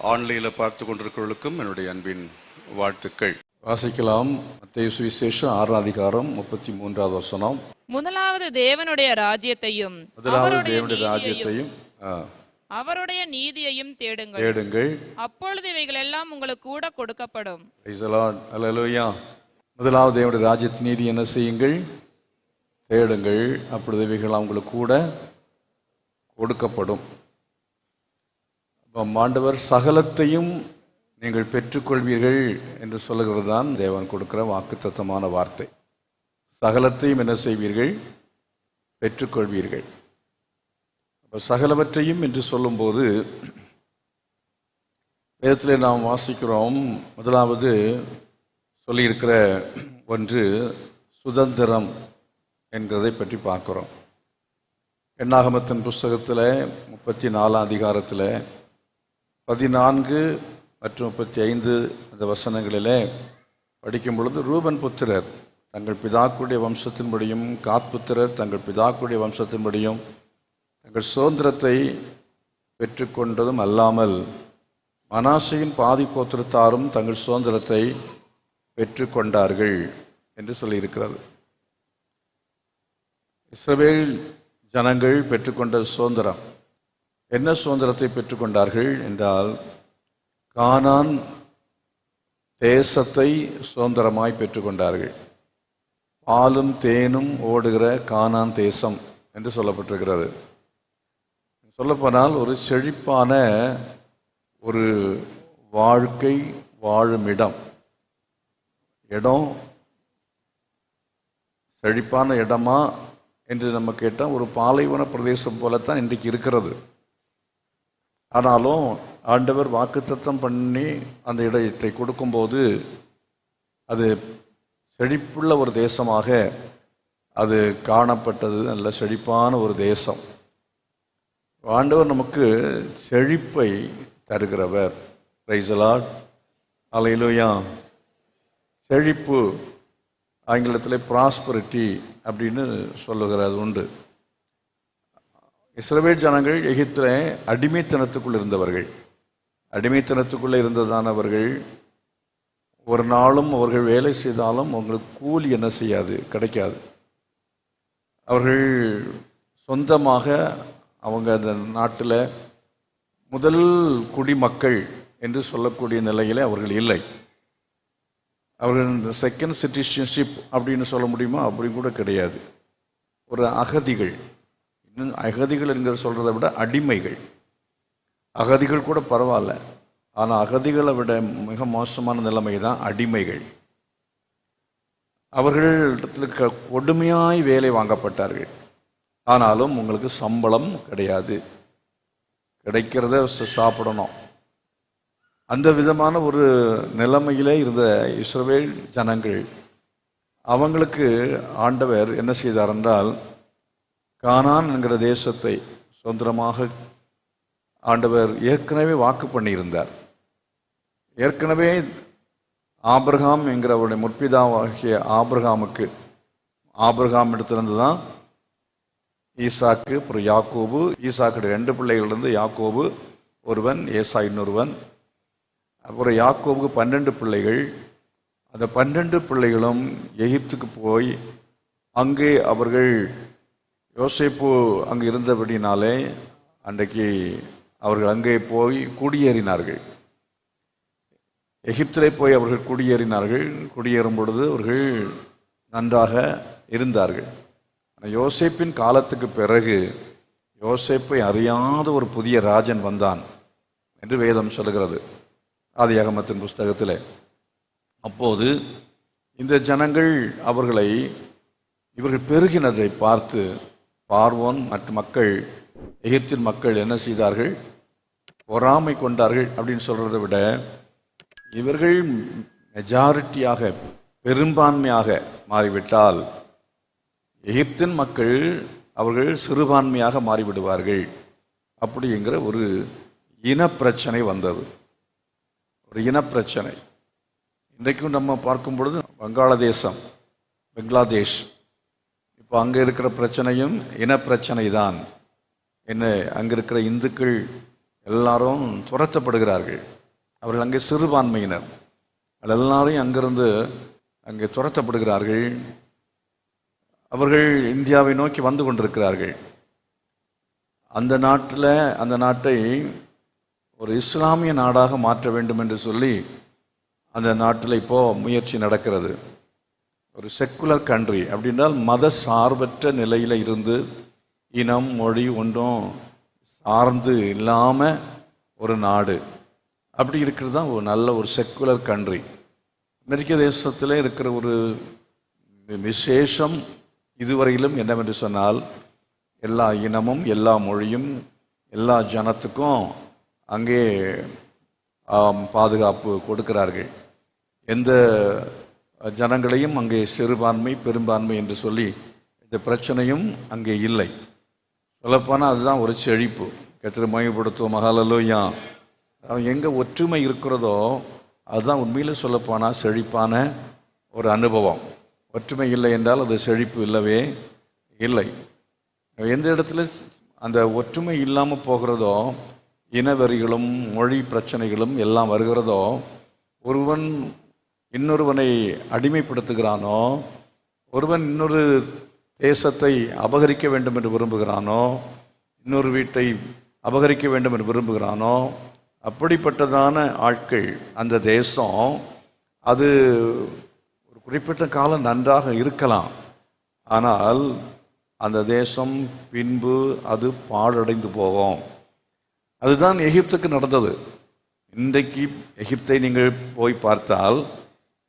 ஆன்லைனில் பார்த்து கொண்டிருக்கிறவர்களுக்கும் என்னுடைய அன்பின் வாழ்த்துக்கள். வாசிக்கலாம். மத்தேயு சுவிசேஷம் 6ஆம் அதிகாரம் 33வது வசனம். முதலாவது தேவனுடைய ராஜ்யத்தையும் அவருடைய நீதியையும் தேடுங்கள், அப்பொழுது இவைகள் எல்லாம் உங்களுக்கு கூட கொடுக்கப்படும். அல்லேலூயா. முதலாவது தேவனுடைய ராஜ்யத்தின் நீதி என்ன செய்யுங்கள்? தேடுங்கள், அப்பொழுது இவைகள் உங்களுக்கு கூட கொடுக்கப்படும். ஆண்டவர் சகலத்தையும் நீங்கள் பெற்றுக்கொள்வீர்கள் என்று சொல்லுகிறது தான் தேவன் கொடுக்கிற வாக்குத்தத்தமான வார்த்தை. சகலத்தையும் என்ன செய்வீர்கள்? பெற்றுக்கொள்வீர்கள். அப்போ சகலவற்றையும் என்று சொல்லும்போது வேதத்தில் நாம் வாசிக்கிறோம். முதலாவது சொல்லியிருக்கிற ஒன்று சுதந்திரம் என்கிறதை பற்றி பார்க்குறோம். எண்ணாகமத்தின் புஸ்தகத்தில் 34ஆம் அதிகாரத்தில் 14 மற்றும் 35 அந்த வசனங்களில் படிக்கும் பொழுது, ரூபன் புத்திரர் தங்கள் பிதாக்குடைய வம்சத்தின்படியும், காத் புத்திரர் தங்கள் பிதாக்குடைய வம்சத்தின்படியும் தங்கள் சுதந்திரத்தை பெற்றுக்கொண்டதும் அல்லாமல் மனாசையின் பாதி கோத்திரத்தாரும் தங்கள் சுதந்திரத்தை பெற்றுக்கொண்டார்கள் என்று சொல்லியிருக்கிறது. இஸ்ரவேல் ஜனங்கள் பெற்றுக்கொண்ட சுதந்திரம் என்ன? சுதந்திரத்தை பெற்றுக்கொண்டார்கள் என்றால், கானான் தேசத்தை சுதந்திரமாய் பெற்றுக்கொண்டார்கள். பாலும் தேனும் ஓடுகிற கானான் தேசம் என்று சொல்லப்பட்டிருக்கிறது. சொல்லப்போனால் ஒரு செழிப்பான ஒரு வாழ்க்கை வாழும் இடம். செழிப்பான இடமா என்று நம்ம கேட்டால் ஒரு பாலைவன பிரதேசம் போலத்தான் இன்றைக்கு இருக்கிறது. ஆனாலும் ஆண்டவர் வாக்குத்தத்தம் பண்ணி அந்த இடத்தை கொடுக்கும்போது அது செழிப்புள்ள ஒரு தேசமாக அது காணப்பட்டது. நல்ல செழிப்பான ஒரு தேசம். ஆண்டவர் நமக்கு செழிப்பை தருகிறவர். Price the Lord. அல்லேலூயா. செழிப்பு ஆங்கிலத்தில் ப்ராஸ்பரிட்டி அப்படின்னு சொல்லுகிறது உண்டு. இஸ்ரவேல் ஜனங்கள் எகிப்தில் அடிமைத்தனத்துக்குள் இருந்தவர்கள். அடிமைத்தனத்துக்குள்ளே இருந்ததானவர்கள் ஒரு நாளும் அவர்கள் வேலை செய்தாலும் அவங்களுக்கு கூலி என்ன செய்யாது, கிடைக்காது. அவர்கள் சொந்தமாக அவங்க அந்த நாட்டில் முதல் குடிமக்கள் என்று சொல்லக்கூடிய நிலையில் அவர்கள் இல்லை. அவர்கள் இந்த செகண்ட் சிட்டிசன்ஷிப் அப்படின்னு சொல்ல முடியுமா? அப்படி கூட கிடையாது. ஒரு அகதிகள். இன்னும் அகதிகள் என்கிற சொல்கிறத விட அடிமைகள். அகதிகள் கூட பரவாயில்ல, ஆனால் அகதிகளை விட மிக மோசமான நிலைமை தான் அடிமைகள். அவர்களிடத்தில் கொடுமையாய் வேலை வாங்கப்பட்டார்கள். ஆனாலும் உங்களுக்கு சம்பளம் கிடையாது, கிடைக்கிறத சாப்பிடணும். அந்த விதமான ஒரு நிலைமையிலே இருந்த இஸ்ரவேல் ஜனங்கள், அவங்களுக்கு ஆண்டவர் என்ன செய்தார் என்றால், கானான் என்கிற தேசத்தை சுதந்திரமாக ஆண்டவர் ஏற்கனவே வாக்கு பண்ணியிருந்தார். ஏற்கனவே ஆபிரகாம் என்கிறவருடைய முற்பிதாவாகிய ஆபிரகாம் இடத்திலிருந்து தான் ஈசாக்கு, அப்புறம் யாக்கோபு. ஈசாக்குடைய 2 பிள்ளைகளிலிருந்து யாக்கோபு ஒருவன், ஏசா இன்னொருவன். அப்புறம் யாக்கோபுக்கு 12 பிள்ளைகள். அந்த 12 பிள்ளைகளும் எகிப்துக்கு போய் அங்கே அவர்கள் யோசேப்பு அங்கே இருந்தபடினாலே அன்றைக்கு அவர்கள் அங்கே போய் குடியேறினார்கள். எகிப்திலே போய் அவர்கள் குடியேறினார்கள். குடியேறும் பொழுது அவர்கள் நன்றாக இருந்தார்கள். யோசேப்பின் காலத்துக்கு பிறகு யோசேப்பை அறியாத ஒரு புதிய ராஜன் வந்தான் என்று வேதம் சொல்லுகிறது ஆதியாகமத்தின் புஸ்தகத்தில். அப்போது இந்த ஜனங்கள் இவர்கள் பெருகினதை பார்த்து பார்வோன் மற்ற மக்கள், எகிப்தின் மக்கள் என்ன செய்தார்கள்? பொறாமை கொண்டார்கள் அப்படின்னு சொல்கிறத விட இவர்கள் மெஜாரிட்டியாக, பெரும்பான்மையாக மாறிவிட்டால் எகிப்தின் மக்கள் அவர்கள் சிறுபான்மையாக மாறிவிடுவார்கள் அப்படிங்கிற ஒரு இனப்பிரச்சனை வந்தது. ஒரு இனப்பிரச்சனை. இன்றைக்கும் நம்ம பார்க்கும் பொழுது பங்களாதேஷ் இப்போ அங்கே இருக்கிற பிரச்சனையும் இனப்பிரச்சனை தான். என்ன, அங்கே இருக்கிற இந்துக்கள் எல்லாரும் துரத்தப்படுகிறார்கள். அவர்கள் அங்கே சிறுபான்மையினர். எல்லாரையும் அங்கிருந்து அங்கே துரத்தப்படுகிறார்கள். அவர்கள் இந்தியாவை நோக்கி வந்து கொண்டிருக்கிறார்கள். அந்த நாட்டை ஒரு இஸ்லாமிய நாடாக மாற்ற வேண்டும் என்று சொல்லி அந்த நாட்டில் இப்போ முயற்சி நடக்கிறது. ஒரு செக்குலர் கண்ட்ரி அப்படின்றால் மத சார்பற்ற நிலையில் இருந்து இனம் மொழி ஒன்றும் சார்ந்து இல்லாமல் ஒரு நாடு அப்படி இருக்கிறது தான் ஒரு நல்ல ஒரு செக்குலர் கண்ட்ரி. அமெரிக்க தேசத்தில் இருக்கிற ஒரு விசேஷம் இதுவரையிலும் என்னவென்று சொன்னால், எல்லா இனமும் எல்லா மொழியும் எல்லா ஜனத்துக்கும் அங்கே பாதுகாப்பு கொடுக்கிறார்கள். எந்த ஜனங்களையும் அங்கே சிறுபான்மை பெரும்பான்மை என்று சொல்லி இந்த பிரச்சனையும் அங்கே இல்லை. சொல்லப்போனால் அதுதான் ஒரு செழிப்பு. கர்த்தரை மகிமைப்படுத்துவோம். ஹல்லேலூயா. எங்கே ஒற்றுமை இருக்கிறதோ அதுதான் உண்மையில் சொல்லப்போனால் செழிப்பான ஒரு அனுபவம். ஒற்றுமை இல்லை என்றால் அது செழிப்பு இல்லவே இல்லை. எந்த இடத்துல அந்த ஒற்றுமை இல்லாமல் போகிறதோ, இனவெறிகளும் மொழி பிரச்சனைகளும் எல்லாம் வருகிறதோ, ஒருவன் இன்னொருவனை அடிமைப்படுத்துகிறானோ, ஒருவன் இன்னொரு தேசத்தை அபகரிக்க வேண்டும் என்று விரும்புகிறானோ, இன்னொரு வீட்டை அபகரிக்க வேண்டும் என்று விரும்புகிறானோ, அப்படிப்பட்டதான ஆட்கள் அந்த தேசம் அது ஒரு குறிப்பிட்ட காலம் நன்றாக இருக்கலாம். ஆனால் அந்த தேசம் பின்பு அது பாழடைந்து போகும். அதுதான் எகிப்துக்கு நடந்தது. இன்றைக்கு எகிப்தை நீங்கள் போய் பார்த்தால்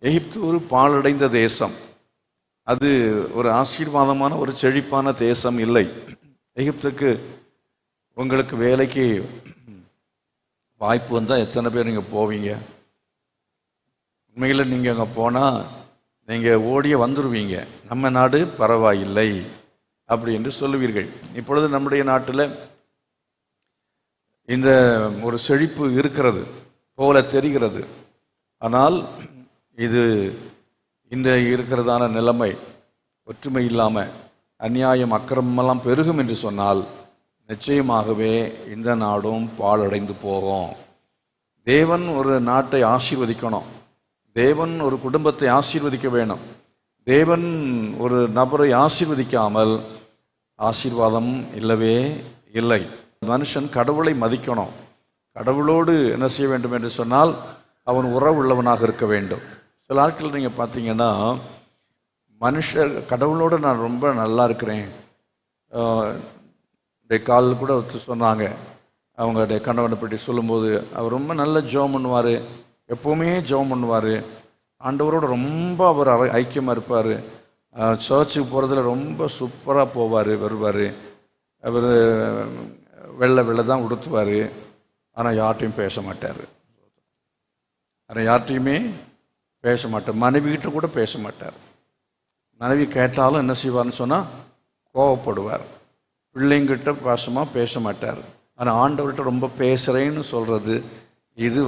எகிப்து ஒரு பாழடைந்த தேசம். அது ஒரு ஆசீர்வாதமான ஒரு செழிப்பான தேசம் இல்லை. எகிப்துக்கு உங்களுக்கு வேலைக்கு வாய்ப்பு வந்தால் எத்தனை பேர் நீங்கள் போவீங்க? உண்மையில் நீங்கள் அங்கே போனால் நீங்கள் ஓடிய வந்துடுவீங்க. நம்ம நாடு பரவாயில்லை அப்படி என்று சொல்லுவீர்கள். இப்பொழுது நம்முடைய நாட்டில் இந்த ஒரு செழிப்பு இருக்கிறது போல தெரிகிறது. ஆனால் இது இந்த இருக்கிறதான நிலைமை ஒற்றுமை இல்லாமல் அநியாயம் அக்கிரமெல்லாம் பெருகும் என்று சொன்னால் நிச்சயமாகவே இந்த நாடும் பாழடைந்து போகும். தேவன் ஒரு நாட்டை ஆசீர்வதிக்கணும். தேவன் ஒரு குடும்பத்தை ஆசீர்வதிக்க வேணும். தேவன் ஒரு நபரை ஆசீர்வதிக்காமல் ஆசீர்வாதம் இல்லவே இல்லை. மனுஷன் கடவுளை மதிக்கணும். கடவுளோடு என்ன செய்ய வேண்டும் என்று சொன்னால் அவன் உறவு உள்ளவனாக இருக்க வேண்டும். சில ஆட்கள் நீங்கள் பார்த்தீங்கன்னா, கடவுளோடு நான் ரொம்ப நல்லா இருக்கிறேன். கால் கூட சொன்னாங்க, அவங்களுடைய கணவனை பற்றி சொல்லும்போது, அவர் ரொம்ப நல்ல ஜெபம் பண்ணுவார், எப்போவுமே ஜெபம் பண்ணுவார், ஆண்டவரோடு ரொம்ப அவர் ஐக்கியமாக இருப்பார், சர்ச்சுக்கு போகிறதுல ரொம்ப சூப்பராக போவார் வருவார், அவர் வெள்ளை தான் உடுத்துவார், ஆனால் யார்ட்டையும் பேச மாட்டார். மனைவிகிட்ட கூட பேச மாட்டார். மனைவி கேட்டாலும் என்ன செய்வார்னு சொன்னால் கோவப்படுவார். பிள்ளைங்கிட்ட பாசமாக பேச மாட்டார். ஆனால் ஆண்டவர்கிட்ட ரொம்ப பேசுகிறேன்னு சொல்கிறது இது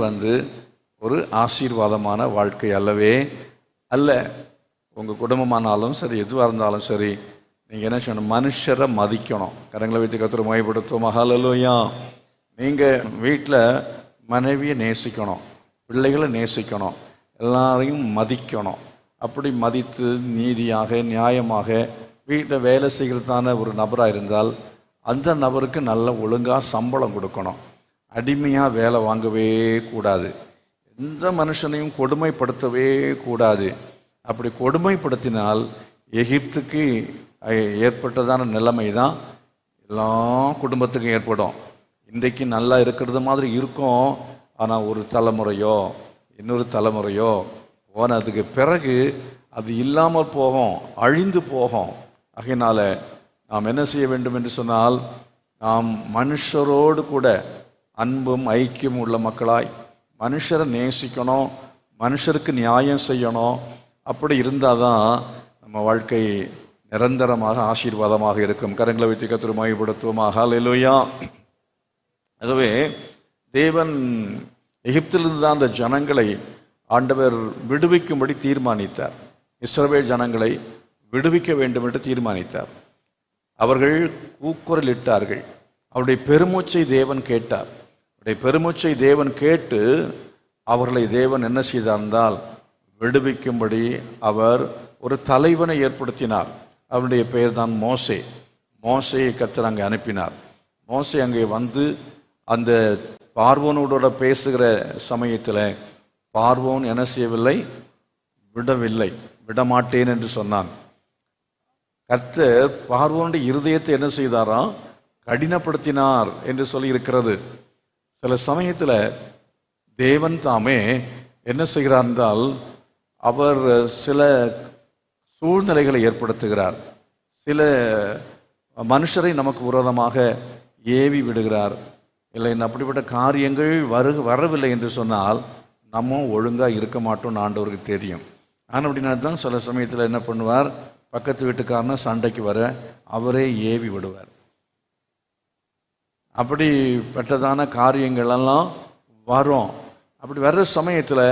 ஒரு ஆசீர்வாதமான வாழ்க்கை அல்லவே அல்ல. உங்கள் குடும்பமானாலும் சரி, எதுவாக இருந்தாலும் சரி, நீங்கள் என்ன செய்யணும்? மனுஷரை மதிக்கணும். கரங்களை வைத்து கர்த்தரை மகிமைப்படுத்துவோம். ஹல்லேலூயா. நீங்கள் வீட்டில் மனைவியை நேசிக்கணும், பிள்ளைகளை நேசிக்கணும், எல்லாரையும் மதிக்கணும். அப்படி மதித்து நீதியாக நியாயமாக வீட்டில் வேலை செய்கிறதான ஒரு நபராக இருந்தால் அந்த நபருக்கு நல்ல ஒழுங்காக சம்பளம் கொடுக்கணும். அடிமையாக வேலை வாங்கவே கூடாது. எந்த மனுஷனையும் கொடுமைப்படுத்தவே கூடாது. அப்படி கொடுமைப்படுத்தினால் எகிப்துக்கு ஏற்பட்டதான நிலைமை தான் எல்லா குடும்பத்துக்கும் ஏற்படும். இன்றைக்கு நல்லா இருக்கிறது மாதிரி இருக்கும், ஆனால் ஒரு தலைமுறையோ இன்னொரு தலைமுறையோ போனதுக்கு பிறகு அது இல்லாமல் போகும், அழிந்து போகும். ஆகையினால நாம் என்ன செய்ய வேண்டும் என்று சொன்னால், நாம் மனுஷரோடு கூட அன்பும் ஐக்கியம் உள்ள மக்களாய் மனுஷரை நேசிக்கணும், மனுஷருக்கு நியாயம் செய்யணும். அப்படி இருந்தால் தான் நம்ம வாழ்க்கை நிரந்தரமாக ஆசீர்வாதமாக இருக்கும். கரங்களை வைத்து கர்த்தரை மகிமைப்படுத்துவோம். ஹல்லேலூயா. ஆகவே தேவன் எகிப்திலிருந்து தான் அந்த ஜனங்களை ஆண்டவர் விடுவிக்கும்படி தீர்மானித்தார். இஸ்ரவேல் ஜனங்களை விடுவிக்க வேண்டும் என்று தீர்மானித்தார். அவர்கள் கூக்குரலிட்டார்கள். அவருடைய பெருமூச்சை தேவன் கேட்டார். அவருடைய பெருமூச்சை தேவன் கேட்டு அவர்களை தேவன் என்ன செய்தார் என்றால் விடுவிக்கும்படி அவர் ஒரு தலைவனை ஏற்படுத்தினார். அவருடைய பெயர் தான் மோசே. மோசையை கர்த்தர் அங்கே அனுப்பினார். மோசே அங்கே வந்து அந்த பார்வோனோட பேசுகிற சமயத்தில் பார்வோன் என்ன செய்யவில்லை, விடவில்லை, விடமாட்டேன் என்று சொன்னான். கர்த்தர் பார்வோனுடைய இருதயத்தை என்ன செய்தாராம், கடினப்படுத்தினார் என்று சொல்லி இருக்கிறது. சில சமயத்தில் தேவன் தாமே என்ன செய்கிறார் என்றால் அவர் சில சூழ்நிலைகளை ஏற்படுத்துகிறார். சில மனுஷரை நமக்கு விரோதமாக ஏவி விடுகிறார். இல்லை, அப்படிப்பட்ட காரியங்கள் வரவில்லை என்று சொன்னால் நம்ம ஒழுங்காக இருக்க மாட்டோம்னு ஆண்டவருக்கு தெரியும். ஆனால் அப்படின்னா தான் சில சமயத்தில் என்ன பண்ணுவார், பக்கத்து வீட்டுக்காரனை சண்டைக்கு வர அவரே ஏவி விடுவார். அப்படிப்பட்டதான காரியங்களெல்லாம் வரும். அப்படி வர்ற சமயத்தில்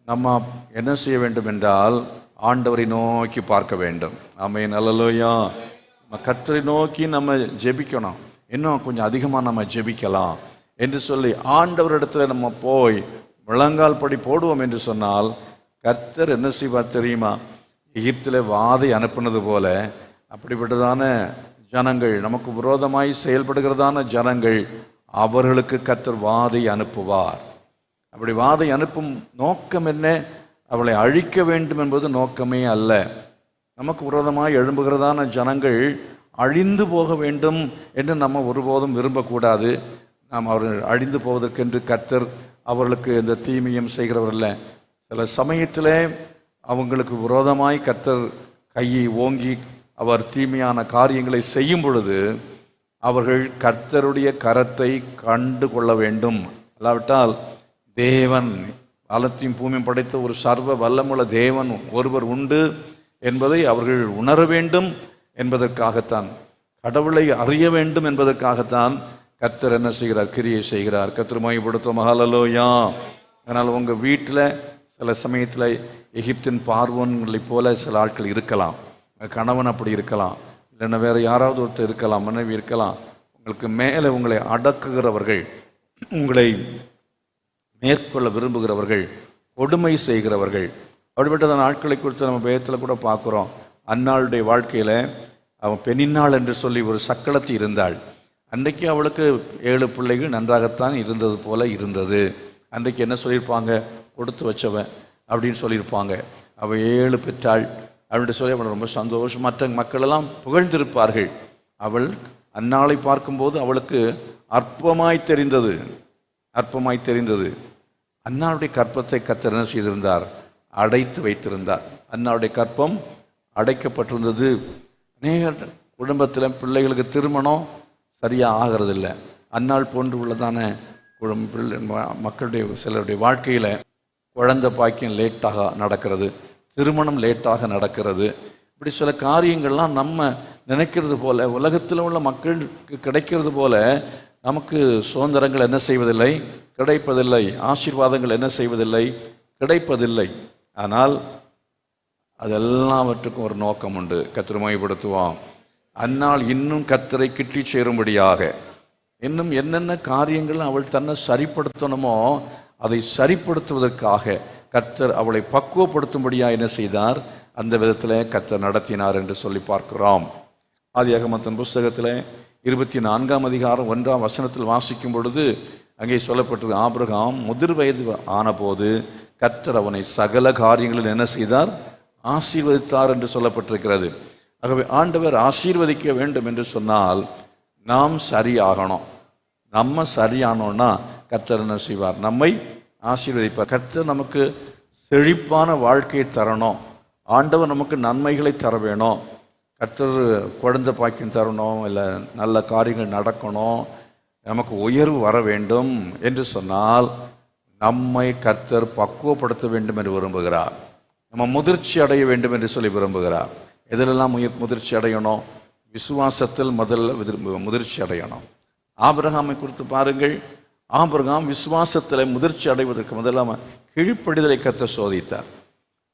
நம்ம என்ன செய்ய வேண்டும் என்றால் ஆண்டவரை நோக்கி பார்க்க வேண்டும். ஆமென், அல்லேலூயா. கர்த்தரை நோக்கி நம்ம ஜெபிக்கணும். இன்னும் கொஞ்சம் அதிகமாக நம்ம ஜெபிக்கலாம் என்று சொல்லி ஆண்டவரிடத்துல நம்ம போய் முழங்கால் படி போடுவோம் என்று சொன்னால் கர்த்தர் என்ன செய்வார் தெரியுமா? எகிப்தில் வாதை அனுப்புனது போல அப்படிப்பட்டதான ஜனங்கள், நமக்கு விரோதமாய் செயல்படுகிறதான ஜனங்கள், அவர்களுக்கு கர்த்தர் வாதை அனுப்புவார். அப்படி வாதை அனுப்பும் நோக்கம் என்ன? அவளை அழிக்க வேண்டும் என்பது நோக்கமே அல்ல. நமக்கு விரோதமாய் எழும்புகிறதான ஜனங்கள் அழிந்து போக வேண்டும் என்று நம்ம ஒருபோதும் விரும்பக்கூடாது. நாம் அவர்கள் அழிந்து போவதற்கென்று கர்த்தர் அவர்களுக்கு இந்த தீமையும் செய்கிறவர் இல்லை. சில சமயத்தில் அவங்களுக்கு விரோதமாய் கர்த்தர் கையை ஓங்கி அவர் தீமையான காரியங்களை செய்யும் பொழுது அவர்கள் கர்த்தருடைய கரத்தை கண்டு கொள்ள வேண்டும். அல்லாவிட்டால் தேவன் வானத்தையும் பூமியும் படைத்த ஒரு சர்வ வல்லமுள்ள தேவன் ஒருவர் உண்டு என்பதை அவர்கள் உணர வேண்டும் என்பதற்காகத்தான், கடவுளை அறிய வேண்டும் என்பதற்காகத்தான் கர்த்தர் என்ன செய்கிறார், கிரியை செய்கிறார். கர்த்தர் மகிமைப்படுத்தும். ஹல்லேலூயா. அதனால் உங்கள் வீட்டில் சில சமயத்தில் எகிப்தின் பார்வோன்களைப் போல சில ஆட்கள் இருக்கலாம். கணவன் அப்படி இருக்கலாம், இல்லைன்னா வேறு யாராவது ஒருத்தர் இருக்கலாம், மனைவி இருக்கலாம். உங்களுக்கு மேலே உங்களை அடக்குகிறவர்கள், உங்களை மேற்கொள்ள விரும்புகிறவர்கள், கொடுமை செய்கிறவர்கள், அப்படிப்பட்ட நாட்களை குறித்து நம்ம வேதத்தில் கூட பார்க்குறோம். அன்னாளுடைய வாழ்க்கையில் அவன் பெண்ணினாள் என்று சொல்லி ஒரு சக்களத்தி இருந்தாள். அன்றைக்கு அவளுக்கு 7 பிள்ளைகள் நன்றாகத்தான் இருந்தது போல இருந்தது. அன்றைக்கு என்ன சொல்லியிருப்பாங்க, கொடுத்து வச்சவன் அப்படின்னு சொல்லியிருப்பாங்க. அவள் 7 பெற்றாள் அப்படின்னு சொல்லி அவள் ரொம்ப சந்தோஷம், மற்ற மக்களெல்லாம் புகழ்ந்திருப்பார்கள். அவள் அன்னாளை பார்க்கும்போது அவளுக்கு அற்பமாய் தெரிந்தது. அன்னாளுடைய கற்பத்தை கர்த்தர் என்ன செய்திருந்தார், அடைத்து வைத்திருந்தார். அன்னாளுடைய கற்பம் அடைக்கப்பட்டிருந்தது. அநேக குடும்பத்தில் பிள்ளைகளுக்கு திருமணம் சரியாக ஆகிறதில்லை. அன்னாள் போன்று உள்ளதான மக்களுடைய சிலருடைய வாழ்க்கையில் குழந்தை பாக்கியம் லேட்டாக நடக்கிறது, திருமணம் லேட்டாக நடக்கிறது. இப்படி சில காரியங்கள்லாம் நம்ம நினைக்கிறது போல, உலகத்தில் உள்ள மக்களுக்கு கிடைக்கிறது போல நமக்கு சுதந்திரங்கள் என்ன செய்வதில்லை, கிடைப்பதில்லை. ஆசீர்வாதங்கள் என்ன செய்வதில்லை, கிடைப்பதில்லை. ஆனால் அதெல்லாவற்றுக்கும் ஒரு நோக்கம் உண்டு. கர்த்தரை மகிமைப்படுத்துவோம். அந்நாள் இன்னும் கர்த்தரை கிட்டி சேரும்படியாக இன்னும் என்னென்ன காரியங்கள் அவள் தன்னை சரிப்படுத்தணுமோ அதை சரிப்படுத்துவதற்காக கர்த்தர் அவளை பக்குவப்படுத்தும்படியாக என்ன செய்தார், அந்த விதத்தில் கர்த்தர் நடத்தினார் என்று சொல்லி பார்க்கிறோம். ஆதியாகமத்தின் புஸ்தகத்தில் 24ஆம் அதிகாரம் 1ஆம் வசனத்தில் வாசிக்கும் பொழுது அங்கே சொல்லப்பட்டது, ஆபிரகாம் முதிர் வயது ஆனபோது கர்த்தர் அவனை சகல காரியங்களில் என்ன செய்தார், ஆசீர்வதித்தார் என்று சொல்லப்பட்டிருக்கிறது. ஆகவே ஆண்டவர் ஆசீர்வதிக்க வேண்டும் என்று சொன்னால் நாம் சரியாகணும். நம்ம சரியானோன்னா கர்த்தர் என்ன செய்வார், நம்மை ஆசீர்வதிப்பார். கர்த்தர் நமக்கு செழிப்பான வாழ்க்கையை தரணும், ஆண்டவர் நமக்கு நன்மைகளை தர வேணும், கர்த்தர் குழந்தை பாக்கியம் தரணும், இல்லை நல்ல காரியங்கள் நடக்கணும், நமக்கு உயர்வு வர வேண்டும் என்று சொன்னால் நம்மை கர்த்தர் பக்குவப்படுத்த வேண்டும் என்று விரும்புகிறார். நம்ம முதிர்ச்சி அடைய வேண்டும் என்று சொல்லி விரும்புகிறார். எதிலெல்லாம் முதிர்ச்சி அடையணும்? விசுவாசத்தில் முதல்ல முதிர்ச்சி அடையணும். ஆபிரகாமை குறித்து பாருங்கள். ஆபிரகாம் விசுவாசத்தில் முதிர்ச்சி அடைவதற்கு முதல்ல கீழ்ப்படிதலை கர்த்தர் சோதித்தார்.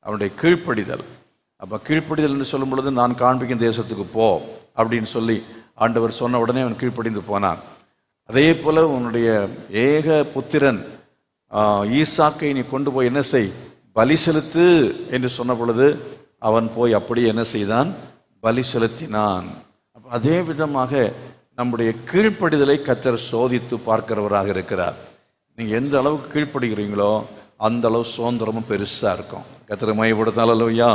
அவனுடைய கீழ்ப்படிதல். அப்போ கீழ்ப்படிதல் என்று சொல்லும் பொழுது, நான் காண்பிக்கும் தேசத்துக்கு போ அப்படின்னு சொல்லி ஆண்டவர் சொன்ன உடனே அவன் கீழ்ப்படிந்து போனான். அதே போல உன்னுடைய ஏக புத்திரன் ஈசாக்கை நீ கொண்டு போய் என்ன செய், பலி செலுத்து என்று சொன்ன பொழுது அவன் போய் அப்படி என்ன செய்தான், பலி செலுத்தினான். அதே விதமாக நம்முடைய கீழ்ப்படிதலை கர்த்தர் சோதித்து பார்க்கிறவராக இருக்கிறார். நீங்கள் எந்த அளவுக்கு கீழ்ப்படுகிறீங்களோ அந்த அளவு சுதந்திரமும் பெருசாக இருக்கும். கர்த்தரை மையப்படுத்தாலும் அல்லவையா,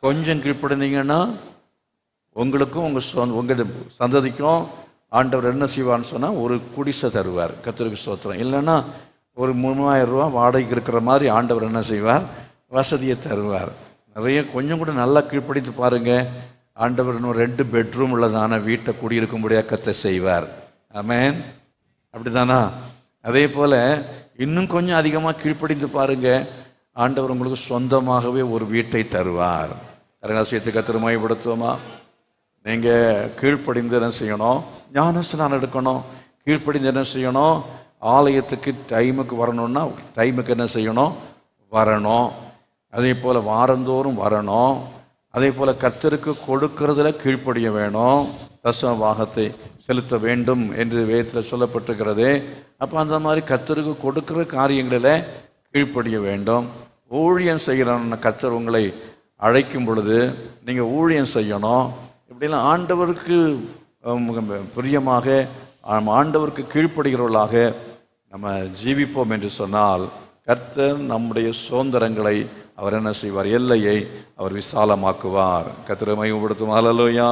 கொஞ்சம் கீழ்ப்படிந்தீங்கன்னா உங்களுக்கும் உங்கள் சந்ததிக்கும் ஆண்டவர் என்ன செய்வான்னு சொன்னால் ஒரு குடிசை தருவார். கர்த்தருக்கு ஸ்தோத்திரம். இல்லைன்னா ஒரு 3000 ரூபா வாடகைக்கு இருக்கிற மாதிரி ஆண்டவர் என்ன செய்வார், வசதியை தருவார். நிறைய கொஞ்சம் கூட நல்லா கீழ்ப்படித்து பாருங்கள், ஆண்டவர் இன்னும் 2 பெட்ரூம் உள்ளதான வீட்டை குடியிருக்கும்படியாக கர்த்தர் செய்வார். ஆமென். அப்படிதானா? அதே போல் இன்னும் கொஞ்சம் அதிகமாக கீழ்ப்படிந்து பாருங்க, ஆண்டவர் உங்களுக்கு சொந்தமாகவே ஒரு வீட்டை தருவார். கரகாசியத்தை கர்த்தர் மையப்படுத்துவோமா? நீங்கள் கீழ்ப்படிந்து என்ன செய்யணும், ஞானஸ்நானம் எடுக்கணும். கீழ்ப்படிந்து என்ன செய்யணும், ஆலயத்துக்கு டைமுக்கு வரணும்னா டைமுக்கு என்ன செய்யணும், வரணும். அதே போல் வாரந்தோறும் வரணும். அதே போல் கர்த்தருக்கு கொடுக்கறதுல கீழ்ப்படிய வேணும். தசம பாகத்தை செலுத்த வேண்டும் என்று வேதத்தில் சொல்லப்பட்டிருக்கிறது. அப்போ அந்த மாதிரி கர்த்தருக்கு கொடுக்கிற காரியங்களில் கீழ்ப்படிய வேண்டும். ஊழியம் செய்கிறோன்னு கர்த்தர் உங்களை அழைக்கும் பொழுது நீங்கள் ஊழியம் செய்யணும். இப்படிலாம் ஆண்டவருக்கு பிரியமாக ஆண்டவருக்கு கீழ்ப்படுகிறவர்களாக நம்ம ஜீவிப்போம் என்று சொன்னால் கர்த்தர் நம்முடைய சுதந்திரங்களை அவர் என்ன செய்வார், எல்லையை அவர் விசாலமாக்குவார். கர்த்தரை மகிமைப்படுத்தும். ஹல்லேலூயா.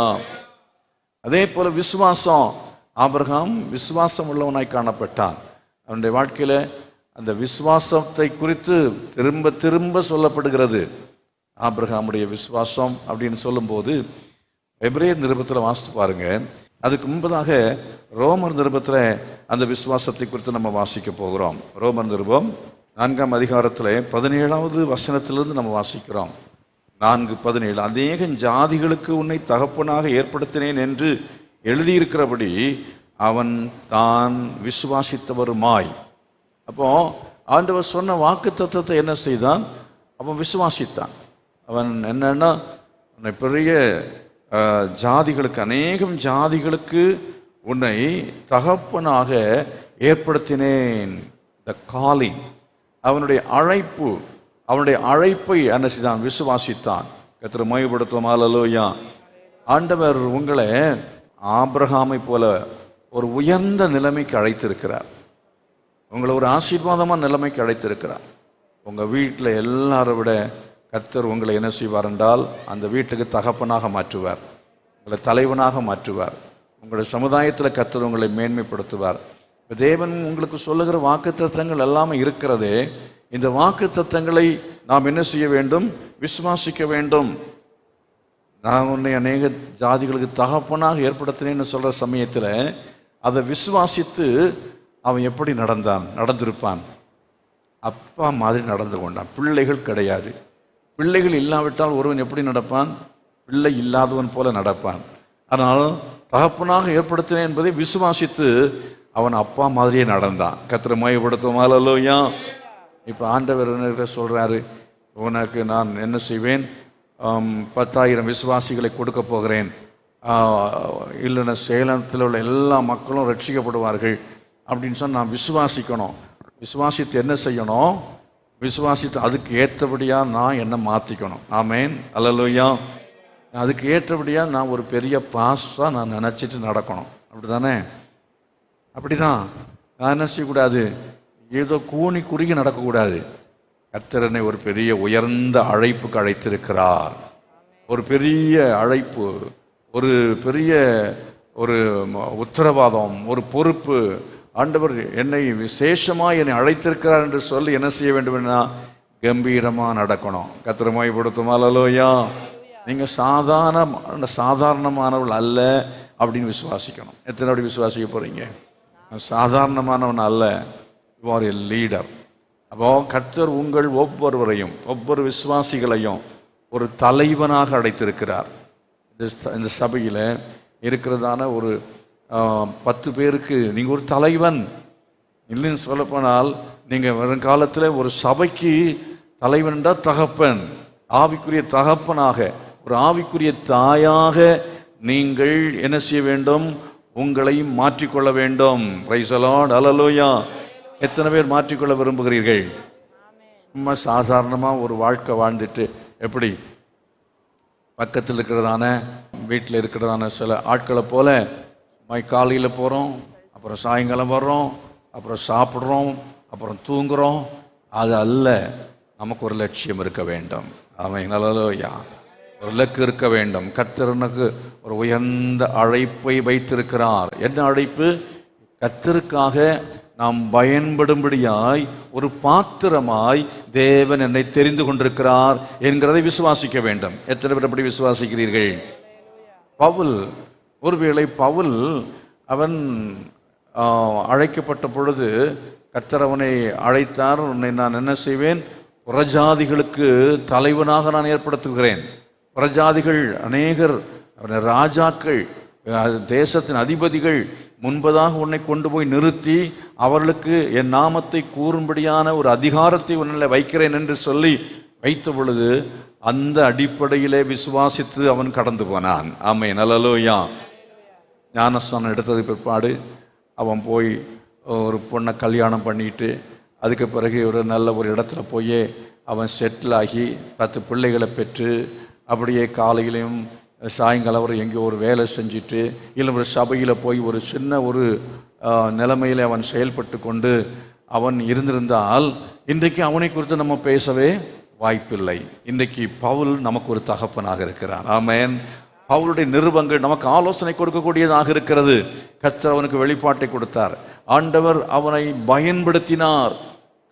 அதே போல விசுவாசம், ஆபிரகாம் விசுவாசம் உள்ளவனாய் காணப்பட்டான். அவனுடைய வாழ்க்கையில் அந்த விசுவாசத்தை குறித்து திரும்ப திரும்ப சொல்லப்படுகிறது. ஆபிரகாமுடைய விசுவாசம் அப்படின்னு சொல்லும்போது எபிரேயர் நிருபத்தில் வாசித்து பாருங்க. அதுக்கு முன்பதாக ரோமர் நிருபத்தில் அந்த விசுவாசத்தை குறித்து நம்ம வாசிக்க போகிறோம். ரோமர் நிருபம் 4ஆம் அதிகாரத்தில் 17வது வசனத்திலிருந்து நம்ம வாசிக்கிறோம். 4:17 அநேக ஜாதிகளுக்கு உன்னை தகப்பனாக ஏற்படுத்தினேன் என்று எழுதியிருக்கிறபடி அவன் தான் விசுவாசித்தவருமாய். அப்போ ஆண்டவர் சொன்ன வாக்கு தத்தத்தை என்ன செய்தான், அவன் விசுவாசித்தான். அவன் என்னன்னா, உன்னை பெரிய ஜாதிகளுக்கு, அநேகம் ஜாதிகளுக்கு உன்னை தகப்பனாக ஏற்படுத்தினேன். த காலிங், அவனுடைய அழைப்பு, அவனுடைய அழைப்பை என்ன செய்தான், விசுவாசித்தான். கர்த்தரை மகிமைப்படுத்துவோம். ஹல்லேலூயா. ஆண்டவர் உங்களை ஆபிரகாமை போல ஒரு உயர்ந்த நிலைமைக்கு அழைத்திருக்கிறார். உங்களை ஒரு ஆசீர்வாதமான நிலைமைக்கு அழைத்திருக்கிறார். உங்கள் வீட்டில் எல்லாரை விட கர்த்தர் உங்களை என்ன செய்வார் என்றால் அந்த வீட்டுக்கு தகப்பனாக மாற்றுவார், உங்களை தலைவனாக மாற்றுவார். உங்களுடைய சமுதாயத்தில் கர்த்தர் உங்களை மேன்மைப்படுத்துவார். தேவன் உங்களுக்கு சொல்லுகிற வாக்குத்தத்தங்கள் எல்லாமே இருக்கிறதே, இந்த வாக்குத்தத்தங்களை நாம் என்ன செய்ய வேண்டும், விசுவாசிக்க வேண்டும். நான் உன்னை அநேக ஜாதிகளுக்கு தகப்பனாக ஏற்படுத்தினேன்னு சொல்கிற சமயத்தில் அதை விசுவாசித்து அவன் எப்படி நடந்திருப்பான், அப்பா மாதிரி நடந்து கொண்டான். பிள்ளைகள் கிடையாது. பிள்ளைகள் இல்லாவிட்டால் ஒருவன் எப்படி நடப்பான், பிள்ளை இல்லாதவன் போல நடப்பான். ஆனால் தகப்பனாக ஏற்படுத்தினேன் என்பதை விசுவாசித்து அவன் அப்பா மாதிரியே நடந்தான். கர்த்தரை மகிமைப்படுத்துவோம். ஹல்லேலூயா. இப்போ ஆண்டவர் என்ன சொல்கிறாரு, உனக்கு நான் என்ன செய்வேன், 10,000 விசுவாசிகளை கொடுக்க போகிறேன், இல்லைன்னா சேலத்தில் உள்ள எல்லா மக்களும் ரட்சிக்கப்படுவார்கள் அப்படின்னு சொன்னால் நான் விசுவாசிக்கணும். விசுவாசித்து என்ன செய்யணும், விசுவாசித்து அதுக்கு ஏற்றபடியாக நான் என்ன மாற்றிக்கணும். ஆமேன். ஹல்லேலூயா. அதுக்கு ஏற்றபடியாக நான் ஒரு பெரிய பாஸ்டாக நான் நினச்சிட்டு நடக்கணும். அப்படி தானே? அப்படி தான். நான் என்ன செய்யக்கூடாது, ஏதோ கூனி குறுகி நடக்கக்கூடாது. கர்த்தரனை ஒரு பெரிய உயர்ந்த அழைப்புக்கு அழைத்திருக்கிறார். ஒரு பெரிய அழைப்பு, ஒரு பெரிய ஒரு உத்தரவாதம், ஒரு பொறுப்பு. ஆண்டவர் என்னை விசேஷமாக என்னை அழைத்திருக்கிறார் என்று சொல்லி என்ன செய்ய வேண்டும்னா கம்பீரமாக நடக்கணும். கர்த்தரை மகிமைப்படுத்தும். ஹல்லேலூயா. நீங்கள் சாதாரணமானவள் அல்ல அப்படின்னு விசுவாசிக்கணும். எத்தனை அப்படி விசுவாசிக்க போகிறீங்க? சாதாரணமானவன் அல்ல, யூ ஆர் எ லீடர். அப்போ கர்த்தர் உங்கள் ஒவ்வொருவரையும், ஒவ்வொரு விசுவாசிகளையும் ஒரு தலைவனாக அழைத்திருக்கிறார். இந்த சபையில் இருக்கிறதான ஒரு 10 பேருக்கு நீங்கள் ஒரு தலைவன். இல்லைன்னு சொல்லப்போனால் நீங்கள் வருங்காலத்தில் ஒரு சபைக்கு தலைவன்டா தகப்பன், ஆவிக்குரிய தகப்பனாக, ஒரு ஆவிக்குரிய தாயாக நீங்கள் என்ன செய்ய வேண்டும், உங்களையும் மாற்றிக்கொள்ள வேண்டும். பிரைஸ் தி லார்ட், ஹல்லேலூயா. எத்தனை பேர் மாற்றிக்கொள்ள விரும்புகிறீர்கள்? சும்மா சாதாரணமாக ஒரு வாழ்க்கை வாழ்ந்துட்டு எப்படி பக்கத்தில் இருக்கிறதான வீட்டில் இருக்கிறதான சில ஆட்களை போல காலையில் போகிறோம், அப்புறம் சாயங்காலம் வர்றோம், அப்புறம் சாப்பிட்றோம், அப்புறம் தூங்குகிறோம். அது அல்ல. நமக்கு ஒரு லட்சியம் இருக்க வேண்டும். ஆமென், ஹல்லேலூயா. ஒரு இலக்கு இருக்க வேண்டும். கர்த்தருக்கு ஒரு உயர்ந்த அழைப்பை வைத்திருக்கிறார். என்ன அழைப்பு? கர்த்தருக்காக நாம் பயன்படும்படியாய் ஒரு பாத்திரமாய் தேவன் என்னை தெரிந்து கொண்டிருக்கிறார் என்கிறதை விசுவாசிக்க வேண்டும். எத்தனை பேர் அப்படி விசுவாசிக்கிறீர்கள்? பவுல், ஒருவேளை பவுல் அவன் அழைக்கப்பட்ட பொழுது கர்த்தர் அவனை அழைத்தார். உன்னை நான் என்ன செய்வேன்? புறஜாதிகளுக்கு தலைவனாக நான் ஏற்படுத்துகிறேன். புறஜாதிகள் அநேகர், ராஜாக்கள், தேசத்தின் அதிபதிகள் முன்பதாக உன்னை கொண்டு போய் நிறுத்தி அவர்களுக்கு என் நாமத்தை கூறும்படியான ஒரு அதிகாரத்தை உன்னில் வைக்கிறேன் என்று சொல்லி வைத்த பொழுது அந்த அடிப்படையிலே விசுவாசித்து அவன் கடந்து போனான். ஆமென், ஹல்லேலூயா. ஞானஸ்நானம் எடுத்தது பிற்பாடு அவன் போய் ஒரு பொண்ணை கல்யாணம் பண்ணிட்டு அதுக்கு பிறகு ஒரு நல்ல ஒரு இடத்துல போய் அவன் செட்டில் ஆகி 10 பிள்ளைகளை பெற்று அப்படியே காலையிலையும் சாயங்காலம் ஒரு எங்கேயோ ஒரு வேலை செஞ்சுட்டு இல்லை ஒரு சபையில் போய் ஒரு சின்ன ஒரு நிலைமையில் அவன் செயல்பட்டு கொண்டு அவன் இருந்திருந்தால் இன்றைக்கு அவனை குறித்து நம்ம பேசவே வாய்ப்பில்லை. இன்றைக்கு பவுல் நமக்கு ஒரு தகப்பனாக இருக்கிறார். ஆமென். பவுலுடைய நிருபங்கள் நமக்கு ஆலோசனை கொடுக்கக்கூடியதாக இருக்கிறது. கர்த்தர் அவனுக்கு வெளிப்பாட்டை கொடுத்தார். ஆண்டவர் அவனை பயன்படுத்தினார்.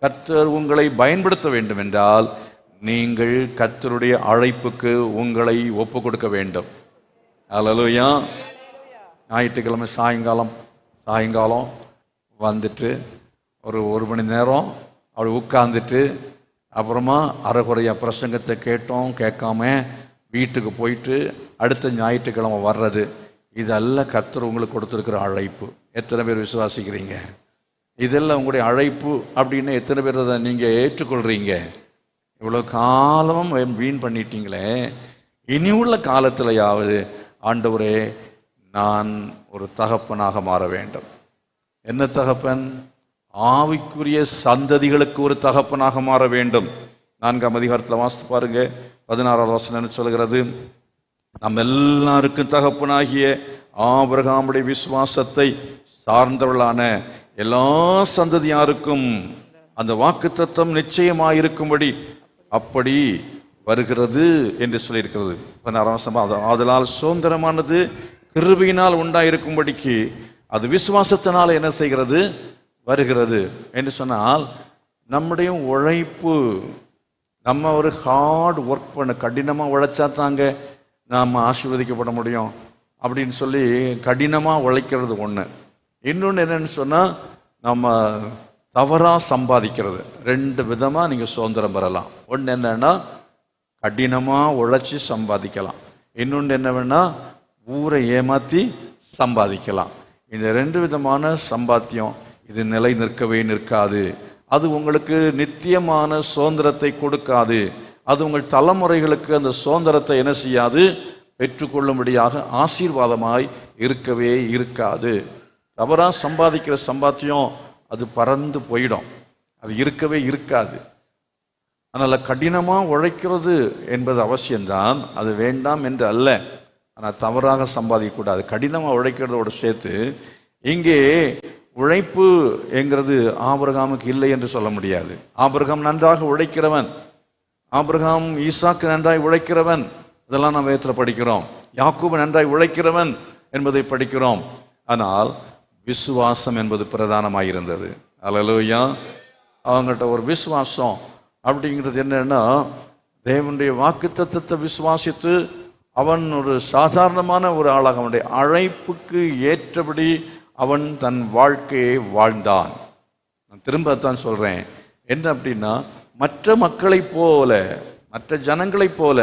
கர்த்தர் உங்களை பயன்படுத்த வேண்டும் என்றால் நீங்கள் கர்த்தருடைய அழைப்புக்கு உங்களை ஒப்பு கொடுக்க வேண்டும். ஹல்லேலூயா. ஞாயிற்றுக்கிழமை சாயங்காலம் வந்துட்டு ஒரு மணி நேரம் அப்படி உட்கார்ந்துட்டு அப்புறமா அரைகுறையா பிரசங்கத்தை கேட்காம வீட்டுக்கு போயிட்டு அடுத்த ஞாயிற்றுக்கிழமை வர்றது, இதெல்லாம் கர்த்தர் உங்களுக்கு கொடுத்துருக்கிற அழைப்பு. எத்தனை பேர் விசுவாசிக்கிறீங்க? இதெல்லாம் உங்களுடைய அழைப்பு அப்படின்னு எத்தனை பேர் அதை நீங்கள் ஏற்றுக்கொள்கிறீங்க? இவ்வளோ காலம் வீண் பண்ணிட்டீங்களே, இனி உள்ள காலத்திலையாவது ஆண்டவரே நான் ஒரு தகப்பனாக மாற வேண்டும். என்ன தகப்பன்? ஆவிக்குரிய சந்ததிகளுக்கு ஒரு தகப்பனாக மாற வேண்டும். 4ஆம் அதிகாரத்தில் வாசித்து பாருங்க, 16வது வசனம் சொல்கிறது, நம் எல்லாருக்கும் தகப்பனாகிய ஆபிரகாமுடைய விசுவாசத்தை சார்ந்தவர்களான எல்லா சந்ததியாருக்கும் அந்த வாக்குத்தத்தம் நிச்சயமாயிருக்கும்படி அப்படி வருகிறது என்று சொல்லியிருக்கிறது. 16ஆம் வசனம், அதனால் சுதந்திரமானது கிருபையினால் உண்டாயிருக்கும்படிக்கு அது விசுவாசத்தினால் என்ன செய்கிறது? வருகிறது என்று சொன்னால் நம்முடைய உழைப்பு, நம்ம ஒரு ஹார்ட் ஒர்க் பண்ண கடினமாக உழைச்சா தாங்க நாம் ஆசீர்வதிக்கப்பட முடியும் அப்படின்னு சொல்லி கடினமாக உழைக்கிறது ஒன்று. இன்னொன்று என்னன்னு சொன்னால் நம்ம தவறாக சம்பாதிக்கிறது. 2 விதமாக நீங்கள் சுதந்திரம் பெறலாம். ஒன்று என்னன்னா கடினமாக உழைச்சி சம்பாதிக்கலாம். இன்னொன்று என்ன வேணா ஊரை ஏமாற்றி சம்பாதிக்கலாம். இந்த 2 விதமான சம்பாத்தியம் இது நிலை நிற்காது. அது உங்களுக்கு நித்தியமான சுதந்திரத்தை கொடுக்காது. அது உங்கள் தலைமுறைகளுக்கு அந்த சுதந்திரத்தை என்ன செய்யாது? பெற்றுக்கொள்ளும்படியாக ஆசீர்வாதமாய் இருக்கவே இருக்காது. தவறாக சம்பாதிக்கிற சம்பாத்தியம் அது பறந்து போயிடும், அது இருக்கவே இருக்காது. அதனால் கடினமாக உழைக்கிறது என்பது அவசியம்தான், அது வேண்டாம் என்று அல்ல. ஆனால் தவறாக சம்பாதிக்கக்கூடாது. கடினமாக உழைக்கிறதோடு சேர்த்து இங்கே உழைப்பு என்கிறது ஆபிரகாமுக்கு இல்லை என்று சொல்ல முடியாது. ஆபிரகாம் நன்றாக உழைக்கிறவன், ஆபிரகாம் ஈசாக்கு நன்றாய் உழைக்கிறவன், இதெல்லாம் நாம் வேதத்தில் படிக்கிறோம். யாக்கோபு நன்றாய் உழைக்கிறவன் என்பதை படிக்கிறோம். ஆனால் விசுவாசம் என்பது பிரதானமாயிருந்தது. அல்லேலூயா. அவங்கள்ட்ட ஒரு விசுவாசம் அப்படிங்கிறது என்னன்னா, தேவனுடைய வாக்குத்தத்தத்தை விசுவாசித்து அவன் ஒரு சாதாரணமான ஒரு ஆளாக அவனுடைய அழைப்புக்கு ஏற்றபடி அவன் தன் வாழ்க்கையை வாழ்ந்தான். நான் திரும்பத்தான் சொல்கிறேன், என்ன அப்படின்னா மற்ற மக்களைப் போல, மற்ற ஜனங்களைப் போல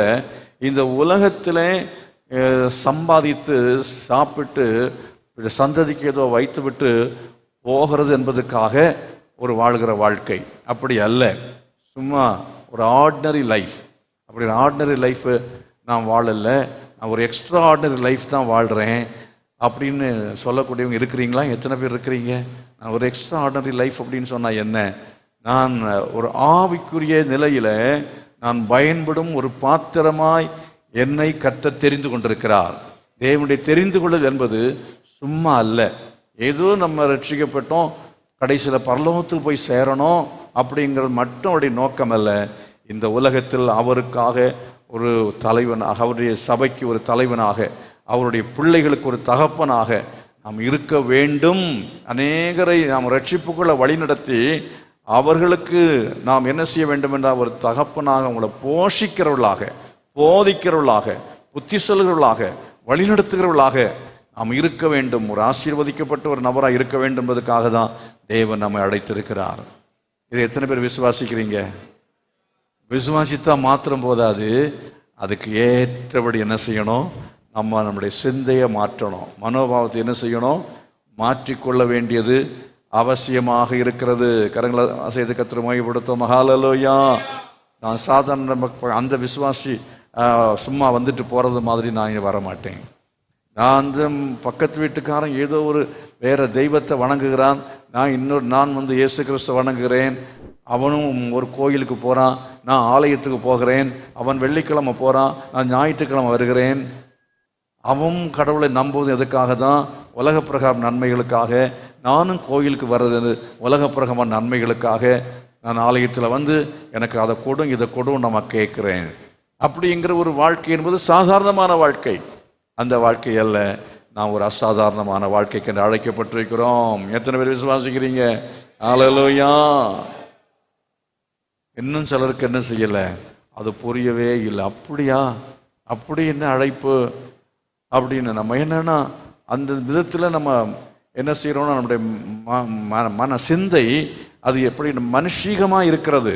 இந்த உலகத்தில் சம்பாதித்து சாப்பிட்டு சந்ததிக்கு ஏதோ வைத்து விட்டு போகிறது என்பதுக்காக ஒரு வாழ்கிற வாழ்க்கை அப்படி அல்ல. சும்மா ஒரு ஆர்டினரி லைஃப், அப்படி ஒரு ஆர்டினரி லைஃப் நான் வாழலை, நான் ஒரு எக்ஸ்ட்ரா ஆர்டினரி லைஃப் தான் வாழ்கிறேன். அப்படின்னு சொல்லக்கூடியவங்க இருக்கிறீங்களா? எத்தனை பேர் இருக்கிறீங்க? நான் ஒரு எக்ஸ்ட்ரா ஆர்டினரி லைஃப் அப்படின்னு சொன்னால் என்ன? நான் ஒரு ஆவிக்குரிய நிலையில் நான் பயன்படும் ஒரு பாத்திரமாய் என்னை கர்த்தர் தெரிந்து கொண்டிருக்கிறார். தேவனுடைய தெரிந்து கொள்ளுதல் என்பது சும்மா அல்ல. ஏதோ நம்ம ரட்சிக்கப்பட்டோம், கடைசியில் பரலோகத்துக்கு போய் சேரணும் அப்படிங்கிறது மட்டும் அவருடைய நோக்கம் அல்ல. இந்த உலகத்தில் அவருக்காக ஒரு தலைவனாக, அவருடைய சபைக்கு ஒரு தலைவனாக, அவருடைய பிள்ளைகளுக்கு ஒரு தகப்பனாக நாம் இருக்க வேண்டும். அநேகரை நாம் ரட்சிப்புக்குள்ள வழிநடத்தி அவர்களுக்கு நாம் என்ன செய்ய வேண்டும் என்றால் ஒரு தகப்பனாக அவங்களை போஷிக்கிறவர்களாக, போதிக்கிறவர்களாக, புத்தி சொல்கிறவர்களாக, வழிநடத்துகிறவர்களாக நாம் இருக்க வேண்டும். ஒரு ஆசீர்வதிக்கப்பட்ட ஒரு நபராக இருக்க வேண்டும் என்பதற்காக தான் தேவன் நம்மை அழைத்திருக்கிறார். இதை எத்தனை பேர் விசுவாசிக்கிறீங்க? விசுவாசித்தா மாத்திரம் போதாது, அதுக்கு ஏற்றபடி என்ன செய்யணும்? நம்முடைய சிந்தையை மாற்றணும், மனோபாவத்தை என்ன செய்யணும்? மாற்றிக்கொள்ள வேண்டியது அவசியமாக இருக்கிறது. கரங்களை அசைது கர்த்தரை மகிமைப்படுத்துவோம். ஹல்லேலூயா. நான் சாதாரண அந்த விசுவாசி சும்மா வந்துட்டு போகிறது மாதிரி நான் இங்கே வரமாட்டேன். நான் அந்த பக்கத்து வீட்டுக்காரன் ஏதோ ஒரு வேற தெய்வத்தை வணங்குகிறான், நான் வந்து இயேசு கிறிஸ்துவை வணங்குகிறேன். அவனும் ஒரு கோயிலுக்கு போகிறான், நான் ஆலயத்துக்கு போகிறேன். அவன் வெள்ளிக்கிழமை போகிறான், நான் ஞாயிற்றுக்கிழமை வருகிறேன். அவன் கடவுளை நம்புவது எதுக்காக தான்? உலக பிரகாரம் நன்மைகளுக்காக. நானும் கோயிலுக்கு வர்றது உலக பிரகாரம் நன்மைகளுக்காக. நான் ஆலயத்தில் வந்து எனக்கு அதை கொடும் இதை கொடும் நம்ம கேட்குறேன். அப்படிங்கிற ஒரு வாழ்க்கை என்பது சாதாரணமான வாழ்க்கை. அந்த வாழ்க்கை அல்ல, நாம் ஒரு அசாதாரணமான வாழ்க்கைக்கு என்று அழைக்கப்பட்டிருக்கிறோம். எத்தனை பேர் விசுவாசிக்கிறீங்க? ஹல்லேலூயா. இன்னும் சிலருக்கு என்ன செய்யலை, அது புரியவே இல்லை. அப்படியா, அப்படி என்ன அழைப்பு அப்படின்னு நம்ம என்னன்னா அந்த விதத்தில் நம்ம என்ன செய்கிறோம்னா நம்முடைய மன சிந்தை அது எப்படி மனுஷீகமாக இருக்கிறது,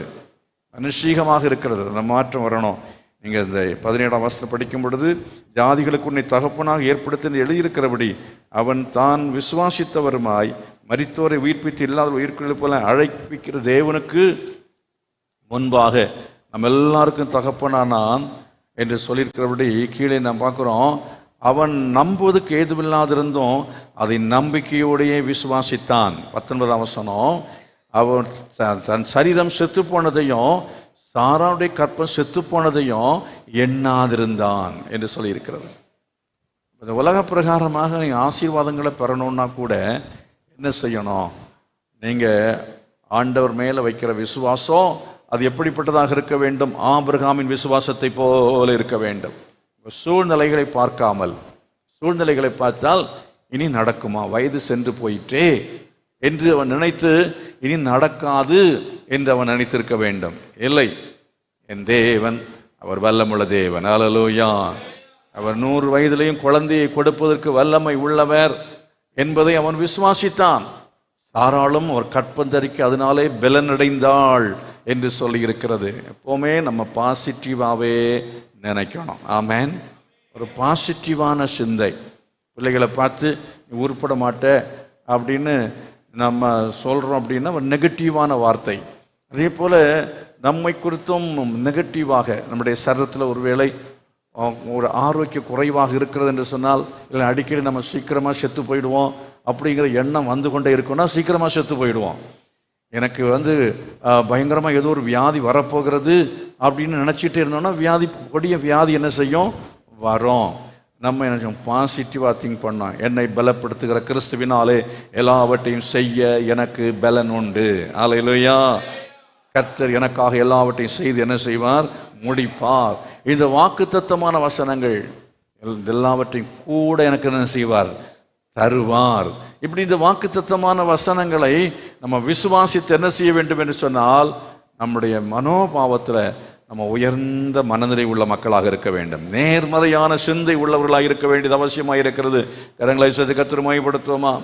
மனுஷீகமாக இருக்கிறது. அந்த மாற்றம் வரணும். நீங்கள் இந்த 17ஆம் வசனம் படிக்கும் பொழுது, ஜாதிகளுக்கு உன்னை தகப்பனாக ஏற்படுத்தி எழுதியிருக்கிறபடி அவன் தான் விசுவாசித்தவருமாய் மரித்தோரை உயிர்ப்பித்து இல்லாத உயிர்களை போல அழைப்பிக்கிற தேவனுக்கு முன்பாக நம்ம எல்லாருக்கும் தகப்பனானான் என்று சொல்லியிருக்கிறபடி கீழே நாம் பார்க்குறோம். அவன் நம்புவதற்கு ஏதுமில்லாதிருந்தும் அதை நம்பிக்கையோடையே விசுவாசித்தான். 19ஆம் வசனம், அவன் தன் சரீரம் செத்து போனதையும் சாராவுடைய கற்பம் செத்து போனதையும் எண்ணாதிருந்தான் என்று சொல்லியிருக்கிறது. இந்த உலக பிரகாரமாக நீங்கள் ஆசீர்வாதங்களை பெறணும்னா கூட என்ன செய்யணும்? நீங்கள் ஆண்டவர் மேலே வைக்கிற விசுவாசம் அது எப்படிப்பட்டதாக இருக்க வேண்டும்? ஆபிரகாமின் விசுவாசத்தை போல இருக்க வேண்டும். சூழ்நிலைகளை பார்க்காமல், சூழ்நிலைகளை பார்த்தால் இனி நடக்குமா, வயது சென்று போயிற்றே என்று அவன் நினைத்து இனி நடக்காது என்று அவன் நினைத்திருக்க வேண்டும். இல்லை, என் தேவன் அவர் வல்லமுள்ள தேவன். ஹல்லேலூயா. அவர் 100 வயதிலையும் குழந்தையை கொடுப்பதற்கு வல்லமை உள்ளவர் என்பதை அவன் விசுவாசித்தான். சாராளும் அவர் கற்பந்தரிக்க அதனாலே பலனடைந்தாள் என்று சொல்லி இருக்கிறது. எப்போவுமே நம்ம பாசிட்டிவாகவே நினைக்கணும். ஆமேன். ஒரு பாசிட்டிவான சிந்தை. பிள்ளைகளை பார்த்து நீ உருப்பட மாட்ட அப்படின்னு நம்ம சொல்கிறோம் அப்படின்னா ஒரு நெகட்டிவான வார்த்தை. அதே போல் நம்மை குறித்தும் நெகட்டிவாக, நம்முடைய சரீரத்தில் ஒருவேளை ஒரு ஆரோக்கிய குறைவாக இருக்கிறது என்று சொன்னால், இல்லை அடிக்கடி நம்ம சீக்கிரமாக செத்து போயிடுவோம் அப்படிங்கிற எண்ணம் வந்து கொண்டே இருக்குன்னா சீக்கிரமாக செத்து போயிடுவோம். எனக்கு வந்து பயங்கரமாக ஏதோ ஒரு வியாதி வரப்போகிறது அப்படின்னு நினச்சிட்டு இருந்தோம்னா கொடிய வியாதி என்ன செய்யும்? வரும். நம்ம என்ன செய்யும்? பாசிட்டிவாக திங்க் பண்ணோம். என்னை பலப்படுத்துகிற கிறிஸ்துவினாலே எல்லாவற்றையும் செய்ய எனக்கு பலன் உண்டு. ஹல்லேலூயா. கர்த்தர் எனக்காக எல்லாவற்றையும் செய்து என்ன செய்வார்? முடிப்பார். இந்த வாக்குத்தத்தமான வசனங்கள் எல்லாவற்றையும் கூட எனக்கு என்ன செய்வார்? தருவார். இப்படி இந்த வாக்குத்தத்தமான வசனங்களை நம்ம விசுவாசித்து என்ன செய்ய வேண்டும் என்று சொன்னால், நம்முடைய மனோபாவத்தில் நம்ம உயர்ந்த மனநிலை உள்ள மக்களாக இருக்க வேண்டும். நேர்மறையான சிந்தை உள்ளவர்களாக இருக்க வேண்டியது அவசியமாக இருக்கிறது. கரங்களை சேர்த்து கர்த்தரை மகிமைப்படுத்துவோமா?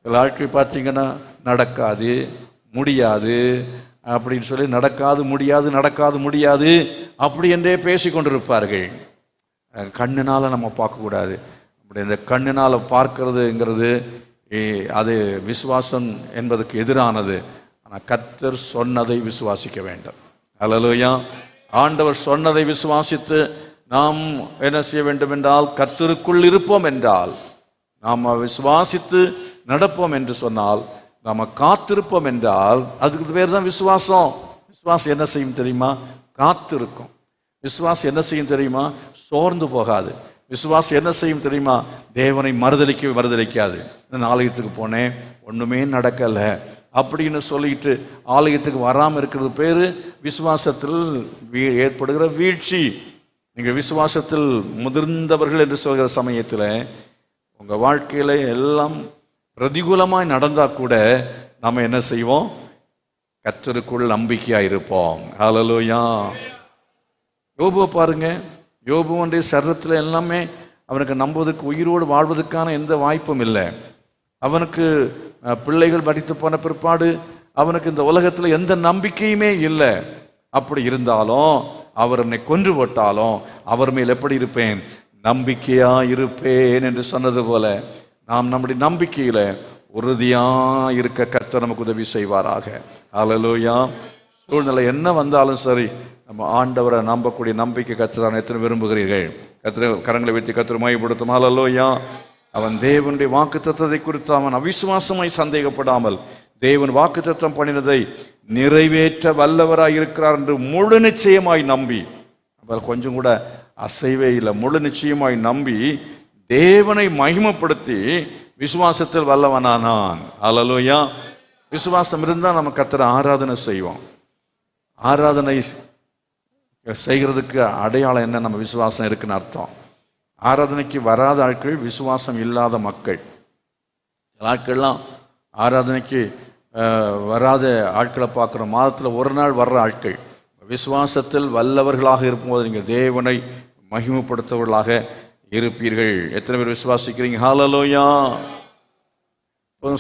சில ஆட்கள் பார்த்தீங்கன்னா நடக்காது, முடியாது அப்படின்னு சொல்லி நடக்காது முடியாது அப்படி என்றே பேசி கொண்டிருப்பார்கள். கண்ணினால் நம்ம பார்க்கக்கூடாது. அப்படி இந்த கண்ணினால் பார்க்கறதுங்கிறது அது விசுவாசம் என்பதற்கு எதிரானது. ஆனால் கர்த்தர் சொன்னதை விசுவாசிக்க வேண்டும். ஹல்லேலூயா. ஆண்டவர் சொன்னதை விசுவாசித்து நாம் என்ன செய்ய வேண்டும் என்றால், கர்த்தருக்குள் இருப்போம் என்றால் நாம் விசுவாசித்து நடப்போம் என்று சொன்னால், நாம் காத்திருப்போம் என்றால், அதுக்கு பேர் தான் விசுவாசம். விசுவாசம் என்ன செய்யும் தெரியுமா? காத்திருக்கும். விசுவாசம் என்ன செய்யும் தெரியுமா? சோர்ந்து போகாது. விசுவாசம் என்ன செய்யும் தெரியுமா? தேவனை மறுதலிக்காது. நான் ஆலயத்துக்கு போனேன், ஒண்ணுமே நடக்கலை அப்படின்னு சொல்லிட்டு ஆலயத்துக்கு வராமல் இருக்கிறது பேரு விசுவாசத்தில் ஏற்படுகிற வீழ்ச்சி. நீங்கள் விசுவாசத்தில் முதிர்ந்தவர்கள் என்று சொல்கிற சமயத்தில் உங்க வாழ்க்கையில எல்லாம் பிரதிகூலமாய் நடந்தா கூட நாம என்ன செய்வோம்? கர்த்தருக்குள் நம்பிக்கையா இருப்போம். ஹல்லேலூயா. யோபுவை பாருங்க. யோபுவுடைய சரீரத்தில் எல்லாமே அவனுக்கு நம்புவதற்கு, உயிரோடு வாழ்வதற்கான எந்த வாய்ப்பும் இல்லை. அவனுக்கு பிள்ளைகள் படித்து போன பிற்பாடு அவனுக்கு இந்த உலகத்தில் எந்த நம்பிக்கையுமே இல்லை. அப்படி இருந்தாலும் அவர் என்னை கொன்று போட்டாலும் அவர் மேல் எப்படி இருப்பேன்? நம்பிக்கையா இருப்பேன் என்று சொன்னது போல நாம் நம்முடைய நம்பிக்கையில உறுதியா இருக்க கர்த்தர் நமக்கு உதவி செய்வாராக. ஹல்லேலூயா. சூழ்நிலை என்ன வந்தாலும் சரி, நம்ம ஆண்டவரை நம்பக்கூடிய நம்பிக்கை கர்த்தர் எத்தனை விரும்புகிறீர்கள்? கர்த்தர் கரங்களை வைத்து கர்த்தர் மகிமைப்படுத்தும். ஹல்லேலூயா. அவன் தேவனுடைய வாக்குத்தத்தத்தை குறித்து அவன் அவிசுவாசமாய் சந்தேகப்படாமல் தேவன் வாக்குத்தத்தம் பண்ணினதை நிறைவேற்ற வல்லவராய் இருக்கிறார் என்று முழு நிச்சயமாய் நம்பி, அவள் கொஞ்சம் கூட அசைவே இல்லை, முழு நிச்சயமாய் நம்பி தேவனை மகிமைப்படுத்தி விசுவாசத்தில் வல்லவனானான். ஹல்லேலூயா. விசுவாசம் இருந்தால் நம்ம கர்த்தரை ஆராதனை செய்வோம். ஆராதனை செய்கிறதுக்கு அடையாளம் என்ன? நம்ம விசுவாசம் இருக்குன்னு அர்த்தம். ஆராதனைக்கு வராத ஆட்கள் விசுவாசம் இல்லாத மக்கள். ஆட்கள்லாம் ஆராதனைக்கு வராத ஆட்களை பார்க்குற, மாதத்தில் ஒரு நாள் வர்ற ஆட்கள். விசுவாசத்தில் வல்லவர்களாக இருக்கும்போது நீங்கள் தேவனை மகிமைப்படுத்தவர்களாக இருப்பீர்கள். எத்தனை பேர் விசுவாசிக்கிறீங்க? ஹல்லேலூயா.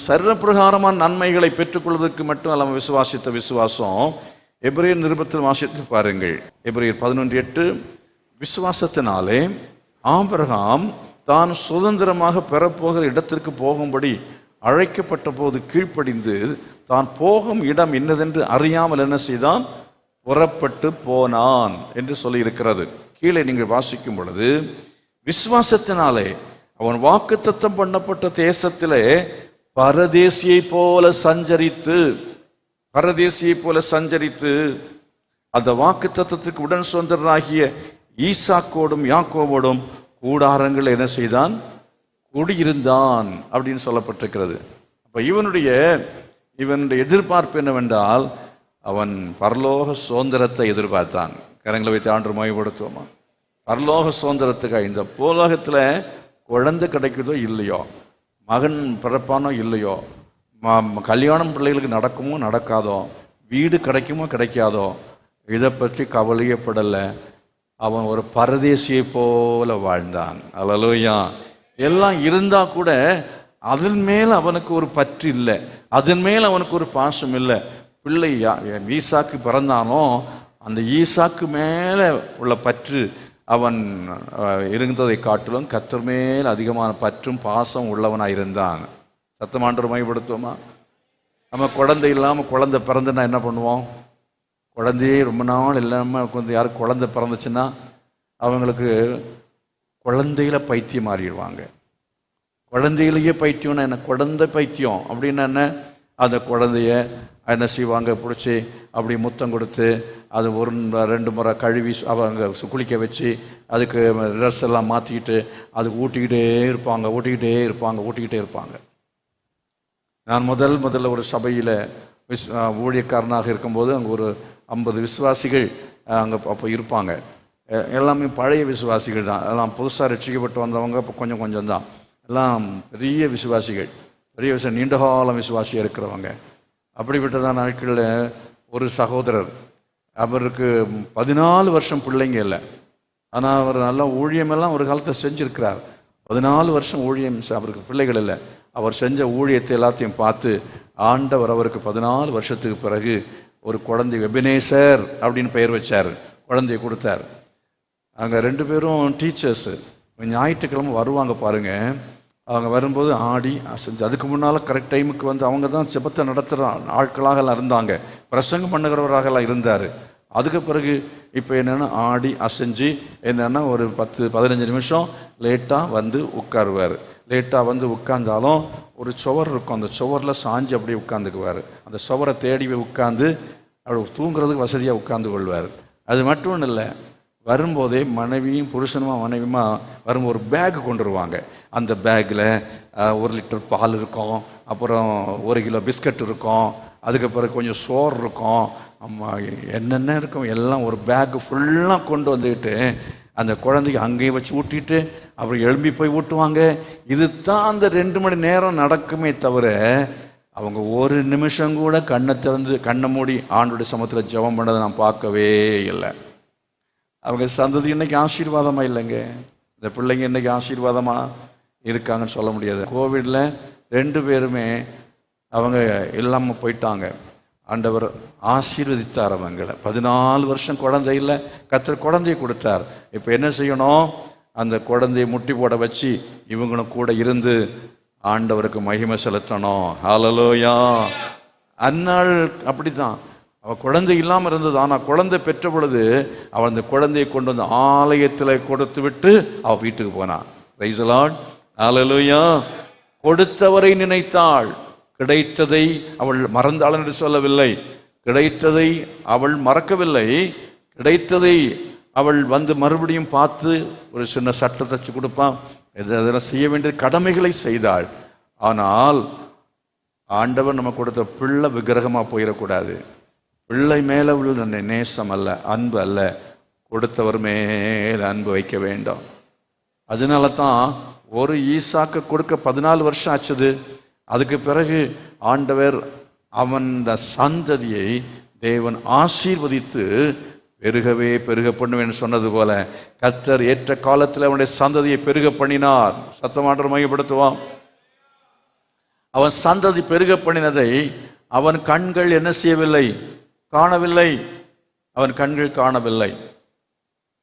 சரீரப்பிரகாரமான நன்மைகளை பெற்றுக்கொள்வதற்கு மட்டும் நம்ம விசுவாசித்த விசுவாசம் எபிரேயர் நிருபத்தில் வாசித்து பாருங்கள். எபிரேயர் 11:8, விசுவாசத்தினாலே ஆபிரகாம் தான் சுதந்திரமாக பெறப்போகிற இடத்திற்கு போகும்படி அழைக்கப்பட்ட போது கீழ்ப்படிந்து தான் போகும் இடம் என்னதென்று அறியாமல் என்ன செய்தான்? புறப்பட்டு போனான் என்று சொல்லி இருக்கிறது. கீழே நீங்கள் வாசிக்கும் பொழுது, விசுவாசத்தினாலே அவன் வாக்குத்தத்தம் பண்ணப்பட்ட தேசத்திலே பரதேசியை போல சஞ்சரித்து அந்த வாக்குத்தத்தத்துக்கு உடன் சொந்தராகிய ஈசாக்கோடும் யாக்கோவோடும் கூடாரங்கள் என்ன செய்தான்? குடியிருந்தான் அப்படின்னு சொல்லப்பட்டிருக்கிறது. அப்ப இவனுடைய எதிர்பார்ப்பு என்னவென்றால், அவன் பரலோக சுதந்திரத்தை எதிர்பார்த்தான். கரங்களை வைத்து ஆண்டு மகிமைப்படுத்துவோமா? பரலோக சுதந்திரத்துக்காக. இந்த பூலோகத்தில் குழந்தை கிடைக்குதோ இல்லையோ, மகன் பிறப்பானோ இல்லையோ, கல்யாணம் பிள்ளைகளுக்கு நடக்குமோ நடக்காதோ, வீடு கிடைக்குமோ கிடைக்காதோ, இதை பற்றி கவலையப்படலை. அவன் ஒரு பரதேசியை போல வாழ்ந்தான். ஹல்லேலூயா. எல்லாம் இருந்தா கூட அதன் மேல் அவனுக்கு ஒரு பற்று இல்லை, அதன் மேல் அவனுக்கு ஒரு பாசம் இல்லை. பிள்ளை ஈசாக்கு பிறந்தானோ அந்த ஈசாக்கு மேலே உள்ள பற்று அவன் இருந்ததை காட்டிலும் கர்த்தர் மேல் அதிகமான பற்றும் பாசம் உள்ளவனாக இருந்தான். சத்தமாண்டவர் மகிமைப்படுத்துவோமா? நம்ம குழந்தை இல்லாமல் குழந்தை பிறந்துன்னா என்ன பண்ணுவோம்? குழந்தையே ரொம்ப நாள் இல்லாமல் கொஞ்சம் யாருக்கு குழந்தை பிறந்துச்சுன்னா அவங்களுக்கு குழந்தையில பைத்தியம் மாறிடுவாங்க. குழந்தையிலேயே பைத்தியம்னா என்ன? குழந்தை பைத்தியம் அப்படின்னா என்ன? அந்த குழந்தைய என்ன செய்வாங்க? பிடிச்சி அப்படி முத்தம் கொடுத்து அது 1-2 முறை கழுவி அவங்க குளிக்க வச்சு அதுக்கு ட்ரெஸ் எல்லாம் மாற்றிக்கிட்டு அதுக்கு ஊட்டிக்கிட்டே இருப்பாங்க. நான் முதல்ல ஒரு சபையில் ஊழியக்காரனாக இருக்கும்போது அங்கே ஒரு 50 விசுவாசிகள் அங்கே அப்போ இருப்பாங்க. எல்லாமே பழைய விசுவாசிகள் தான். எல்லாம் புதுசாக ரட்சிக்கப்பட்டு வந்தவங்க இப்போ கொஞ்சம் தான். எல்லாம் பெரிய விசுவாசிகள், நீண்ட காலம் விசுவாசியாக இருக்கிறவங்க. அப்படிப்பட்டதான் நாட்களில் ஒரு சகோதரர், அவருக்கு 14 வருஷம் பிள்ளைங்க இல்லை. ஆனால் அவர் நல்லா ஊழியமெல்லாம் ஒரு காலத்தை செஞ்சுருக்கிறார். 14 வருஷம் ஊழியம், அவருக்கு பிள்ளைகள் இல்லை. அவர் செஞ்ச ஊழியத்தை எல்லாத்தையும் பார்த்து ஆண்டவர் அவருக்கு 14 வருஷத்துக்கு பிறகு ஒரு குழந்தை, எபினேசர் அப்படின்னு பெயர் வச்சார், குழந்தைய கொடுத்தார். அங்கே 2 பேரும் டீச்சர்ஸு. ஞாயிற்றுக்கிழமை வருவாங்க பாருங்க. அவங்க வரும்போது ஆடி அசைஞ்சு, அதுக்கு முன்னால் கரெக்ட் டைமுக்கு வந்து அவங்க தான் ஜெபத்தை நடத்துகிற ஆட்களாகலாம் இருந்தாங்க, பிரசங்கம் பண்ணுகிறவராகலாம் இருந்தார். அதுக்கு பிறகு இப்போ என்னென்னா ஆடி அசைஞ்சு என்னென்னா ஒரு 10-15 நிமிஷம் லேட்டாக வந்து உட்காருவார். லேட்டாக வந்து உட்கார்ந்தாலும் ஒரு சுவர் இருக்கும், அந்த சுவரில் சாஞ்சு அப்படியே உட்காந்துக்குவார். அந்த சுவரை தேடி உட்காந்து அப்படி தூங்குறதுக்கு வசதியாக உட்காந்து கொள்வார். அது மட்டும் இல்லை, வரும்போதே மனைவியும் புருஷனுமா மனைவியுமா வரும்போது ஒரு பேக் கொண்டு வருவாங்க. அந்த பேக்கில் 1 லிட்டர் பால் இருக்கும், அப்புறம் 1 கிலோ பிஸ்கட் இருக்கும், அதுக்கப்புறம் கொஞ்சம் சோறு இருக்கும், என்னென்ன இருக்கும் எல்லாம் ஒரு பேக்கு ஃபுல்லாக கொண்டு வந்துக்கிட்டு அந்த குழந்தைக்கு அங்கேயும் வச்சு ஊட்டிட்டு அப்புறம் எழும்பி போய் ஊட்டுவாங்க. இது தான் அந்த 2 மணி நேரம் நடக்குமே தவிர அவங்க ஒரு நிமிஷம் கூட கண்ணை மூடி ஆண்டோடைய சமூகத்தில் ஜெபம் பண்ணதை நான் பார்க்கவே இல்லை. அவங்க சந்ததி இன்னைக்கு ஆசீர்வாதமாக இல்லைங்க. இந்த பிள்ளைங்க இன்னைக்கு ஆசீர்வாதமாக இருக்காங்கன்னு சொல்ல முடியாது. கோவிடில் 2 பேருமே அவங்க இல்லாமல் போயிட்டாங்க. ஆண்டவர் ஆசீர்வதித்தார் அவங்களை. 14 வருஷம் குழந்தை இல்லை, கர்த்தர் குழந்தையை கொடுத்தார். இப்போ என்ன செய்யணும்? அந்த குழந்தையை முட்டி போட வச்சு இவங்களும் கூட இருந்து ஆண்டவருக்கு மகிமை செலுத்தணும். ஹல்லேலூயா. அந்நாள் அப்படித்தான். அவள் குழந்தை இல்லாமல் இருந்தது. ஆனால் குழந்தை பெற்ற பொழுது அவள் அந்த குழந்தையை கொண்டு வந்து ஆலயத்தில் கொடுத்து விட்டு அவள் வீட்டுக்கு போனாள். Price the lord. ஹல்லேலூயா. கொடுத்தவரை நினைத்தாள். கிடைத்ததை அவள் மறந்தாள் என்று சொல்லவில்லை. கிடைத்ததை அவள் மறக்கவில்லை. கிடைத்ததை அவள் வந்து மறுபடியும் பார்த்து ஒரு சின்ன சட்டை தச்சு கொடுப்பான், இதெல்லாம் செய்ய வேண்டிய கடமைகளை செய்தாள். ஆனால் ஆண்டவர் நம்ம கொடுத்த பிள்ளை விக்கிரகமாக போயிடக்கூடாது. பிள்ளை மேலே உள்ள நேசம் அல்ல, அன்பு அல்ல, கொடுத்தவர் மேலே அன்பு வைக்க வேண்டும். அதனால தான் ஒரு ஈசாக்கு கொடுக்க 14 வருஷம் ஆச்சுது. அதுக்கு பிறகு ஆண்டவர் அவன் சந்ததியை தேவன் ஆசீர்வதித்து பெருகவே பெருக பண்ணுவேன்னு சொன்னது போல கர்த்தர் ஏற்ற காலத்தில் அவனுடைய சந்ததியை பெருக பண்ணினார். சத்தமாற்ற மையப்படுத்துவான். அவன் சந்ததி பெருக பண்ணினதை அவன் கண்கள் என்ன செய்யவில்லை? காணவில்லை. அவன் கண்கள் காணவில்லை.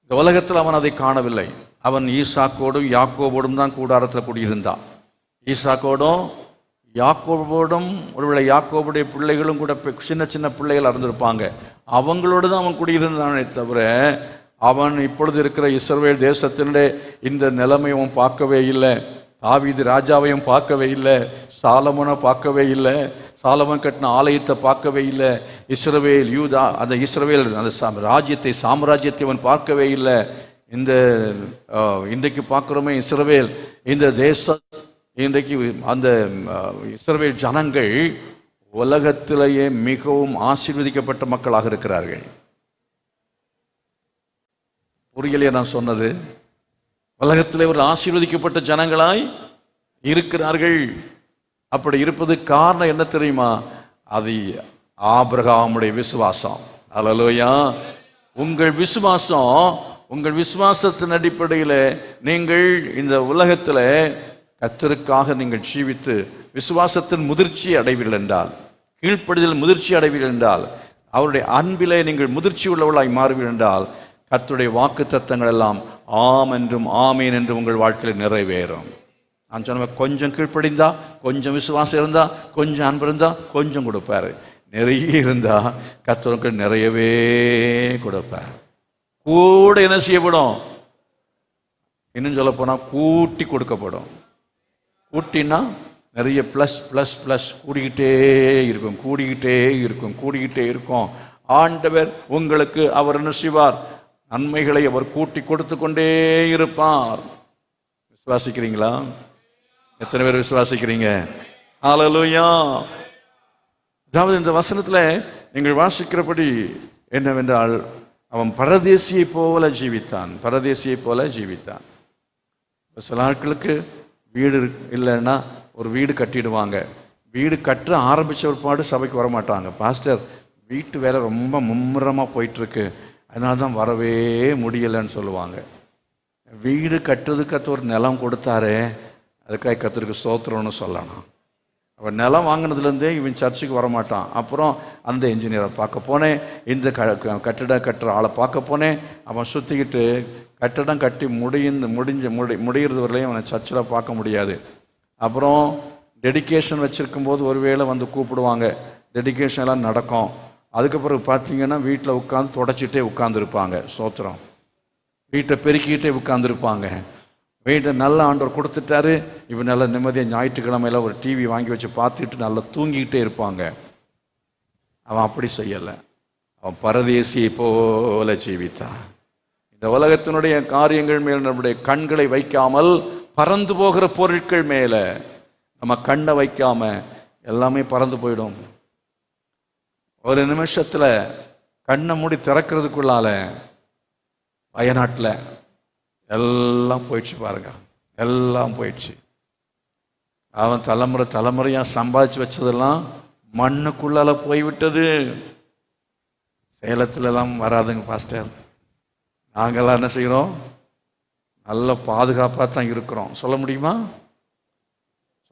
இந்த உலகத்தில் அவன் அதை காணவில்லை. அவன் ஈசாக்கோடும் யாக்கோபோடும் தான் கூடாரத்தில் குடியிருந்தான். ஈசாக்கோடும் யாக்கோபோடும், ஒருவேளை யாக்கோபுடைய பிள்ளைகளும் கூட சின்ன சின்ன பிள்ளைகள் இருந்திருப்பாங்க, அவங்களோடு தான் அவன் குடியிருந்தானே தவிர அவன் இப்பொழுது இருக்கிற இஸ்ரவேல் தேசத்தினுடைய இந்த நிலைமை அவன் பார்க்கவே இல்லை. தாவீது ராஜாவையும் பார்க்கவே இல்லை, சாலமோனை பார்க்கவே இல்லை, சாலமோன் கட்டின ஆலயத்தை பார்க்கவே இல்லை, இஸ்ரவேல் யூதா அந்த இஸ்ரவேல் அந்த ராஜ்யத்தை சாம்ராஜ்யத்தை அவன் பார்க்கவே இல்லை. இன்றைக்கு பார்க்குறோமே இஸ்ரவேல் இந்த தேசம், இன்றைக்கு அந்த இஸ்ரவேல் ஜனங்கள் உலகத்திலேயே மிகவும் ஆசீர்வதிக்கப்பட்ட மக்களாக இருக்கிறார்கள். புரியலையே நான் சொன்னது? உலகத்திலே ஒரு ஆசீர்வதிக்கப்பட்ட ஜனங்களாய் இருக்கிறார்கள். அப்படி இருப்பது காரணம் என்ன தெரியுமா? அது ஆபிரகாமுடைய விசுவாசம். அல்லேலூயா. உங்கள் விசுவாசம், உங்கள் விசுவாசத்தின் அடிப்படையில் நீங்கள் இந்த உலகத்தில் கர்த்தருக்காக நீங்கள் ஜீவித்து விசுவாசத்தின் முதிர்ச்சி அடைவீர்கள் என்றால், கீழ்ப்படிதல் முதிர்ச்சி அடைவீர்கள் என்றால், அவருடைய அன்பிலே நீங்கள் முதிர்ச்சி உள்ளவர்களாய் மாறுவீர்கள் என்றால், கர்த்தருடைய வாக்கு தத்தங்கள் எல்லாம் ஆம் என்றும் ஆமீன் என்றும் உங்கள் வாழ்க்கையில் நிறைவேறும். நான் சொன்ன கொஞ்சம் கீழ்ப்படிந்தா, கொஞ்சம் விசுவாசம் இருந்தா, கொஞ்சம் அன்பு இருந்தா கொஞ்சம் கொடுப்பாரு. நிறைய இருந்தா கர்த்தருக்கு நிறையவே கொடுப்பார். கூட என்ன செய்யப்படும்? இன்னும் சொல்ல போனா கூட்டி கொடுக்கப்படும். கூட்டினா நிறைய ப்ளஸ் ப்ளஸ் ப்ளஸ் கூடிக்கிட்டே இருக்கும், கூடிக்கிட்டே இருக்கும், கூடிக்கிட்டே இருக்கும். ஆண்டவர் உங்களுக்கு அவர் என்ன செய்வார்? நன்மைகளை அவர் கூட்டி கொடுத்து கொண்டே இருப்பார். விசுவாசிக்கிறீங்களா? எத்தனை பேர் விசுவாசிக்கிறீங்க? ஹல்லேலூயா. அதாவது இந்த வசனத்தில் நீங்கள் வாசிக்கிறபடி என்னவென்றால், அவன் பரதேசியை போல ஜீவித்தான், பரதேசியை போல ஜீவித்தான். சில ஆட்களுக்கு வீடு இல்லைன்னா ஒரு வீடு கட்டிடுவாங்க. வீடு கட்ட ஆரம்பித்த ஒரு பாடு சபைக்கு வரமாட்டாங்க. பாஸ்டர் வீட்டு வேலை ரொம்ப மும்முரமாக போயிட்டுருக்கு, அதனால தான் வரவே முடியலைன்னு சொல்லுவாங்க. வீடு கட்டுறதுக்கு கற்று ஒரு நிலம் கொடுத்தாரே, அதுக்காக கர்த்தருக்கு ஸ்தோத்திரம்னு சொல்லணும். அவன் நிலம் வாங்கினதுலேருந்தே இவன் சர்ச்சுக்கு வரமாட்டான். அப்புறம் அந்த இன்ஜினியரை பார்க்க போனேன், இந்த கட்டிடம் கட்டுற ஆளை பார்க்க போனேன். அவன் சுற்றிக்கிட்டு கட்டிடம் கட்டி முடிகிறது வரலையும் அவனை சர்ச்சில் பார்க்க முடியாது. அப்புறம் டெடிகேஷன் வச்சுருக்கும்போது ஒருவேளை வந்து கூப்பிடுவாங்க, டெடிகேஷன் எல்லாம் நடக்கும். அதுக்கப்புறம் பார்த்தீங்கன்னா வீட்டில் உட்காந்து தொடச்சிட்டே உட்காந்துருப்பாங்க. ஸ்தோத்திரம். வீட்டை பெருக்கிக்கிட்டே உட்காந்துருப்பாங்க. வீட்டை நல்ல ஆண்டவர் கொடுத்துட்டாரு, இப்போ நல்ல நிம்மதியாக ஞாயிற்றுக்கிழமையில ஒரு டிவி வாங்கி வச்சு பார்த்துட்டு நல்லா தூங்கிக்கிட்டே இருப்பாங்க. அவன் அப்படி செய்யலை. அவன் பரதேசியை போல ஜீவித்தான். இந்த உலகத்தினுடைய காரியங்கள் மேல் நம்முடைய கண்களை வைக்காமல், பறந்து போகிற பொருட்கள் மேல நம்ம கண்ணை வைக்காம எல்லாமே பறந்து போயிடும். ஒரு நிமிஷத்துல கண்ணை மூடி திறக்கிறதுக்குள்ளால வயநாட்டில் எல்லாம் போயிடுச்சு பாருங்க, எல்லாம் போயிடுச்சு. அவன் தலைமுறையா சம்பாதிச்சு வச்சதெல்லாம் மண்ணுக்குள்ளால போய்விட்டது. சேலத்துல எல்லாம் வராதுங்க பாஸ்டர், நாங்கெல்லாம் என்ன செய்கிறோம், நல்ல பாதுகாப்பாக தான் இருக்கிறோம். சொல்ல முடியுமா?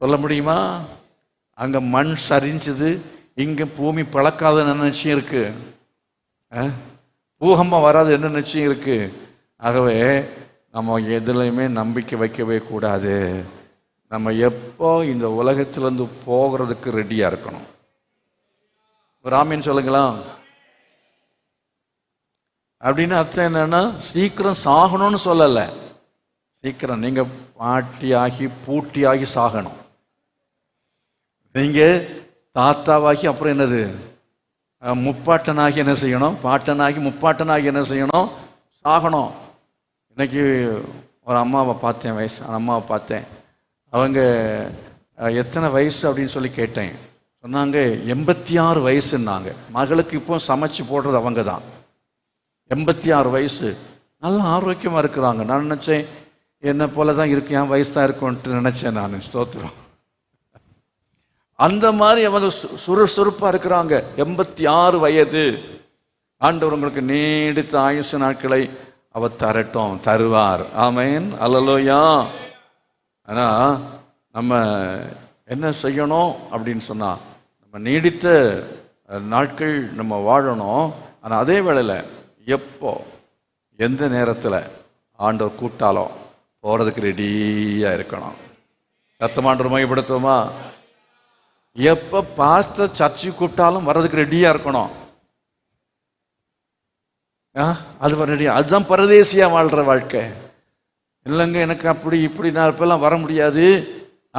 சொல்ல முடியுமா? அங்கே மண் சரிஞ்சது, இங்கே பூமி பழக்காத நிச்சயம் இருக்கு, பூகம்பம் வராது என்ன நிச்சயம் இருக்கு. ஆகவே நம்ம எதுலையுமே நம்பிக்கை வைக்கவே கூடாது. நம்ம எப்போ இந்த உலகத்திலேருந்து போகிறதுக்கு ரெடியாக இருக்கணும். ஒரு ஆமீன் சொல்லுங்களா? அப்படின்னு அர்த்தம் என்னன்னா, சீக்கிரம் சாகணும்னு சொல்லலை, சீக்கிரம் நீங்க பாட்டியாகி பூட்டியாகி சாகணும். நீங்க தாத்தாவாகி அப்புறம் என்னது, முப்பாட்டனாகி என்ன செய்யணும், பாட்டனாகி முப்பாட்டனாகி என்ன செய்யணும், சாகணும். இன்னைக்கு ஒரு அம்மாவை பார்த்தேன், வயசான அம்மாவை பார்த்தேன். அவங்க எத்தனை வயசு அப்படின்னு சொல்லி கேட்டேன். சொன்னாங்க 86 வயசுன்னாங்க. மகளுக்கு இப்போ சமைச்சு போடுறது அவங்க தான். 86 வயசு, நல்ல ஆரோக்கியமாக இருக்கிறாங்க. நான் நினச்சேன் என்னை போல தான் இருக்கு, என் வயசு தான் இருக்கும்ன்ட்டு நினச்சேன் நான். ஸ்தோத்திரம். அந்த மாதிரி அவங்க சுறுசுறுப்பாக இருக்கிறாங்க. 86 வயது. ஆண்டவர் உங்களுக்கு நீடித்த ஆயுசு நாட்களை அவர் தரட்டும், தருவார். ஆமேன், அல்லேலூயா. ஆனால் நம்ம என்ன செய்யணும் அப்படின்னு சொன்னால், நம்ம நீடித்த நாட்கள் நம்ம வாழணும். ஆனால் அதே வேளையில் எப்போ எந்த நேரத்தில் ஆண்டவர் கூட்டாலும் போகிறதுக்கு ரெடியாக இருக்கணும். சத்தமாண்டவர் மையப்படுத்துவோமா? எப்போ பாஸ்டர் சர்ச்சை கூப்பிட்டாலும் வர்றதுக்கு ரெடியாக இருக்கணும். அது ரெடியா, அதுதான் பரதேசியாக வாழ்கிற வாழ்க்கை. இல்லைங்க எனக்கு அப்படி இப்படி நான் இப்பெல்லாம் வர முடியாது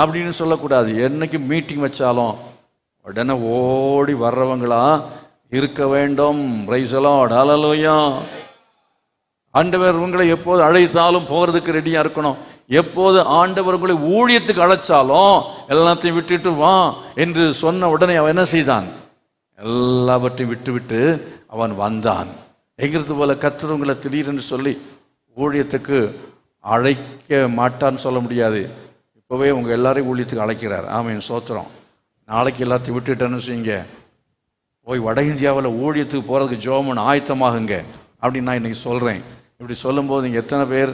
அப்படின்னு சொல்லக்கூடாது. என்னைக்கு மீட்டிங் வச்சாலும் உடனே ஓடி வர்றவங்களா இருக்க வேண்டும். பிரைஸ் தி லார்ட், ஹல்லேலூயா. ஆண்டவர் உங்களை எப்போது அழைத்தாலும் போகிறதுக்கு ரெடியாக இருக்கணும். எப்போது ஆண்டவர் உங்களை ஊழியத்துக்கு அழைச்சாலும் எல்லாத்தையும் விட்டுட்டு வா என்று சொன்ன உடனே அவன் என்ன செய்தான், எல்லாவற்றையும் விட்டு விட்டு அவன் வந்தான். எங்கிறது போல கர்த்தர் உங்களை திடீரென்று சொல்லி ஊழியத்துக்கு அழைக்க மாட்டான்னு சொல்ல முடியாது. இப்போவே உங்கள் எல்லாரையும் ஊழியத்துக்கு அழைக்கிறார். ஆமீன், சோத்திரம். நாளைக்கு எல்லாத்தையும் விட்டுட்டேன்னு செய்யுங்க, போய் வட இந்தியாவில் ஊழியத்துக்கு போகிறதுக்கு ஜோமன் ஆயத்தமாகுங்க அப்படின்னு நான் இன்றைக்கி சொல்கிறேன். இப்படி சொல்லும்போது நீங்கள் எத்தனை பேர்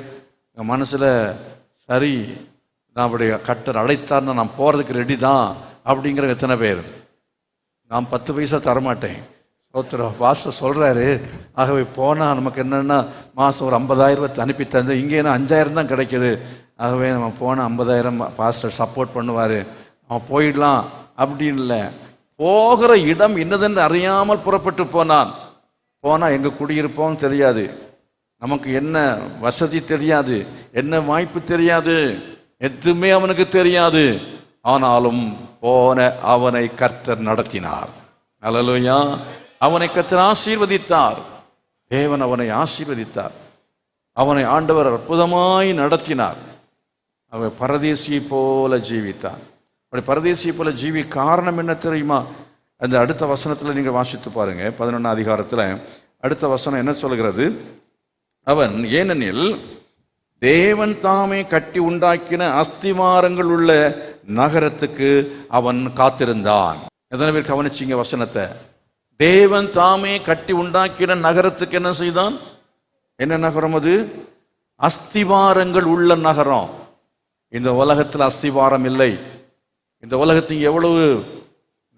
எங்கள் மனசில் சரி நான் அப்படி கர்த்தர் அழைத்தார்னா நான் போகிறதுக்கு ரெடி தான் அப்படிங்கிற எத்தனை பேர்? நான் 10 பைசா தரமாட்டேன். ஒருத்தர் பாஸ்டர் சொல்கிறாரு, ஆகவே போனால் நமக்கு என்னென்னா மாதம் ஒரு 50,000 அனுப்பி தந்து, இங்கே என்ன 5,000 தான் கிடைக்கிது. ஆகவே நம்ம போனால் 50,000 பாஸ்டர் சப்போர்ட் பண்ணுவார், அவன் போயிடலாம் அப்படின்னு இல்லை. போகிற இடம் என்னதென்று அறியாமல் புறப்பட்டு போனால் எங்கே குடியிருப்போம் தெரியாது, நமக்கு என்ன வசதி தெரியாது, என்ன வாய்ப்பு தெரியாது, எதுவுமே அவனுக்கு தெரியாது. ஆனாலும் போன அவனை கர்த்தர் நடத்தினார். அல்லேலூயா. அவனை கர்த்தர் ஆசீர்வதித்தார். தேவன் அவனை ஆசீர்வதித்தார். அவனை ஆண்டவர் அற்புதமாய் நடத்தினார். அவன் பரதேசியை போல ஜீவித்தான். அப்படி பரதேசியை போல ஜீவி காரணம் என்ன தெரியுமா? அந்த அடுத்த வசனத்தில் நீங்கள் வாசித்து பாருங்க. 11ஆம் அதிகாரத்தில் அடுத்த வசனம் என்ன சொல்கிறது? அவன் ஏனெனில் தேவன் தாமே கட்டி உண்டாக்கின அஸ்திவாரங்கள் உள்ள நகரத்துக்கு அவன் காத்திருந்தான். எத்தனை பேர் கவனிச்சிங்க வசனத்தை? தேவன் தாமே கட்டி உண்டாக்கின நகரத்துக்கு என்ன செய்தான்? என்ன நகரம் அது? அஸ்திவாரங்கள் உள்ள நகரம். இந்த உலகத்தில் அஸ்திவாரம் இல்லை. இந்த உலகத்துக்கு எவ்வளவு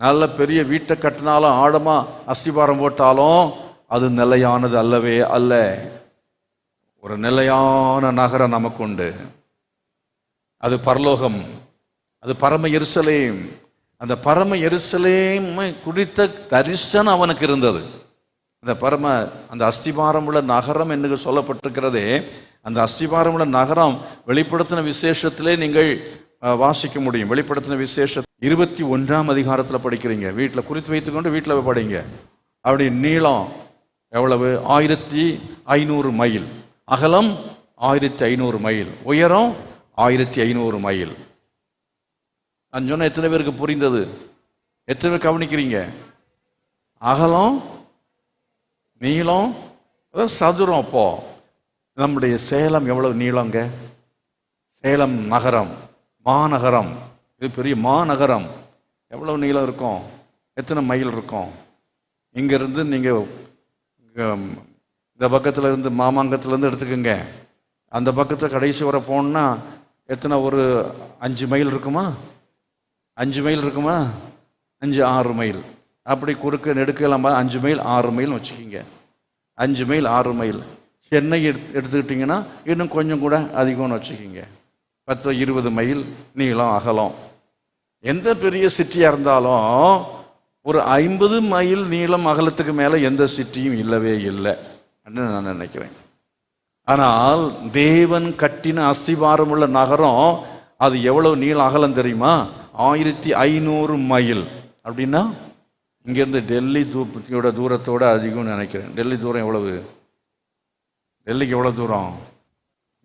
நல்ல பெரிய வீட்டை கட்டினாலும் ஆழமா அஸ்திவாரம் போட்டாலும் அது நிலையானது அல்லவே அல்ல. ஒரு நிலையான நகரம் நமக்கு உண்டு. அது பரலோகம், அது பரம எருசலேம். அந்த பரம எருசலேம் குறித்த தரிசனம் அவனுக்கு இருந்தது. அந்த அஸ்திவாரம் உள்ள நகரம் என்று சொல்லப்பட்டிருக்கிறதே, அந்த அஸ்திபாரமுள்ள நகரம் வெளிப்படுத்தின விசேஷத்திலே நீங்கள் வாசிக்க முடியும். வெளிப்படுத்தின விசேஷம் 21ஆம் அதிகாரத்தில் படிக்கிறீங்க. வீட்டில் குறித்து வைத்துக்கொண்டு வீட்டில் படிங்க. அப்படி நீளம் எவ்வளவு? 1500 மைல், அகலம் 1500 மைல், உயரம் 1500 மைல். நான் சொன்ன எத்தனை பேருக்கு புரிந்தது? எத்தனை பேர் கவனிக்கிறீங்க? அகலம், நீளம், சதுரம். அப்போ நம்முடைய சேலம் எவ்வளவு நீளங்க? சேலம் நகரம், மாநகரம், இது பெரிய மாநகரம். எவ்வளவு நீளம் இருக்கும்? எத்தனை மைல் இருக்கும்? இங்கிருந்து நீங்க இந்த பக்கத்துல இருந்து மாமாங்கத்துல இருந்து எடுத்துக்கோங்க, அந்த பக்கத்துல கடைசி வர போனா எத்தனை? ஒரு 5 மைல் இருக்குமா? 5 மைல் இருக்குமா? 5-6 மைல். அப்படி குறுக்க நெடுக்கலாம் 5 மைல் 6 மைல் வச்சுக்கிங்க. 5 மைல் 6 மைல். சென்னை எடுத்துக்கிட்டிங்கன்னா இன்னும் கொஞ்சம் கூட அதிகம்னு வச்சுக்கிங்க. 10-20 மைல் நீளம் அகலம். எந்த பெரிய சிட்டியாக இருந்தாலும் ஒரு 50 மைல் நீளம் அகலத்துக்கு மேலே எந்த சிட்டியும் இல்லவே இல்லை அப்படின்னு நான் நினைக்கிறேன். ஆனால் தேவன் கட்டின அஸ்திபாரம் உள்ள நகரம் அது எவ்வளவு நீள அகலம் தெரியுமா? 1500 மைல். அப்படின்னா இங்கேருந்து டெல்லி தூரத்தோட அதிகம்னு நினைக்கிறேன். டெல்லி தூரம் எவ்வளவு? டெல்லிக்கு எவ்வளோ தூரம்?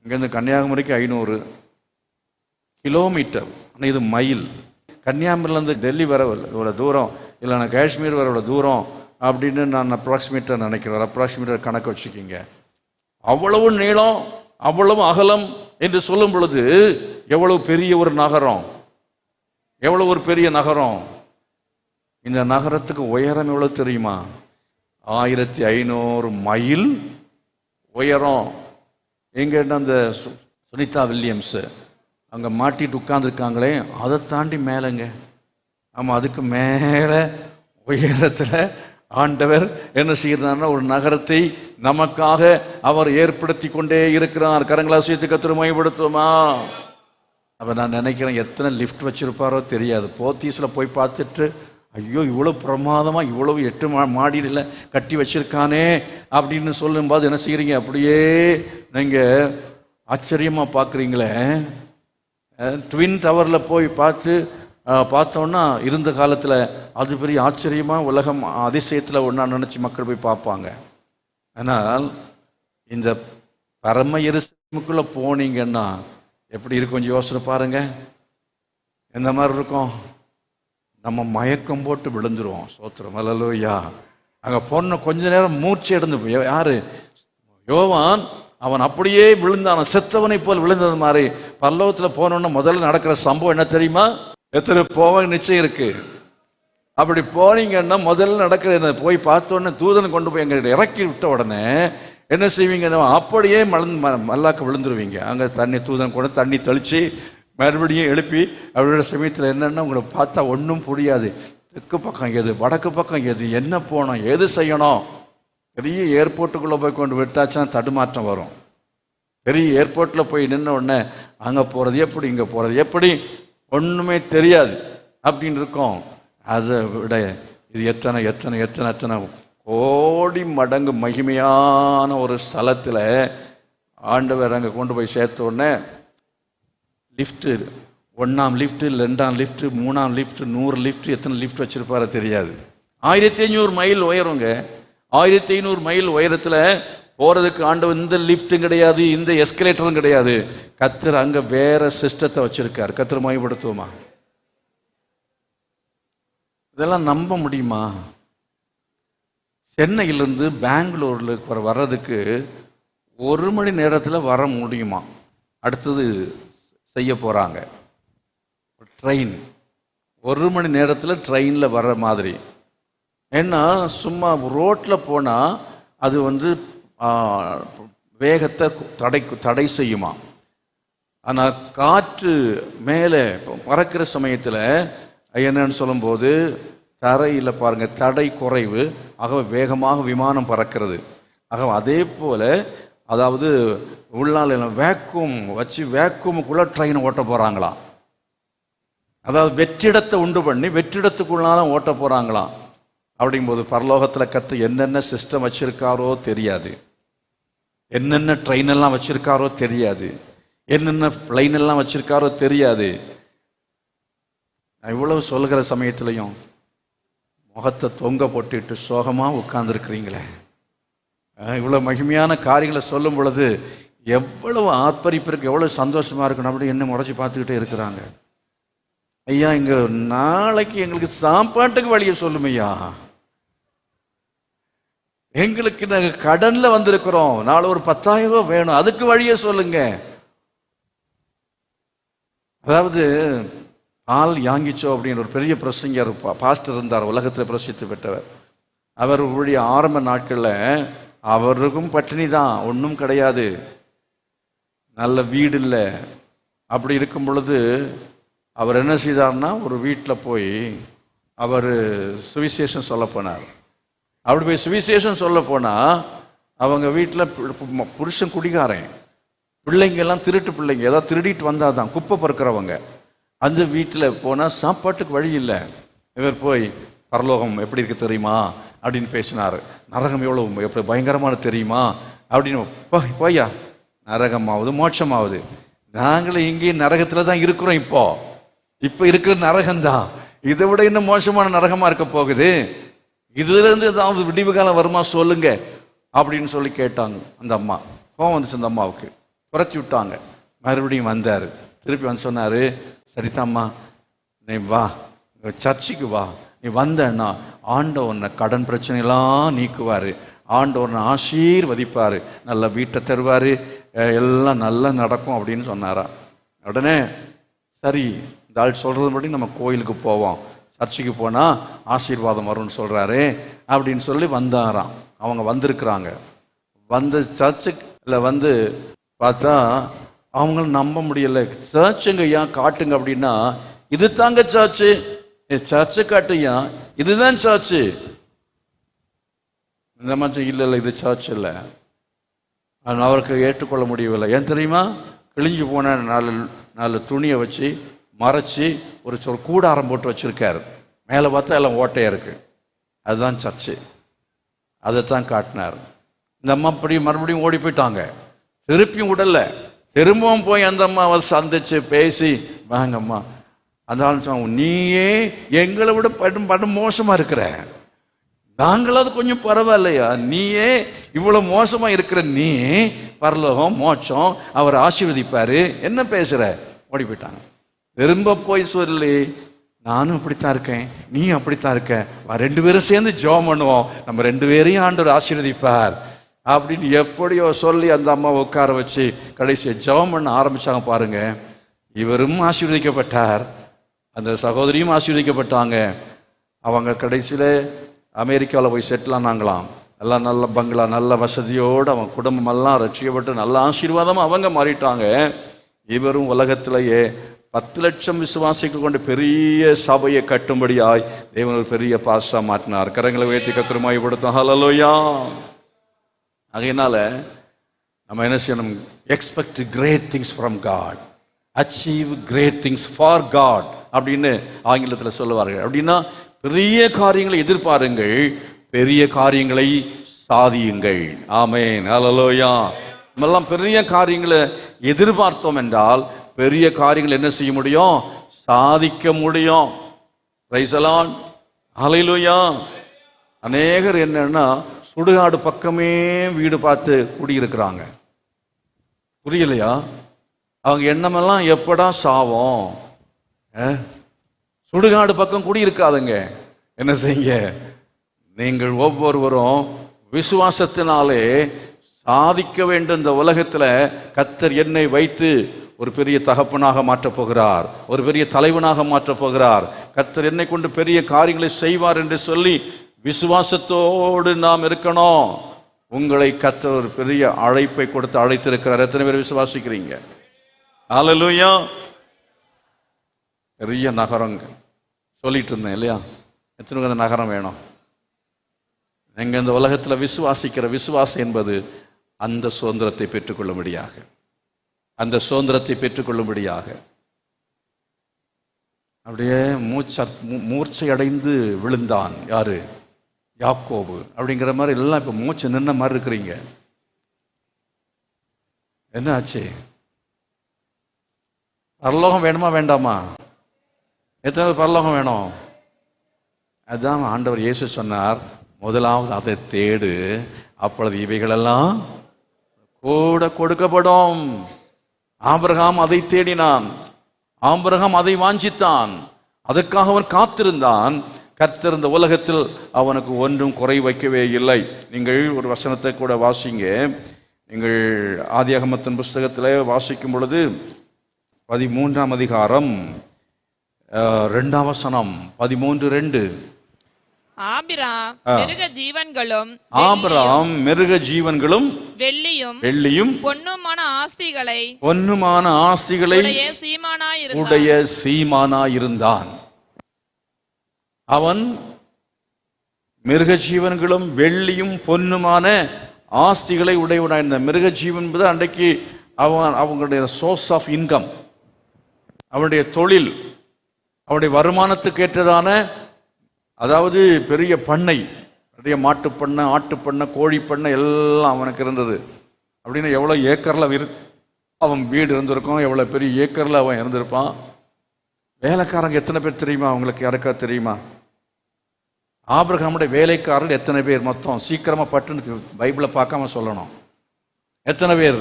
இங்கேருந்து கன்னியாகுமரிக்கு 500 கிலோமீட்டர். ஆனால் இது மைல். கன்னியாகுமரியிலேருந்து டெல்லி வர இவ்வளோ தூரம், இல்லைன்னா காஷ்மீர் வர இவ்வளோ தூரம் அப்படின்னு நான் அப்ராக்சிமேட்டாக நினைக்கிறேன். அப்ராக்சிமேட்டாக கணக்கு வச்சுக்கிங்க. அவ்வளவு நீளம், அவ்வளவு அகலம் என்று சொல்லும் பொழுது எவ்வளவு பெரிய ஒரு நகரம், எவ்வளவு ஒரு பெரிய நகரம். இந்த நகரத்துக்கு உயரம் எவ்வளவு தெரியுமா? 1500 மைல் உயரம். எங்க அந்த சுனிதா வில்லியம்ஸ் அங்கே மாட்டிட்டு உட்கார்ந்துருக்காங்களே, அதை தாண்டி மேலேங்க. ஆமாம், அதுக்கு மேலே உயரத்தில் ஆண்டவர் என்ன செய்கிறார்னா ஒரு நகரத்தை நமக்காக அவர் ஏற்படுத்தி கொண்டே இருக்கிறார். கரங்களா சேர்த்து கர்த்தரை மகிமைப்படுத்துவோமா? அப்போ நான் நினைக்கிறேன், எத்தனை லிஃப்ட் வச்சிருப்பாரோ தெரியாது. போத்தீஸில் போய் பார்த்துட்டு ஐயோ இவ்வளோ பிரமாதமாக இவ்வளவு 8 மாடியில் கட்டி வச்சிருக்கானே அப்படின்னு சொல்லும்போது என்ன செய்கிறீங்க? அப்படியே நீங்கள் ஆச்சரியமாக பார்க்குறீங்களே. ட்வின் டவரில் போய் பார்த்தோன்னா இருந்த காலத்தில் அது பெரிய ஆச்சரியமாக உலகம் அதிசயத்தில் ஒன்றா நினச்சி மக்கள் போய் பார்ப்பாங்க. ஆனால் இந்த பரம எருசலேமுக்குள்ளே போனீங்கன்னா எப்படி இருக்கும்? கொஞ்சம் யோசனை பாருங்க. எந்த மாதிரி இருக்கும்? நம்ம மயக்கம் போட்டு விழுந்துருவோம். சோத்திரம், அல்லேலூயா. அங்கே போன கொஞ்ச நேரம் மூச்சு எடுந்து யாரு? யோவான். அவன் அப்படியே விழுந்தான், செத்தவனை போல் விழுந்தது மாதிரி. பரலோகத்தில் போனோன்னா முதல்ல நடக்கிற சம்பவம் என்ன தெரியுமா? எத்தனை போவாங்க நிச்சயம் இருக்கு. அப்படி போனீங்கன்னா முதல்ல நடக்கிற என்ன? போய் பார்த்தோன்னே தூதனை கொண்டு போய் எங்க இறக்கி விட்ட உடனே என்ன செய்வீங்க? அப்படியே மல்லாக்க விழுந்துருவீங்க. அங்கே தூதன் கொண்டு தண்ணி தெளித்து மறுபடியும் எழுப்பி அவரோட சமயத்தில் என்னென்னா உங்களை பார்த்தா ஒன்றும் புரியாது. தெற்கு பக்கம் எது, வடக்கு பக்கம் எது, என்ன போகணும், எது செய்யணும். பெரிய ஏர்போர்ட்டுக்குள்ளே போய் கொண்டு விட்டாச்சுன்னா தடுமாற்றம் வரும். பெரிய ஏர்போர்ட்டில் போய் நின்ன உடனே அங்கே போகிறது எப்படி, இங்கே போகிறது எப்படி, ஒன்றுமே தெரியாது அப்படின்னு இருக்கும். அதை விட இது எத்தனை எத்தனை எத்தனை எத்தனை கோடி மடங்கு மகிமையான ஒரு ஸ்தலத்தில் ஆண்டவர் அங்கே கொண்டு போய் சேர்த்த உடனே லிஃப்ட்டு, 1ஆம் லிஃப்ட்டு, 2ஆம் லிஃப்ட்டு, 3ஆம் லிஃப்ட்டு, 100 லிஃப்ட், எத்தனை லிஃப்ட் வச்சிருப்பார தெரியாது. 1500 மைல் உயரங்க. 1500 மைல் உயரத்தில் போகிறதுக்கு ஆண்டவர் இந்த லிஃப்ட்டும் கிடையாது, இந்த எஸ்கலேட்டரும் கிடையாது. கர்த்தர் அங்கே வேற சிஸ்டத்தை வச்சிருக்கார். கர்த்தர் மகிமைப்படுத்துவோமா? இதெல்லாம் நம்ப முடியுமா? சென்னையிலேருந்து பெங்களூரில் வர்றதுக்கு 1 மணி நேரத்தில் வர முடியுமா? அடுத்தது செய்ய போகிறாங்க ட்ரெயின். 1 மணி நேரத்தில் ட்ரெயினில் வர்ற மாதிரி. ஏன்னா சும்மா ரோட்டில் போனால் அது வேகத்தை தடை செய்யுமா. ஆனால் காற்று மேலே பறக்கிற சமயத்தில் என்னன்னு சொல்லும்போது தரையில் பாருங்கள் தடை குறைவு, ஆகவே வேகமாக விமானம் பறக்கிறது. ஆகவே அதே போல் அதாவது உள்ளால் வேக்யூம் வச்சு வேக்யூமுக்குள்ளே ட்ரெயினை ஓட்ட போகிறாங்களாம். அதாவது வெற்றிடத்தை உண்டு பண்ணி வெற்றிடத்துக்குள்ளாலும் ஓட்ட போகிறாங்களாம். அப்படிங்கும்போது பரலோகத்தில் கத்து என்னென்ன சிஸ்டம் வச்சிருக்காரோ தெரியாது. என்னென்ன ட்ரெயின் எல்லாம் வச்சிருக்காரோ தெரியாது, என்னென்ன பிளைன் எல்லாம் வச்சிருக்காரோ தெரியாது. நான் இவ்வளவு சொல்கிற சமயத்திலையும் முகத்தை தொங்க போட்டுட்டு சோகமா உட்கார்ந்துருக்கிறீங்களே. இவ்வளவு மகிமையான காரியங்களை சொல்லும் பொழுது எவ்வளவு ஆர்ப்பரிப்பு இருக்கு, எவ்வளவு சந்தோஷமா இருக்கணும் அப்படி என்ன முறைச்சி பார்த்துக்கிட்டே இருக்கிறாங்க. ஐயா, இங்க நாளைக்கு எங்களுக்கு சாப்பாட்டுக்கு வழியை சொல்லும் ஐயா. எங்களுக்கு நாங்கள் கடன்ல வந்திருக்கிறோம், நாளை ஒரு 10,000 ரூபாய் வேணும், அதுக்கு வழியை சொல்லுங்க. அதாவது ஆல் யாங்கிச்சோ அப்படின்னு ஒரு பெரிய பிரசங்கர் பாஸ்டர் இருந்தார், உலகத்தில் பிரசித்தி பெற்றவர். அவருடைய ஆரம்ப நாட்களில் அவருக்கும் பட்டினி தான், ஒன்றும் கிடையாது, நல்ல வீடு இல்லை. அப்படி இருக்கும் பொழுது அவர் என்ன செய்தார்னா, ஒரு வீட்டில் போய் அவர் சுவிசேஷம் சொல்ல போனார். அப்படி போய் சுவிசேஷம் சொல்ல போனால் அவங்க வீட்டில் புருஷன் குடிகாரன், பிள்ளைங்கெல்லாம் திருட்டு பிள்ளைங்க, ஏதாவது திருடிட்டு வந்தால் தான் குப்பை பறக்கிறவங்க. அந்த வீட்டில் போனால் சாப்பாட்டுக்கு வழி இல்லை. இவர் போய் பரலோகம் எப்படி இருக்கு தெரியுமா அப்படின்னு பேசினார். நரகம் எப்படி பயங்கரமான தெரியுமா அப்படின்னு. போய்யா, நரகமாவது மோட்சமாவது, நாங்களும் இங்கேயும் நரகத்தில் தான் இருக்கிறோம். இப்போ இருக்கிற நரகம்தான், இதை விட இன்னும் மோசமான நரகமாக இருக்க போகுது, இதுலேருந்து ஏதாவது விடிவு காலம் வருமா சொல்லுங்க அப்படின்னு சொல்லி கேட்டாங்க. அந்த அம்மா கோவம் வந்துச்சு, அந்த அம்மாவுக்கு குறைச்சி விட்டாங்க. மறுபடியும் வந்தார், திருப்பி வந்து சொன்னார், சரிதாம்மா நீ வா, சர்ச்சுக்கு வா, நீ வந்தன்னா ஆண்டவனை கடன் பிரச்சனையெல்லாம் நீக்குவார், ஆண்டவனை ஆசீர்வதிப்பார், நல்ல வீட்டை தருவார், எல்லாம் நல்லா நடக்கும் அப்படின்னு சொன்னாரா. உடனே சரி, இந்த ஆள் சொல்கிறது படி நம்ம கோயிலுக்கு போவோம், சர்ச்சுக்கு போனால் ஆசீர்வாதம் வரும்னு சொல்கிறாரு அப்படின்னு சொல்லி வந்தாராம். அவங்க வந்திருக்கிறாங்க. வந்து சர்ச்சுல வந்து பார்த்தா அவங்கள நம்ப முடியலை. சர்ச்சுங்க ஏன் காட்டுங்க அப்படின்னா, இது தாங்க சர்ச்சு, சர்ச்சு காட்டுயா, இதுதான் சர்ச்சு. இந்த மாதிரி இல்லை, இது சர்ச் இல்லை. அவருக்கு ஏற்றுக்கொள்ள முடியவில்லை. ஏன் தெரியுமா, கிழிஞ்சு போன நாலு துணியை வச்சு மறைச்சி ஒரு கூடாரம் போட்டு வச்சிருக்காரு, மேலே பார்த்தா எல்லாம் ஓட்டையாக இருக்கு, அதுதான் சர்ச்சு, அதைத்தான் காட்டினார். இந்த அம்மா அப்படி மறுபடியும் ஓடி போயிட்டாங்க, திருப்பியும் விடல. திரும்பவும் போய் அந்த அம்மாவை சந்திச்சு பேசி, வாங்கம்மா, அந்த ஆள் சொன்னாங்க, நீயே எங்களை விட படும் மோசமா இருக்கிற, நாங்களாவது கொஞ்சம் பரவாயில்லையா, நீயே இவ்வளவு மோசமா இருக்கிற, நீ பரலோகம் மோட்சம் அவர் ஆசீர்வதிப்பாரு, என்ன பேசுற? ஓடி போயிட்டாங்க. திரும்ப போய் சொல்லி, நானும் அப்படித்தான் இருக்கேன், நீ அப்படித்தான் இருக்க, ரெண்டு பேரும் சேர்ந்து ஜெபம் பண்ணுவோம், நம்ம ரெண்டு பேரையும் ஆண்டவர் ஆசீர்வதிப்பார் அப்படின்னு எப்படியோ சொல்லி அந்த அம்மா உட்கார வச்சு கடைசியை ஜெபம் பண்ண ஆரம்பிச்சாங்க. பாருங்க, இவரும் ஆசீர்வதிக்கப்பட்டார், அந்த சகோதரியும் ஆசீர்வதிக்கப்பட்டாங்க. அவங்க கடைசியில் அமெரிக்காவில் போய் செட்டில் ஆனாங்களாம். எல்லாம் நல்ல பங்களா, நல்ல வசதியோடு அவங்க குடும்பமெல்லாம் ரட்சிக்கப்பட்டு நல்ல ஆசீர்வாதமாக அவங்க மாறிட்டாங்க. இவரும் உலகத்திலேயே 10 லட்சம் விசுவாசிகள் கொண்டு பெரிய சபையை கட்டும்படியாய் தேவன் ஒரு பெரிய பாஸ்டா மாற்றினார். கரங்களை உயர்த்தி கர்த்தருமாய் படுத்தோம். ஹல்லேலூயா. அதனால நம்ம என்ன செய்யணும்? Expect great things from God, achieve great things for God அப்படின்னு ஆங்கிலத்தில் சொல்லுவார்கள். அப்படின்னா பெரிய காரியங்களை எதிர்பாருங்கள், பெரிய காரியங்களை சாதியுங்கள். ஆமென், ஹல்லேலூயா. நம்மெல்லாம் பெரிய காரியங்களை எதிர்பார்த்தோம் என்றால் பெரிய காரியங்கள் என்ன செய்ய முடியும்? சாதிக்க முடியும். பிரைஸ் தி லார்ட், ஹல்லேலூயா. அநேகர் என்னன்னா சுடுகாடு பக்கமே வீடு பார்த்து குடியிருக்கிறாங்க. புரியலையா? அவங்க எண்ணமெல்லாம் எப்படா சாவோம், சுடுகாடு பக்கம் குடியிருக்காதுங்க. என்ன செய்யுங்க? நீங்கள் ஒவ்வொருவரும் விசுவாசத்தினாலே சாதிக்க வேண்டும். இந்த உலகத்துல கர்த்தர் என்னை வைத்து ஒரு பெரிய தகப்பனாக மாற்றப் போகிறார், ஒரு பெரிய தலைவனாக மாற்றப் போகிறார், கர்த்தர் என்னை கொண்டு பெரிய காரியங்களை செய்வார் என்று சொல்லி விசுவாசத்தோடு நாம் இருக்கணும். உங்களை கர்த்தர் ஒரு பெரிய அழைப்பை கொடுத்து அழைத்திருக்கிறார். எத்தனை பேர் விசுவாசிக்கிறீங்க? ஹல்லேலூயா. பெரிய நகரங்க சொல்லிட்டு இருந்தேன் இல்லையா? எத்தனை பேர் அந்த நகரம் வேணும்? எங்க இந்த உலகத்தில் விசுவாசிக்கிற விசுவாசம் என்பது அந்த சுதந்திரத்தை பெற்றுக்கொள்ளும்படியாக, அந்த சுதந்திரத்தை பெற்றுக்கொள்ளும்படியாக. அப்படியே மூர்ச்சை அடைந்து விழுந்தான். யாரு? யாக்கோபு. அப்படிங்கிற மாதிரி எல்லாம் இப்போ மூச்சு நின்ன மாதிரி இருக்கிறீங்க. என்ன ஆச்சு? பரலோகம் வேணுமா வேண்டாமா? எத்தனை பேர் பரலோகம் வேணும்? அதான் ஆண்டவர் இயேசு சொன்னார், முதலாவது அதை தேடு, அப்பொழுது இவைகளெல்லாம் கூட கொடுக்கப்படும். ஆபிரகாம் அதை தேடினான், ஆபிரகாம் அதை வாஞ்சித்தான், அதற்காக அவன் காத்திருந்தான். கர்த்தர் இந்த உலகத்தில் அவனுக்கு ஒன்றும் குறை வைக்கவே இல்லை. நீங்கள் ஒரு வசனத்தை கூட வாசிங்க. நீங்கள் ஆதியாகமத்தின் புஸ்தகத்தில் வாசிக்கும் பொழுது 13ஆம் அதிகாரம் 2ஆம் வசனம், 13:2. ஆபிராம் மிருக ஜீவன்களும் வெள்ளியும் பொன்னுமான ஆஸ்திகளை உடைய சீமானாயிருந்தான். அவன் மிருக ஜீவன்களும் வெள்ளியும் பொன்னுமான ஆஸ்திகளை உடையவனாயிருந்த. மிருக ஜீவன் என்பது அன்றைக்கு அவங்களுடைய சோர்ஸ் ஆஃப் இன்கம், அவனுடைய தொழில், அவனுடைய வருமானத்துக்கு ஏற்றதான, அதாவது பெரிய பண்ணை, நிறைய மாட்டுப்பண்ணை, ஆட்டுப்பண்ணை, கோழிப்பண்ணை எல்லாம் அவனுக்கு இருந்தது. அப்படின்னு எவ்வளோ ஏக்கரில் அவன் வீடு இருந்திருக்கும், எவ்வளோ பெரிய ஏக்கரில் அவன் இருந்திருப்பான். வேலைக்காரங்க எத்தனை பேர் தெரியுமா? அவங்களுக்கு யாருக்கா தெரியுமா? ஆபிரகாமுடைய வேலைக்காரர்கள் எத்தனை பேர் மொத்தம்? சீக்கிரமாக பட்டுன்னு பைபிளை பார்க்காம சொல்லணும். எத்தனை பேர்?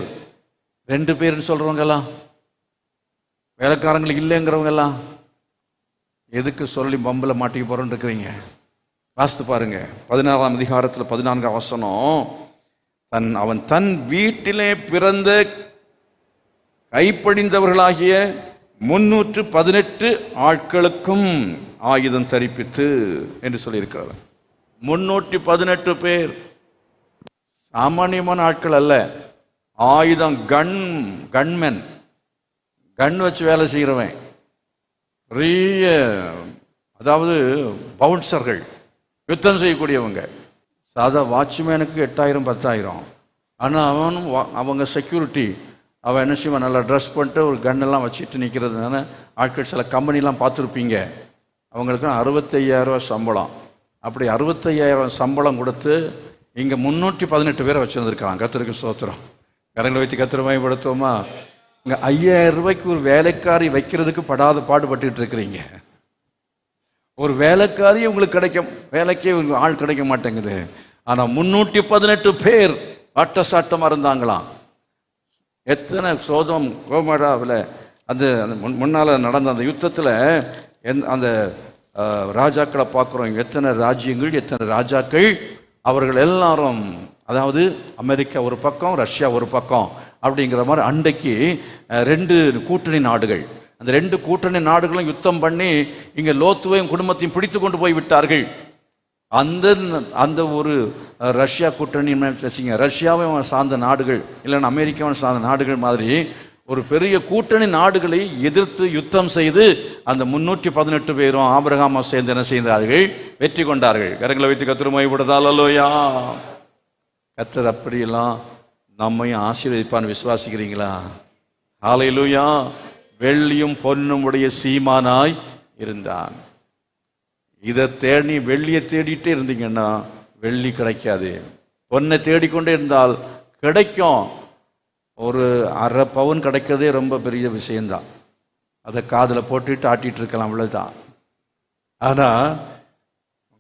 2 பேர்னு சொல்கிறவங்கெல்லாம், வேலைக்காரங்களுக்கு இல்லைங்கிறவங்கெல்லாம் எதுக்கு சொல்லி பம்பில் மாட்டிக்க போகிறோன்னு இருக்கிறீங்க? வாசித்து பாருங்க. 16ஆம் அதிகாரத்தில் 14ஆம் வசனம். அவன் தன் வீட்டிலே பிறந்த கைப்படிந்தவர்களாகிய 318 ஆட்களுக்கும் ஆயுதம் தரிப்பித்து என்று சொல்லியிருக்கிறார். 318 பேர் சாமானியமான ஆட்கள் அல்ல. ஆயுதம், கன்மென், கன் வச்சு வேலை செய்கிறவன், பெரிய, அதாவது பவுன்சர்கள், யுத்தம் செய்யக்கூடியவங்க. சாதா வாட்ச்மேனுக்கு 8000 10,000. ஆனால் அவங்க செக்யூரிட்டி, அவன் என்ன செய்வான், நல்லா ட்ரெஸ் பண்ணிட்டு ஒரு கன்னெல்லாம் வச்சுட்டு நிற்கிறதுனால ஆட்கள் சில கம்பெனிலாம் பார்த்துருப்பீங்க, அவங்களுக்கு 65,000 சம்பளம். அப்படி 65,000 சம்பளம் கொடுத்து இங்கே 318 பேரை வச்சுருந்துருக்கான். கர்த்தருக்கு ஸ்தோத்திரம். கரங்களை வைத்து கர்த்தரை மகிமைப்படுத்துவோமா? இங்கே 5,000 ரூபாய்க்கு ஒரு வேலைக்காரி வைக்கிறதுக்கு படாத பாடுபட்டு இருக்கிறீங்க. ஒரு வேலைக்காரி உங்களுக்கு கிடைக்கும், வேலைக்கே ஆள் கிடைக்க மாட்டேங்குது. ஆனால் 318 பேர் அட்டசாட்டமாக இருந்தாங்களாம். எத்தனை சோதம் கோமராவில் அந்த முன்னால் நடந்த அந்த யுத்தத்தில் அந்த ராஜாக்களை பார்க்குறோம். எத்தனை ராஜ்யங்கள், எத்தனை ராஜாக்கள், அவர்கள் எல்லாரும், அதாவது அமெரிக்கா ஒரு பக்கம், ரஷ்யா ஒரு பக்கம் அப்படிங்கிற மாதிரி அன்றைக்கு 2 கூட்டணி நாடுகள், அந்த 2 கூட்டணி நாடுகளும் யுத்தம் பண்ணி இங்கே லோத்துவையும் குடும்பத்தையும் பிடித்து கொண்டு போய் விட்டார்கள். அந்த ஒரு ரஷ்யா கூட்டணி பேசிங்க, ரஷ்யாவை சார்ந்த நாடுகள் இல்லைன்னா அமெரிக்காவை சார்ந்த நாடுகள் மாதிரி ஒரு பெரிய கூட்டணி நாடுகளை எதிர்த்து யுத்தம் செய்து அந்த 318 பேரும் ஆபிரகாமை சேர்ந்து என்ன செய்தார்கள்? வெற்றி கொண்டார்கள். கரங்களை வைத்து கர்த்தரை மகிமைப்படுத்தால் அல்லேலூயா. கர்த்தர் அப்படியெல்லாம் நம்மையும் ஆசீர்வதிப்பான்னு விசுவாசிக்கிறீங்களா? ஹல்லேலூயா. வெள்ளியும் பொன்னும் உடைய சீமானாய் இருந்தான். இதை தேடி, வெள்ளியை தேடிட்டே இருந்தீங்கன்னா வெள்ளி கிடைக்காது. பொன்னை தேடிக்கொண்டே இருந்தால் கிடைக்கும். ஒரு 1/2 பவுன் கிடைக்கிறதே ரொம்ப பெரிய விஷயந்தான். அதை காதில் போட்டுட்டு ஆட்டிகிட்டு இருக்கலாம், அவ்வளோதான். ஆனால்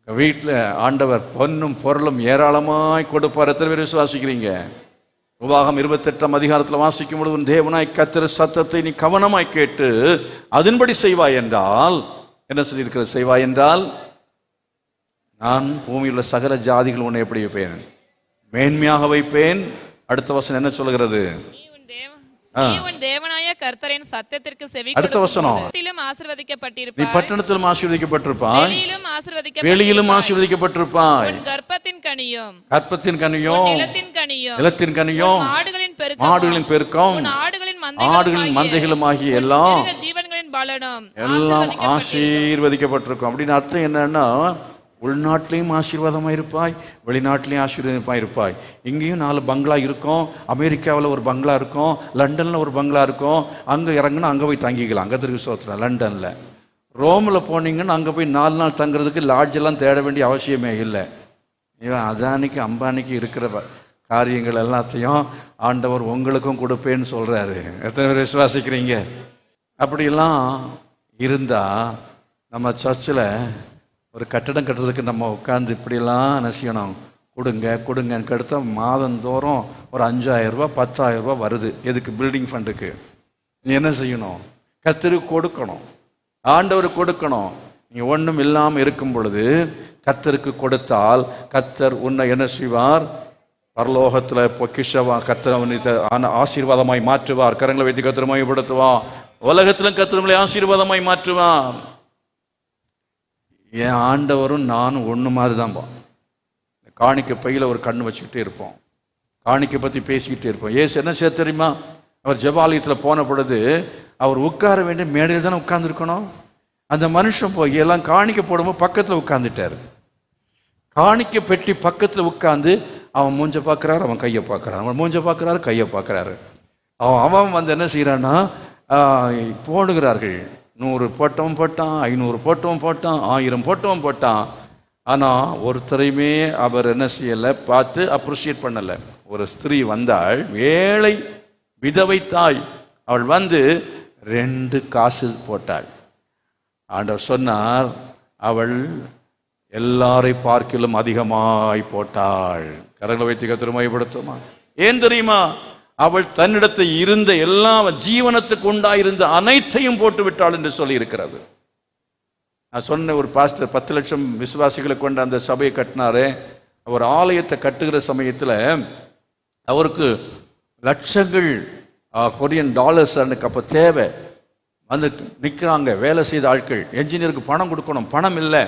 வீட்டில் ஆண்டவர் பொன்னும் பொருளும் ஏராளமாய் கொடுப்பார். எத்தனை பேர் விசுவாசிக்கிறீங்க? உபாகம் 28ஆம் அதிகாரத்தில் வாசிக்கும் பொழுது, உன் தேவனாய் கர்த்தர் சத்தத்தை நீ கவனமாய் கேட்டு அதன்படி செய்வாய் என்றால், என்ன சொல்லியிருக்கிற? செய்வாய் என்றால் நான் பூமியில் உள்ள சகல ஜாதிகள் உன்னை எப்படி வைப்பேன்? மேன்மையாக வைப்பேன். அடுத்த வசனம் என்ன சொல்லுகிறது? தேவனாய கர்த்தரின் சத்தத்திற்கு செவி அடுத்த வசனம், ஆசீர்வதிக்கப்பட்டிருப்பாய், நீ பட்டணத்திலும் ஆசீர்வதிக்கப்பட்டிருப்பாய், வெளியிலும் ஆசீர்வதிக்கப்பட்டிருப்பாய். கர்ப்பத்தின் கனியும், நிலத்தின் கனியும், மாடுகளின் பெருக்கம், ஆடுகளின் மந்தைகளும் ஆகிய எல்லாம் ஆசீர்வதிக்கப்பட்டிருக்கும். அப்படின்னு அர்த்தம் என்னன்னா, உள்நாட்டிலையும் ஆசீர்வாதமாக இருப்பாய், வெளிநாட்டிலையும் ஆசீர்வாதமாக இருப்பாய். இங்கேயும் 4 பங்களா இருக்கும், அமெரிக்காவில் ஒரு பங்களா இருக்கும், லண்டனில் ஒரு பங்களா இருக்கும். அங்கே இறங்குனா அங்கே போய் தங்கிக்கலாம். அங்கே திருப்பி சோத்துறேன். லண்டனில், ரோமில் போனீங்கன்னா அங்கே போய் 4 நாள் தங்குறதுக்கு லாட்ஜெல்லாம் தேட வேண்டிய அவசியமே இல்லை. இவன் அதானிக்கு அம்பானிக்கு இருக்கிற காரியங்கள் எல்லாத்தையும் ஆண்டவர் உங்களுக்கும் கொடுப்பேன்னு சொல்கிறாரு. எத்தனை பேர் விசுவாசிக்கிறீங்க? அப்படியெல்லாம் இருந்தால் நம்ம சர்ச்சில் ஒரு கட்டடம் கட்டுறதுக்கு நம்ம உட்காந்து இப்படியெல்லாம் என்ன செய்யணும்? கொடுங்கன்னு அடுத்த மாதந்தோறும் ஒரு 5,000 ரூபா 10,000 ரூபா வருது. எதுக்கு? பில்டிங் ஃபண்டுக்கு. நீ என்ன செய்யணும்? கர்த்தருக்கு கொடுக்கணும், ஆண்டவருக்கு கொடுக்கணும். நீங்கள் ஒன்றும் இல்லாமல் இருக்கும் பொழுது கர்த்தருக்கு கொடுத்தால் கர்த்தர் உன்னை என்ன செய்வார்? பரலோகத்தில் பொக்கிஷவா கர்த்தர் ஆசீர்வாதமாய் மாற்றுவார். கரங்களை வைத்து கர்த்தர் மையப்படுத்துவார். உலகத்திலும் கர்த்தர் ஆசீர்வாதமாய் மாற்றுவார். என் ஆண்டவரும் நானும் ஒன்று மாதிரி தான்ப்பா. காணிக்கை பையில் ஒரு கண்ணு வச்சுக்கிட்டே இருப்போம், காணிக்கை பற்றி பேசிக்கிட்டே இருப்போம். ஏசு என்ன செய்ய தெரியுமா? அவர் ஜெபாலயத்தில் போன பொழுது அவர் உட்கார வேண்டிய மேடையில் தானே உட்கார்ந்துருக்கணும். அந்த மனுஷன் போய் எல்லாம் காணிக்கை போடும்போது பக்கத்தில் உட்கார்ந்துட்டார். காணிக்கை பெட்டி பக்கத்தில் உட்கார்ந்து அவன் மூஞ்ச பார்க்குறாரு, அவன் கையை பார்க்குறாரு, அவன் மூஞ்ச பார்க்குறாரு, கையை பார்க்குறாரு. அவன் வந்து என்ன செய்கிறான்னா போடுகிறார்கள். 100 போட்டவன் போட்டான், 500 போட்டவன் போட்டான், 1000 போட்டவன் போட்டான். ஆனால் ஒருத்தரையுமே அவர் என்ன செய்யலை, பார்த்து அப்ரிஷியேட் பண்ணலை. ஒரு ஸ்திரீ வந்தாள், ஏழை விதவை தாய். அவள் வந்து 2 காசு போட்டாள். ஆண்டவர் சொன்னார், அவள் எல்லாரை பார்க்கிலும் அதிகமாய் போட்டாள். கரங்களை வைத்து கர்த்தரை மையப்படுத்துமா? ஏன் தெரியுமா? அவள் தன்னிடத்தை இருந்த எல்லா ஜீவனத்துக்கு உண்டாயிருந்த அனைத்தையும் போட்டு விட்டாள் என்று சொல்லி இருக்கிறது. நான் சொன்ன ஒரு பாஸ்டர் 10 லட்சம் விசுவாசிகளை கொண்ட அந்த சபையை கட்டினாரு. அவர் ஆலயத்தை கட்டுகிற சமயத்தில் அவருக்கு லட்சங்கள் கொரியன் டாலர்ஸ் எனக்கு அப்போ தேவை. வந்து நிற்கிறாங்க வேலை செய்த ஆட்கள். என்ஜினியருக்கு பணம் கொடுக்கணும், பணம் இல்லை.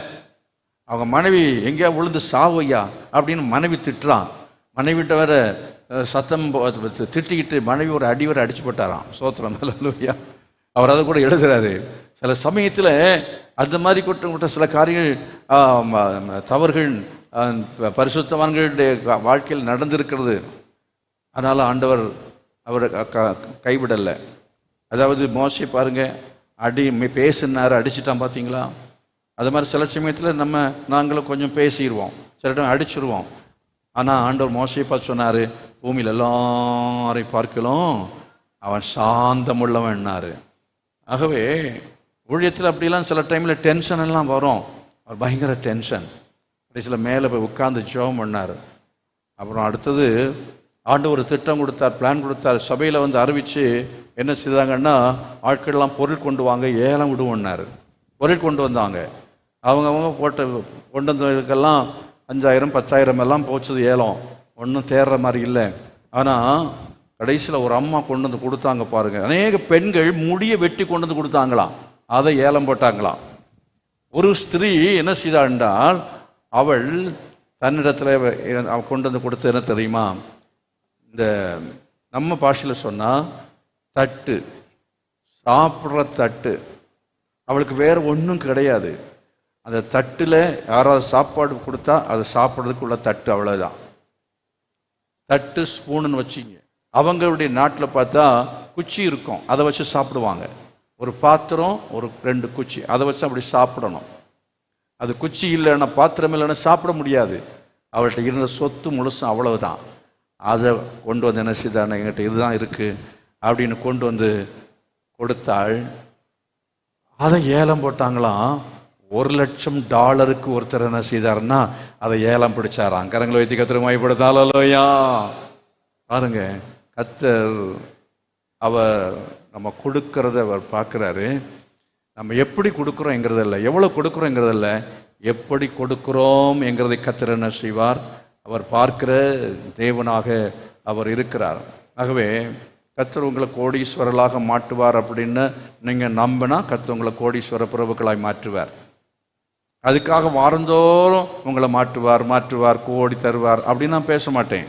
அவங்க மனைவி எங்கேயா விழுந்து சாவையா அப்படின்னு மனைவி திட்டுறான். மனைவிட்ட வேற சத்தம் திட்டிக்கிட்டு மனைவி ஒரு அடிவரை அடிச்சு போட்டாராம். சோத்திரம் அல்லேலூயா. அவர் அதை கூட எழுதுறாரு. சில சமயத்தில் அந்த மாதிரி கூட்ட சில காரியங்கள் தவறுகள் பரிசுத்தவான்களுடைய வாழ்க்கையில் நடந்திருக்கிறது. அதனால் ஆண்டவர் அவரை கைவிடலை. அதாவது மோசே பாருங்க, பேசினார், அடிச்சுட்டான் பார்த்தீங்களா? அது மாதிரி சில சமயத்தில் நாங்களும் கொஞ்சம் பேசிடுவோம், சில டைம் அடிச்சிருவோம். ஆனால் ஆண்டவர் மோசையை பார்த்து சொன்னார், பூமியில் எல்லாரையும் பார்க்கலாம் அவன் சாந்தமுள்ளவன்னாரு. ஆகவே ஊழியத்தில் அப்படிலாம் சில டைமில் டென்ஷன் எல்லாம் வரும். அவர் பயங்கர டென்ஷன். சில மேலே போய் உட்கார்ந்து ஜெபம் பண்ணார். அப்புறம் அடுத்தது ஆண்டவர் ஒரு திட்டம் கொடுத்தார், பிளான் கொடுத்தார். சபையில் வந்து அறிவித்து என்ன செய்தாங்கன்னா, ஆட்கள்லாம் பொருள் கொண்டு வாங்க, ஏலம் விடுவோன்னாரு. பொருள் கொண்டு வந்தாங்க. அவங்க கொண்டு வந்தவர்களுக்கெல்லாம் 5,000 10,000 எல்லாம் போச்சது ஏலம். ஒன்றும் தேர்ற மாதிரி இல்லை. ஆனால் கடைசியில் ஒரு அம்மா கொண்டு வந்து கொடுத்தாங்க பாருங்க. அநேக பெண்கள் முடியை வெட்டி கொண்டு வந்து கொடுத்தாங்களாம், அதை ஏலம் போட்டாங்களாம். ஒரு ஸ்திரீ என்ன செய்தாள் என்றால், அவள் தன்னிடத்தில் கொண்டு வந்து கொடுத்து என்ன தெரியுமா? இந்த நம்ம பாஷையில் சொன்னால் தட்டு, சாப்பிட்ற தட்டு. அவளுக்கு வேறு ஒன்றும் கிடையாது. அந்த தட்டில் யாராவது சாப்பாடு கொடுத்தா அதை சாப்பிட்றதுக்குள்ள தட்டு, அவ்வளோதான். தட்டு ஸ்பூனுன்னு வச்சிங்க. அவங்களுடைய நாட்டில் பார்த்தா குச்சி இருக்கும், அதை வச்சு சாப்பிடுவாங்க. ஒரு பாத்திரம், ஒரு 2 குச்சி, அதை வச்சு அப்படி சாப்பிடணும். அது குச்சி இல்லைன்னா, பாத்திரம் இல்லைன்னா சாப்பிட முடியாது. அவள்கிட்ட இருந்த சொத்து முழுசும் அவ்வளவுதான். அதை கொண்டு வந்து என்ன செய்தான, என்கிட்ட இதுதான் இருக்குது அப்படின்னு கொண்டு வந்து கொடுத்தாள். அதை ஏலம் போட்டாங்களாம். $1,00,000 ஒருத்தர் என்ன செய்தாருன்னா அதை ஏலம் பிடிச்சாராம். கரங்களை வைத்து கர்த்தரை மையப்படுத்தாலோயா. பாருங்க, கர்த்தர் அவர் நம்ம கொடுக்கறத அவர் பார்க்குறாரு. நம்ம எப்படி கொடுக்குறோம் என்கிறதில்ல, எவ்வளோ கொடுக்குறோம் என்கிறதில்ல, எப்படி கொடுக்குறோம் என்கிறதை கர்த்தர் என்ன செய்வார்? அவர் பார்க்கிற தேவனாக அவர் இருக்கிறார். ஆகவே கர்த்தர் உங்களை கோடீஸ்வரர்களாக மாற்றுவார் அப்படின்னு நீங்கள் நம்பினா கர்த்தர் உங்களை கோடீஸ்வர பிரபுக்களாய் மாற்றுவார். அதுக்காக வாரந்தோறும் உங்களை மாற்றுவார், கோடி தருவார் அப்படின்னு நான் பேச மாட்டேன்.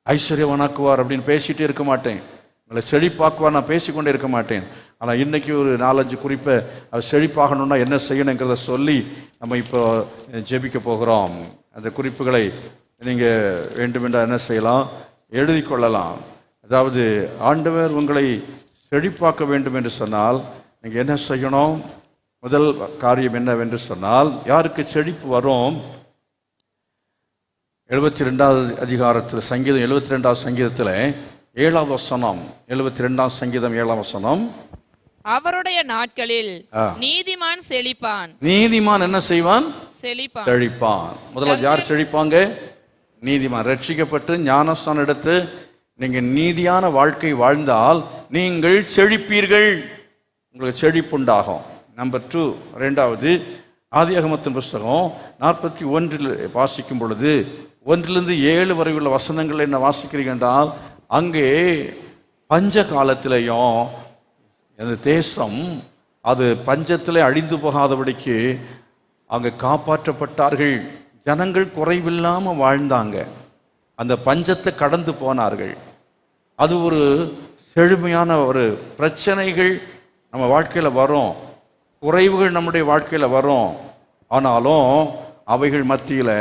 ஐஸ்வர்யவனாக்குவார் அப்படின்னு பேசிகிட்டே இருக்க மாட்டேன். உங்களை செழிப்பாக்குவார் நான் பேசிக்கொண்டே இருக்க மாட்டேன். ஆனால் இன்றைக்கி ஒரு 4-5 குறிப்பை அது செழிப்பாகணுன்னா என்ன செய்யணுங்கிறத சொல்லி நம்ம இப்போ ஜெபிக்க போகிறோம். அந்த குறிப்புகளை நீங்கள் வேண்டுமென்றால் என்ன செய்யலாம், எழுதி கொள்ளலாம். அதாவது ஆண்டவர் உங்களை செழிப்பாக்க வேண்டும் என்று சொன்னால் நீங்கள் என்ன செய்யணும்? முதல் காரியம் என்னவென்று சொன்னால், யாருக்கு செழிப்பு வரும்? 72வது அதிகாரத்தில் சங்கீதம் 72வது சங்கீதத்தில் 7வது வசனம், 72ஆம் சங்கீதம் 7ஆம் வசனம். அவருடைய நாட்களில் நீதிமான் செழிப்பான். நீதிமான் என்ன செய்வான்? செழிப்பான். முதல்ல யார் செழிப்பாங்க? நீதிமான். ரட்சிக்கப்பட்டு ஞானஸ்தானம் எடுத்து நீங்க நீதியான வாழ்க்கை வாழ்ந்தால் நீங்கள் செழிப்பீர்கள், உங்களுக்கு செழிப்புண்டாகும். நம்பர் 2, இரண்டாவது ஆதியாகமத்தின் புஸ்தகம் 41 வாசிக்கும் பொழுது 1-7 வரை உள்ள வசனங்கள் என்ன வாசிக்கிறீங்க என்றால், அங்கே பஞ்ச காலத்திலையும் அந்த தேசம் அது பஞ்சத்திலே அழிந்து போகாதபடிக்கு அங்கே காப்பாற்றப்பட்டார்கள். ஜனங்கள் குறைவில்லாமல் வாழ்ந்தாங்க, அந்த பஞ்சத்தை கடந்து போனார்கள். அது ஒரு செழுமையான ஒரு பிரச்சனைகள் நம்ம வாழ்க்கையில் வரும், குறைவுகள் நம்முடைய வாழ்க்கையில் வரும். ஆனாலும் அவைகள் மத்தியில்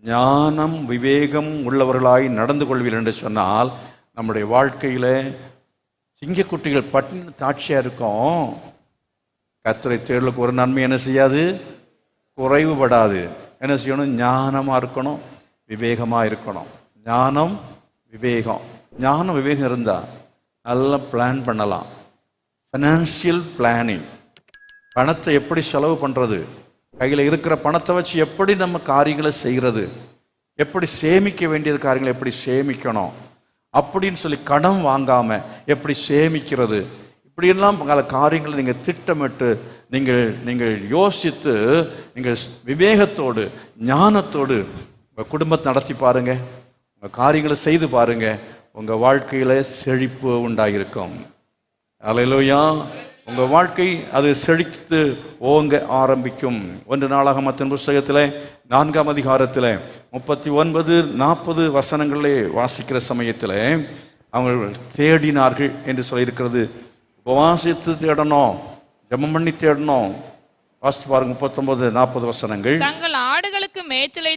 ஞானம் விவேகம் உள்ளவர்களாய் நடந்து கொள்வீர்கள் என்று சொன்னால் நம்முடைய வாழ்க்கையில் சிங்கக்குட்டிகள் பட்டின தாட்சியாக இருக்கும். கர்த்தரை தேடலுக்கு ஒரு நன்மை என்ன செய்யாது? குறைவுபடாது. என்ன செய்யணும்? ஞானமாக இருக்கணும், விவேகமாக இருக்கணும். ஞானம் விவேகம். ஞானம் விவேகம் இருந்தால் நல்லா பிளான் பண்ணலாம். ஃபினான்ஷியல் பிளானிங், பணத்தை எப்படி செலவு பண்ணுறது, கையில் இருக்கிற பணத்தை வச்சு எப்படி நம்ம காரியங்களை செய்கிறது, எப்படி சேமிக்க வேண்டியது காரியங்களை எப்படி சேமிக்கணும் அப்படின்னு சொல்லி, கடன் வாங்காமல் எப்படி சேமிக்கிறது, இப்படியெல்லாம் பல காரியங்களை நீங்கள் திட்டமிட்டு நீங்கள் யோசித்து நீங்கள் விவேகத்தோடு ஞானத்தோடு உங்கள் குடும்பத்தை நடத்தி பாருங்க, உங்கள் காரியங்களை செய்து பாருங்க, உங்கள் வாழ்க்கையில் செழிப்பு உண்டாகிருக்கும். அல்லேலூயா. உங்கள் வாழ்க்கை அது செழித்து ஓங்க ஆரம்பிக்கும். 1 நாளாகமத்தின் புஸ்தகத்தில் 4ஆம் அதிகாரத்தில் 39-40 வசனங்களே வாசிக்கிற சமயத்தில் அவங்க தேடினார்கள் என்று சொல்லியிருக்கிறது. உபவாசித்து தேடணும், ஜெபம் பண்ணி தேடணும். வாசித்து பாருங்க 39-40 வசனங்கள். தங்கள் ஆடுகளுக்கு மேய்ச்சலை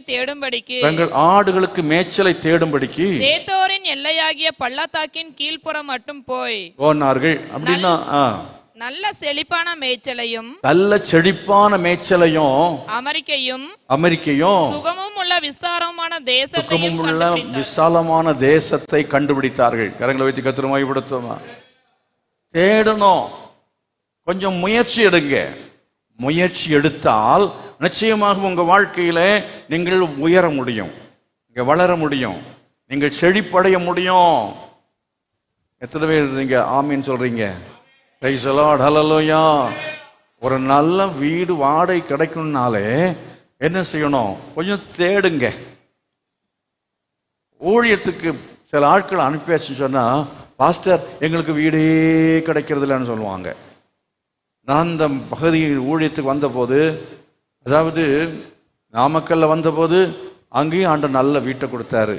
தேடும்படிக்கு தேத்தோரின் எல்லையாகிய பள்ளத்தாக்கின் கீழ்ப்புறம் மட்டும் போனார்கள். அப்படின்னா நல்ல செழிப்பான மேய்ச்சலையும் அமெரிக்கையும் சுகமும் உள்ள விசாலமான தேசத்தை கண்டுபிடித்தார்கள். கரங்களை வைத்து கர்த்தரை மகிமைப்படுத்துவோமா? தேடணும், கொஞ்சம் முயற்சி எடுங்க. முயற்சி எடுத்தால் நிச்சயமாக உங்க வாழ்க்கையில நீங்கள் உயர முடியும், இங்க வளர முடியும், நீங்கள் செழிப்படைய முடியும். எத்தனை பேர் நீங்க ஆமீன் சொல்றீங்க? Praise the lord. ஹல்லேலூயா. ஒரு நல்ல வீடு வாடகை கிடைக்கணும்னாலே என்ன செய்யணும்? கொஞ்சம் தேடுங்க. ஊழியத்துக்கு சில ஆட்கள் அனுப்பியாச்சுன்னு சொன்னா, பாஸ்டர் எங்களுக்கு வீடே கிடைக்கிறது இல்லைன்னு சொல்லுவாங்க. நான் இந்த பகுதியில் ஊழியத்துக்கு வந்தபோது, அதாவது நாமக்கல்ல வந்தபோது அங்கேயும் ஆண்டவர் நல்ல வீட்டை கொடுத்தாரு.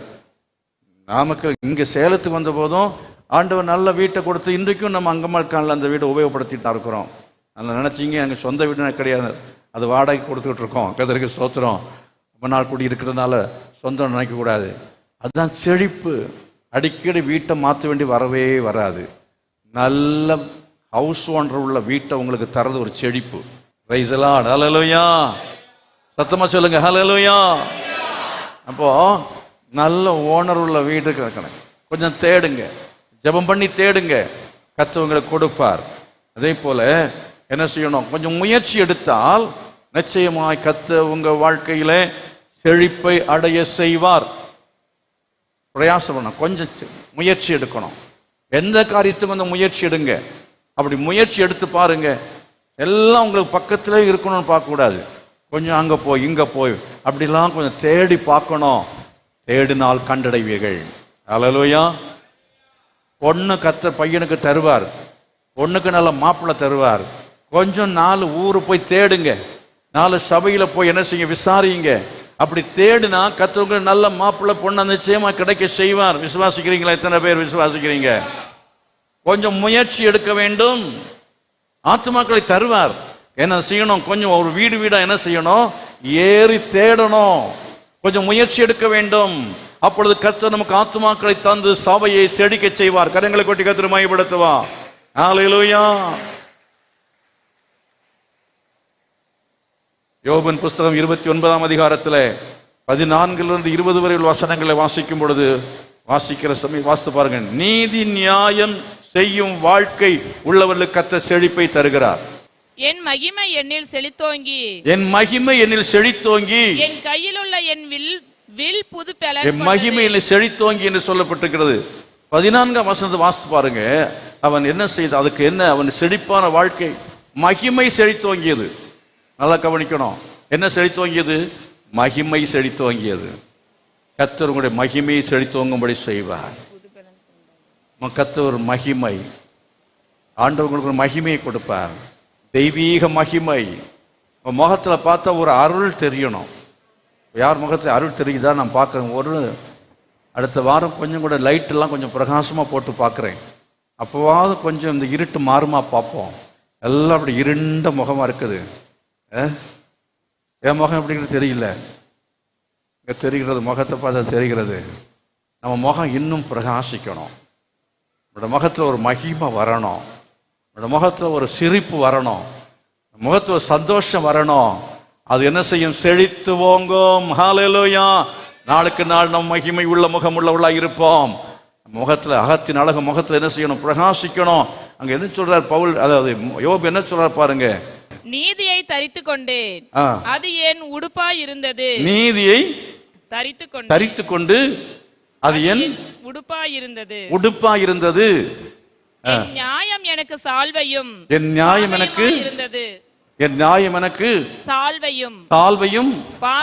நாமக்கல் இங்கே சேலத்துக்கு வந்த போதும் ஆண்டவர் நல்ல வீட்டை கொடுத்து இன்றைக்கும் நம்ம அங்கமாக்கானில் அந்த வீட்டை உபயோகப்படுத்திட்டு தான் இருக்கிறோம். நல்லா நினச்சிங்க, எங்கள் சொந்த வீடு கிடையாது, அது வாடகை கொடுத்துக்கிட்டு இருக்கோம். கர்த்தருக்கு ஸ்தோத்திரம். ரொம்ப நாள் கூடி இருக்கிறதுனால சொந்தம் நினைக்கக்கூடாது. அதுதான் செழிப்பு. அடிக்கடி வீட்டை மாற்ற வேண்டி வரவே வராது. நல்ல ஹவுஸ் ஓனர் உள்ள வீட்டை உங்களுக்கு தரது ஒரு செழிப்பு. Praise the lord. ஹல்லேலூயா. சத்தமா சொல்லுங்க ஹல்லேலூயா. அப்போ நல்ல ஓனர் உள்ள வீடு கிடைக்கணும். கொஞ்சம் தேடுங்க, ஜெபம் பண்ணி தேடுங்க, கர்த்தர் உங்களுக்கு கொடுப்பார். அதே போல என்ன செய்யணும்? கொஞ்சம் முயற்சி எடுத்தால் நிச்சயமாய் கர்த்தர் உங்க வாழ்க்கையில செழிப்பை அடைய செய்வார். பிரயாசம் பண்ணணும், கொஞ்சம் முயற்சி எடுக்கணும். எந்த காரியத்துக்கும் அந்த முயற்சி எடுங்க. அப்படி முயற்சி எடுத்து பாருங்க. எல்லாம் உங்களுக்கு பக்கத்திலே இருக்கணும்னு பார்க்கக்கூடாது. கொஞ்சம் அங்கே போய் இங்கே போய் அப்படிலாம் கொஞ்சம் தேடி பார்க்கணும். தேடினால் கண்டடைவீர்கள். அல்லேலூயா. பொண்ணு கர்த்தர் பையனுக்கு தருவார், பொண்ணுக்கு நல்ல மாப்பிள்ளை தருவார். கொஞ்சம் 4 ஊர் போய் தேடுங்க, 4 சபையில் போய் என்ன செய்யுங்க? விசாரிங்க. அப்படி தேடினா கர்த்தருக்கு நல்ல மாப்பிள்ளை பொண்ணு நிச்சயமா கிடைக்க செய்வார். விசுவாசிக்கிறீங்களா? எத்தனை பேர் விசுவாசிக்கிறீங்க? கொஞ்சம் முயற்சி எடுக்க வேண்டும். ஆத்துமாக்களை தருவார். என்ன செய்யணும்? கொஞ்சம் ஒரு வீடு வீடா என்ன செய்யணும்? ஏறி தேடணும். கொஞ்சம் முயற்சி எடுக்க வேண்டும். அப்பொழுது கர்த்தர் நமக்கு ஆத்துமாக்களை தந்து சபையை செழிக்க செய்வார். கரங்களை கொட்டி கர்த்தரை மகிமைப்படுத்துவார். ஹல்லேலூயா. யோபின் புஸ்தகம் 29ஆம் அதிகாரத்தில் 14 20 வரை உள்ள வசனங்களை வாசிக்கும் பொழுது வாசிக்கிற சமயம் வாசித்து பாருங்க. நீதி நியாயம் செய்யும் வாழ்க்கை உள்ளவர்களுக்கு கர்த்தர் செழிப்பை தருகிறார். என் மகிமை என்னில் செழித்தோங்கி, என் மகிமை என்னில் செழித்தோங்கி, என் கையில் உள்ள என் வில் புது பலன் என் மகிமை என்னில் செழித்தோங்கி என்று சொல்லப்பட்டிருக்கிறது. 14ஆம் வசனத்தை வாசித்து பாருங்க. அவன் என்ன செய்த, அதுக்கு என்ன, அவன் செழிப்பான வாழ்க்கை, மகிமை செழித்தோங்கியது. நல்லா கவனிக்கணும். என்ன செழித்தோங்கியது? மகிமை செழித்தோங்கியது. கர்த்தர் உங்களுடைய மகிமையை செழித்தோங்கும்படி செய்வார். கர்த்தர் ஒரு மகிமை, ஆண்டவர் உங்களுக்கு ஒரு மகிமையை கொடுப்பார். தெய்வீக மகிமை. முகத்துல பார்த்தா ஒரு அருள் தெரியணும். யார் முகத்தில் அருள் தெரியுதா? நான் பார்க்குறேன். ஒரு அடுத்த வாரம் கொஞ்சம் கூட லைட்டெல்லாம் கொஞ்சம் பிரகாசமாக போட்டு பார்க்குறேன். அப்போவாவது கொஞ்சம் இந்த இருட்டு மாறுமா பார்ப்போம். எல்லாம் அப்படி இருண்ட முகமாக இருக்குது. என் முகம் எப்படிங்கிறது தெரியல. இங்கே தெரிகிறது, முகத்தை பார்த்தா தெரிகிறது. நம்ம முகம் இன்னும் பிரகாசிக்கணும். நம்மளோட முகத்தில் ஒரு மகிமை வரணும். நம்மளோட முகத்தில் ஒரு சிரிப்பு வரணும். முகத்தில் ஒரு சந்தோஷம் வரணும். அது என்ன செய்யும்? செழித்து ஓங்கும். ஹல்லேலூயா. நாளுக்கு நாள் நம் மகிமை உள்ள முகம் உள்ளவளா இருப்போம். முகத்தில், அகத்தின் அழகு முகத்தில் என்ன செய்யணும்? பிரகாசிக்கணும். அங்க என்ன சொல்றார் பவுல், அதாவது யோபு என்ன சொல்றார் பாருங்க. நீதியை தரித்து கொண்டேன், அது என் உடுப்பாய் இருந்தது. நீதியை தரித்து கொண்டு அது என் உடுப்பாய் இருந்தது. உடுப்பாய் இருந்தது. என் நியாயம் எனக்கு சால்வையும், என் நியாயம் எனக்கு இருந்தது. என் நியாயம் எனக்கு சால்வையும்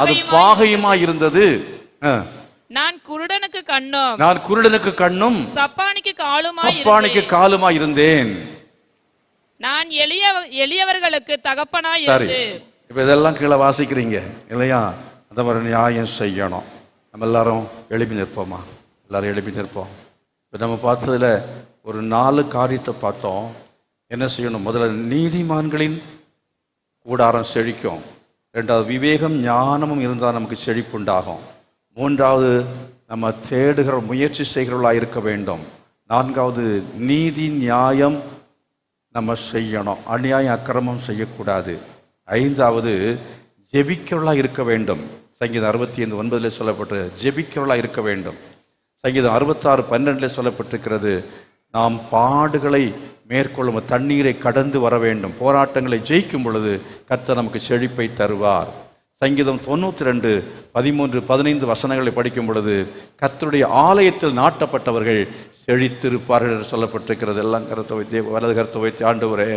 அது பாகையுமாய் இருந்தது. நான் குருடனுக்கு கண்ணும் சப்பானிக்கு காலுமாய் இருந்தேன். நான் எளியவர்களுக்கு தகப்பனாய் இருந்தேன். இப்ப இதெல்லாம் கீழே வாசிக்கிறீங்க இல்லையா? அந்த மாதிரி நியாயம் செய்யணும். நம்ம எல்லாரும் எழுப்பி நிற்போமா? எல்லாரும் எழுப்பி நிற்போம். இப்போ நம்ம பார்த்ததுல ஒரு 4 காரியத்தை பார்த்தோம். என்ன செய்யணும்? முதல்ல நீதிமான்களின் கூடாரம் செழிக்கும். 2வது விவேகம் ஞானமும் இருந்தால் நமக்கு செழிப்புண்டாகும். 3வது நம்ம தேடுகிற முயற்சி செய்கிறவர்களாக இருக்க வேண்டும். 4வது நீதி நியாயம் நம்ம செய்யணும். அநியாயம் அக்கிரமம் செய்யக்கூடாது. 5வது ஜெபிக்கிறவர்களாக இருக்க வேண்டும். சங்கீதம் 65:9 சொல்லப்பட்டு ஜெபிக்கிறவர்களாக இருக்க வேண்டும். சங்கீதம் 66:12 சொல்லப்பட்டிருக்கிறது, நாம் பாடுகளை மேற்கொள்ளும், தண்ணீரை கடந்து வர வேண்டும். போராட்டங்களை ஜெயிக்கும் பொழுது கர்த்தர் நமக்கு செழிப்பை தருவார். சங்கீதம் 92:13-15 வசனங்களை படிக்கும் பொழுது கர்த்தருடைய ஆலயத்தில் நாட்டப்பட்டவர்கள் செழித்திருப்பார்கள் என்று சொல்லப்பட்டிருக்கிறது. எல்லாம் கருத்தை வைத்து, வலது கருத்தை வைத்து, ஆண்டவரே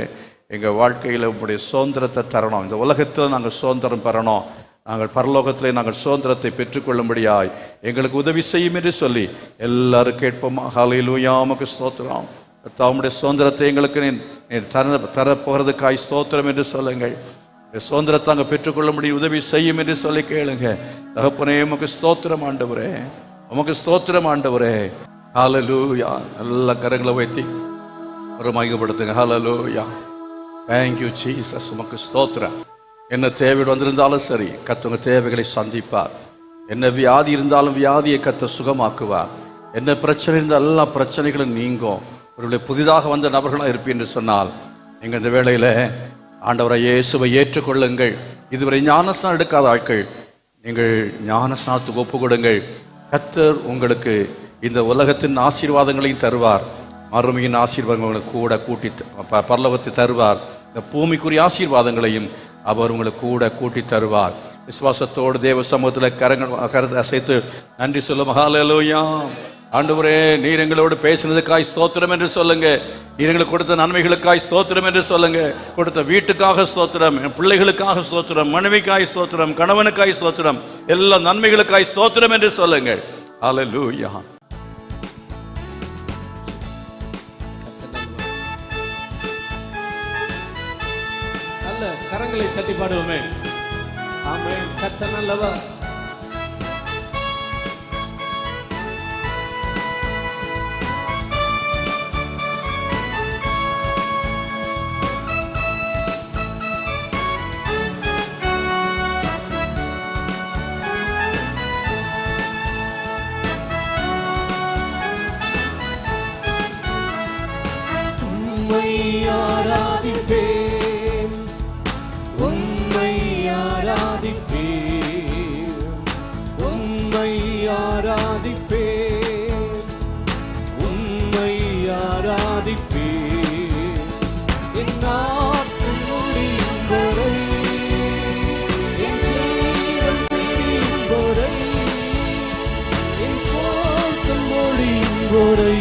எங்கள் வாழ்க்கையில் உங்களுடைய சுதந்திரத்தை தரணும். இந்த உலகத்தில் நாங்கள் சுதந்திரம் பெறணும். நாங்கள் பரலோகத்திலே நாங்கள் சுதந்திரத்தை பெற்றுக்கொள்ளும்படியாய் எங்களுக்கு உதவி செய்யும் என்று சொல்லி எல்லாரும் கேட்போமா? ஹல்லேலூயா. உமக்கு ஸ்தோத்திரம். தாமுடைய சுதந்திரத்தை எங்களுக்கு தரப்போகிறதுக்காய் ஸ்தோத்திரம் என்று சொல்லுங்கள். சுதந்திரத்தை அங்கே பெற்றுக்கொள்ள முடியும் உதவி செய்யும் என்று சொல்லி கேளுங்க. தகப்பனே உமக்கு ஸ்தோத்திரம் ஆண்டவரே, உமக்கு ஸ்தோத்திரம் ஆண்டவரே. ஹல்லேலூயா. நல்ல கரங்களை வைத்து ஒரு மகிமைப்படுத்துங்க. ஹல்லேலூயா. Thank you Jesus. உமக்கு ஸ்தோத்திரம். என்ன தேவையோடு வந்திருந்தாலும் சரி, கர்த்தர் தேவைகளை சந்திப்பார். என்ன வியாதி இருந்தாலும் வியாதியை கர்த்தர் சுகமாக்குவார். என்ன பிரச்சனை இருந்தால் எல்லா பிரச்சனைகளும் நீங்கும். ஒருவேளை புதிதாக வந்த நபர்களாக இருப்பீர் என்று சொன்னால் நீங்கள் இந்த வேளையில் ஆண்டவரை இயேசுவை ஏற்றுக்கொள்ளுங்கள். இதுவரை ஞானஸ்நானம் எடுக்காத ஆட்கள் நீங்கள் ஞானஸ்நானத்துக்கு ஒப்பு கொடுங்கள். கர்த்தர் உங்களுக்கு இந்த உலகத்தின் ஆசீர்வாதங்களையும் தருவார், மறுமையின் ஆசீர்வாதங்களை கூட கூட்டி பரலோகத்தை தருவார். இந்த பூமிக்குரிய ஆசீர்வாதங்களையும் அவர் உங்களுக்கு கூட கூட்டி தருவார். விசுவாசத்தோடு தேவ சமூகத்தில் கரத்தை அசைத்து நன்றி சொல்லும். ஹல்லேலூயா. ஆண்டவரே, நீர் எங்களோடு பேசினதுக்காய் ஸ்தோத்திரம் என்று சொல்லுங்க. நீர் எங்களுக்கு கொடுத்த நன்மைகளுக்காய் ஸ்தோத்திரம் என்று சொல்லுங்க. கொடுத்த வீட்டுக்காக ஸ்தோத்திரம், பிள்ளைகளுக்காக ஸ்தோத்திரம், மனைவிக்காய் ஸ்தோத்திரம், கணவனுக்காய் ஸ்தோத்திரம், எல்லா நன்மைகளுக்காய் ஸ்தோத்திரம் என்று சொல்லுங்கள். ஹல்லேலூயா. கரங்களை தட்டி பாடுவோமே. ஆமென். கர்த்தர் நல்லவர். ஆராதிப்பேன், உம்மை ஆராதிப்பேன், என் நாட்கள் முடியும் வரை, என் ஜீவன் முடியும் வரை, என் சுவாசம் முடியும் வரை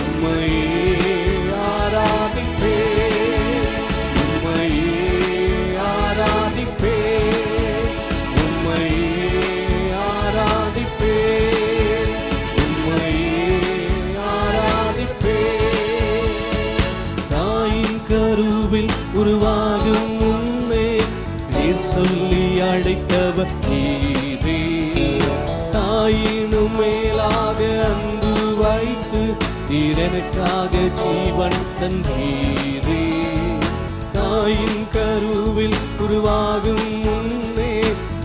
உம்மையே ஆராதிப்பேன், உம்மையே ஆராதிப்பேன், உம்மையே ஆராதிப்பேன், உம்மையே ஆராதிப்பேன். தாயின் கருவில் உருவாகும் முன்னே நீர் சொல்லி அழைத்தவர் நீரே, தாயினும் மேலாக அன்பு வைத்து நீர் எனக்காக ஜீவன் தந்தீரே. தாயின் கருவில் உருவாகும் முன்னே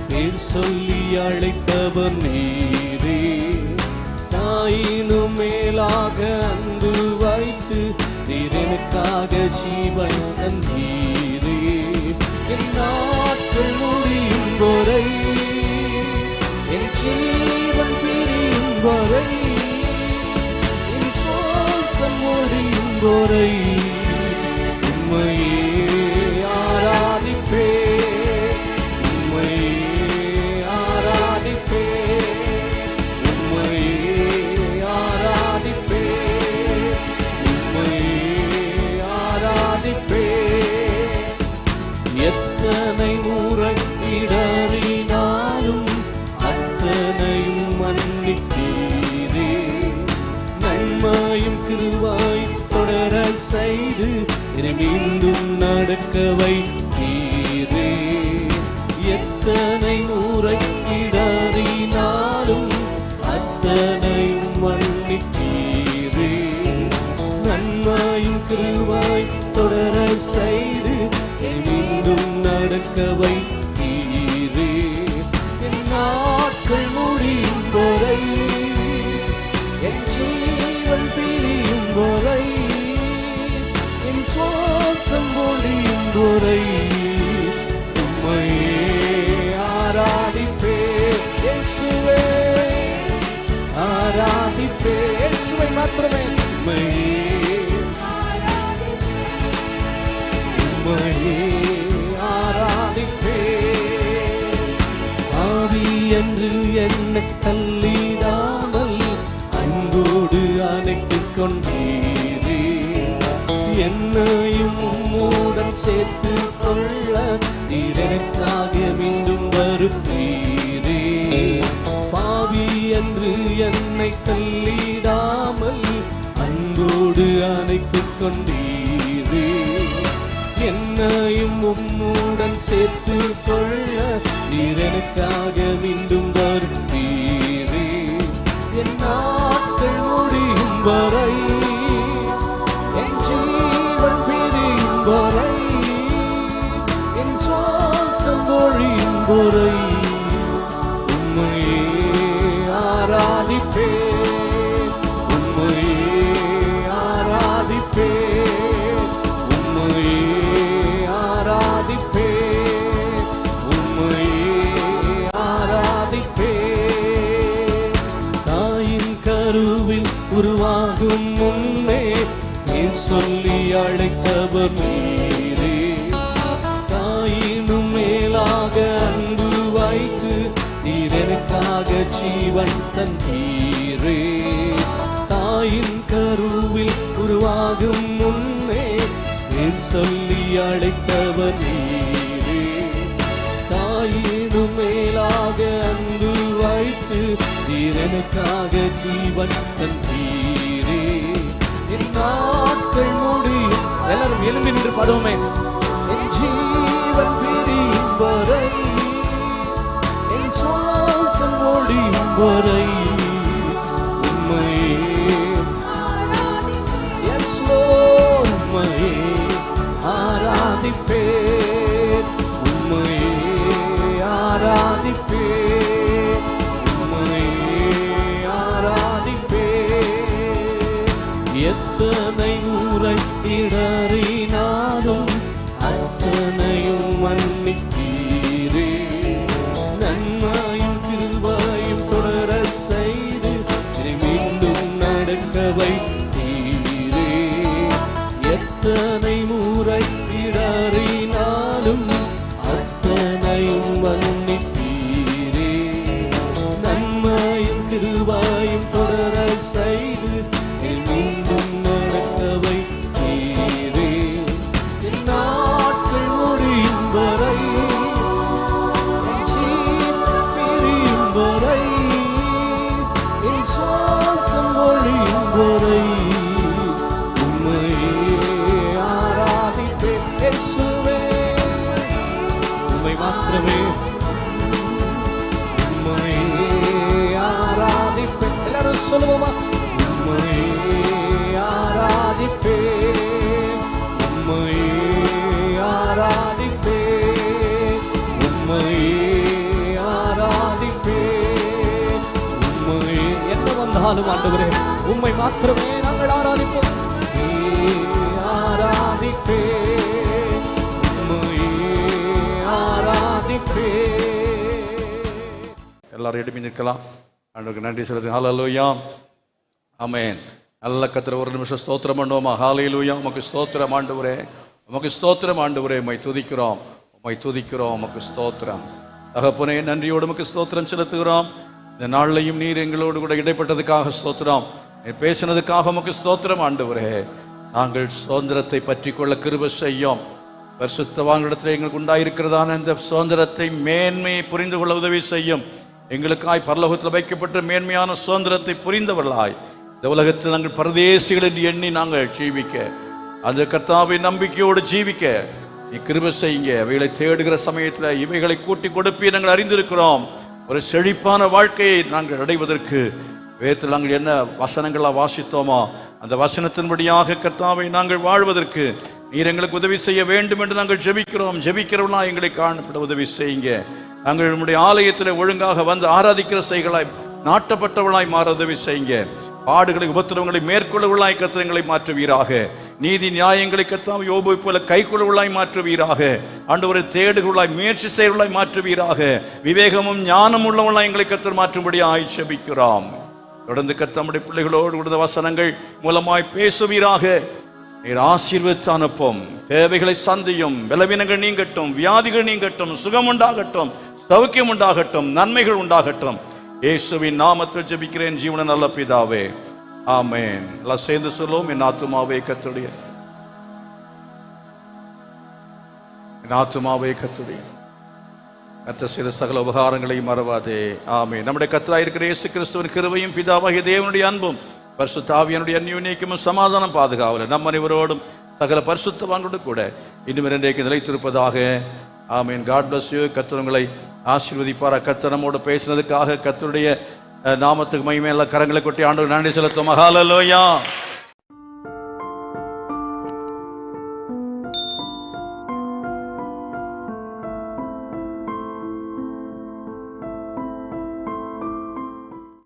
பேர் சொல்லி அழைத்தவர் நீரே, தாயினும் மேலாக அன்பு வைத்து நீர் எனக்காக ஜீவன் தந்தீரே. என் நாட்கள் முடியும் வரை, என் ஜீவன் பிரியும் வரை, என் சுவாசம் முடியும் வரை உம்மையே ஆராதிப்பேன், உம்மையே ஆராதிப்பேன், உம்மையே ஆராதிப்பேன், உம்மையே ஆராதிப்பேன். எத்தனை முறை இடறினாலும் அத்தனையும் மன்னித்தீரே, நன்மையும் கிருபையும் தொடர செய்து என்னை மீண்டும் நடக்க வைத்தீரே. எத்தனை முறை இடறினாலும் அத்தனையும் மன்னித்தீரே, நன்மையும் கிருபையும் தொடர செய்து என்னை மீண்டும் நடக்க வைத்தீரே. என் நாட்கள் முடியும் வரை, என் ஜீவன் பிரியும் வரை, என் சுவாசம் முடியும் வரை உம்மையே ஆராதிப்பேன். இயேசுவே ஆராதிப்பேன், இயேசுவை மாத்திரமே உம்மையே உம்மையே ஆராதிப்பேன். ஆவி என்று என்னை தள்ளிடாமல் அன்போடு அணைத்துக் கொண்டீரே, என்னையும் உம்முடன் சேர்த்து கொள்ள நீர் எனக்காக மீண்டும் வருவீரே. பாவி என்று என்னை தள்ளிடாமல் அன்போடு அணைத்துக் கொண்டீரே, என்னையும் உம்முடன் சேர்த்து கொள்ள நீர் எனக்காக மீண்டும் வருவீரே. என் நாட்கள் முடியும் வரை, என் ஜீவன் பிரியும் வரை, என் சுவாசம் ஒழியும் வரை உம்மையே ஆராதிப்பேன், உம்மையே ஆராதிப்பேன், உம்மையே ஆராதிப்பேன், உம்மையே ஆராதிப்பேன். தாயின் கருவில் உருவாகும் முன்னே நீர் சொல்லி அழைத்தவர் நீரே, தாயினும் மேலாக அன்பு வைத்து நீர் எனக்காக ஜீவன் தந்தீரே. தாயின் கருவில் உருவாகும் முன்னே நீர் சொல்லி அழைத்தவர் நீரே, தாயினும் மேலாக அன்பு வைத்து நீர் எனக்காக ஜீவன் தந்தீரே. என் நாட்கள் முடியும், எல்லாரும் எழும்பி நின்று பாடுவோமே. என் ஜீவன் பிரியும் வரை, என் சுவாசம் ஒழியும் வரை உம்மையே எஸ் லோர்ட் உம்மையே ஆராதிப்பேன், உம்மையே ஆராதிப்பேன், உம்மையே ஆராதிப்பேன். எத்தனை முறை இடறினாலும் அத்தனையும் மன்னித்தீரே, நன்மையும் கிருபையும் தொடர சொல்லுவோமா? உம்மையே ஆராதிப்பேன், உம்மையே ஆராதிப்பேன், உம்மையே ஆராதிப்பேன், உம்மையே. என்ன வந்தாலும் ஆண்டவரே உம்மை மாத்திரமே நாங்கள் ஆராதிப்போம். ஆராதிப்பேன், உம்மையே ஆராதிப்பேன். எல்லாரும் எழுப்பி நிற்கலாம். ஆண்டவருக்கு நன்றி செலுத்து. ஹல்லேலூயா, ஆமென். நல்ல கர்த்தரை ஒரு நிமிஷம் ஸ்தோத்திரம் பண்ணுவோமா? ஹல்லேலூயா. உமக்கு ஸ்தோத்திரம் ஆண்டவரே, உமக்கு ஸ்தோத்திரம் ஆண்டவரே. உம்மை துதிக்கிறோம், உம்மை துதிக்கிறோம். உமக்கு ஸ்தோத்திரம் தகப்பனே. நன்றியோடு உமக்கு ஸ்தோத்திரம் செலுத்துகிறோம். இந்த நாளிலையும் நீர் எங்களோடு கூட இடைப்பட்டதுக்காக ஸ்தோத்திரம். நீர் பேசினதுக்காக உமக்கு ஸ்தோத்திரம் ஆண்டவரே. நாங்கள் சுதந்திரத்தை பற்றி கொள்ள கிருபை செய்யும். பரிசுத்தவான்களிடத்தில் எங்களுக்கு உண்டாயிருக்கிறதான இந்த சுதந்திரத்தை மேன்மையை புரிந்து கொள்ள உதவி செய்யும். எங்களுக்காய் பரலோகத்தில் வைக்கப்பட்ட மேன்மையான சுதந்திரத்தை புரிந்தவர்களாய் இந்த உலகத்தில் நாங்கள் பரதேசிகள் என்று எண்ணி நாங்கள் ஜீவிக்க, அந்த கர்த்தாவை நம்பிக்கையோடு ஜீவிக்க நீ கிருபை செய்யுங்க. அவைகளை தேடுகிற சமயத்தில் இவைகளை கூட்டி கொடுப்பி நாங்கள் அறிந்திருக்கிறோம். ஒரு செழிப்பான வாழ்க்கையை நாங்கள் அடைவதற்கு வேதத்தில் நாங்கள் என்ன வசனங்களாக வாசித்தோமோ அந்த வசனத்தின்படியாக கர்த்தாவை நாங்கள் வாழ்வதற்கு நீர் எங்களுக்கு உதவி செய்ய வேண்டும் என்று நாங்கள் ஜெபிக்கிறோம். ஜெபிக்கிறவர்களாக எங்களை காணப்பட உதவி செய்யுங்க. நாங்கள் நம்முடைய ஆலயத்தில் ஒழுங்காக வந்து ஆராதிக்கிற செய்களாய் நாட்டப்பட்டவர்களாய் மாற உதவி செய்யுங்க. பாடுகளை உபத்திரவங்களை மேற்கொள்ளவர்களாய் கர்த்தங்களை மாற்றுவீராக. நீதி நியாயங்களை கர்த்தாவை யோபை போல கைக்கொள்ளவர்களாய் மாற்றுவீராக. ஆண்டவரை தேடுகளாய் முயற்சி செய்வர்களாய் மாற்றுவீராக. விவேகமும் ஞானம் உள்ளவர்களாய் எங்களை கர்த்தர் மாற்றும்படியாய் ஜெபிக்கிறோம். தொடர்ந்து கர்த்தருடைய பிள்ளைகளோடு கூட வசனங்கள் மூலமாய் பேசுவீராக. நீர் ஆசீர்வதித்து அனுப்பும். தேவைகளை சந்தியும். பலவீனங்கள் நீங்கட்டும், வியாதிகள் நீங்கட்டும், சுகம் உண்டாகட்டும், சௌக்கியம் உண்டாகட்டும், நன்மைகள் உண்டாகட்டும். இயேசுவின் நாமத்தில் ஜெபிக்கிறேன் ஜீவன நல்ல பிதாவே, ஆமென். எல்லாம் சேர்ந்து சொல்லுவோம். என் ஆத்துமாவே கர்த்தருடைய, என் ஆத்துமாவே கர்த்தருடைய கர்த்தர் செய்த சகல உபகாரங்களையும் மறவாதே. ஆமென். நம்முடைய கர்த்தராய் இருக்கிற இயேசு கிறிஸ்துவின் கிருபையும் பிதாவாகிய தேவனுடைய அன்பும் பரிசுத்த ஆவியானுடைய அந்யோன்யமும் சமாதானம் பாதுகாவல நம் அனைவரோடும் சகல பரிசுத்தவான்களோடு கூட இன்னும் இன்றைக்கு நிலைத்திருப்பதாக. ஆமென். God bless you. கர்த்தர் உங்களை ஆசீர்வதிப்பாரா. கர்த்தர் நம்மோடு பேசினதுக்காக கர்த்தருடைய நாமத்துக்கு மகிமை. எல்லாம் கரங்களை கொட்டி ஆண்டவர் நன்றி செலுத்தும். ஹல்லேலூயா.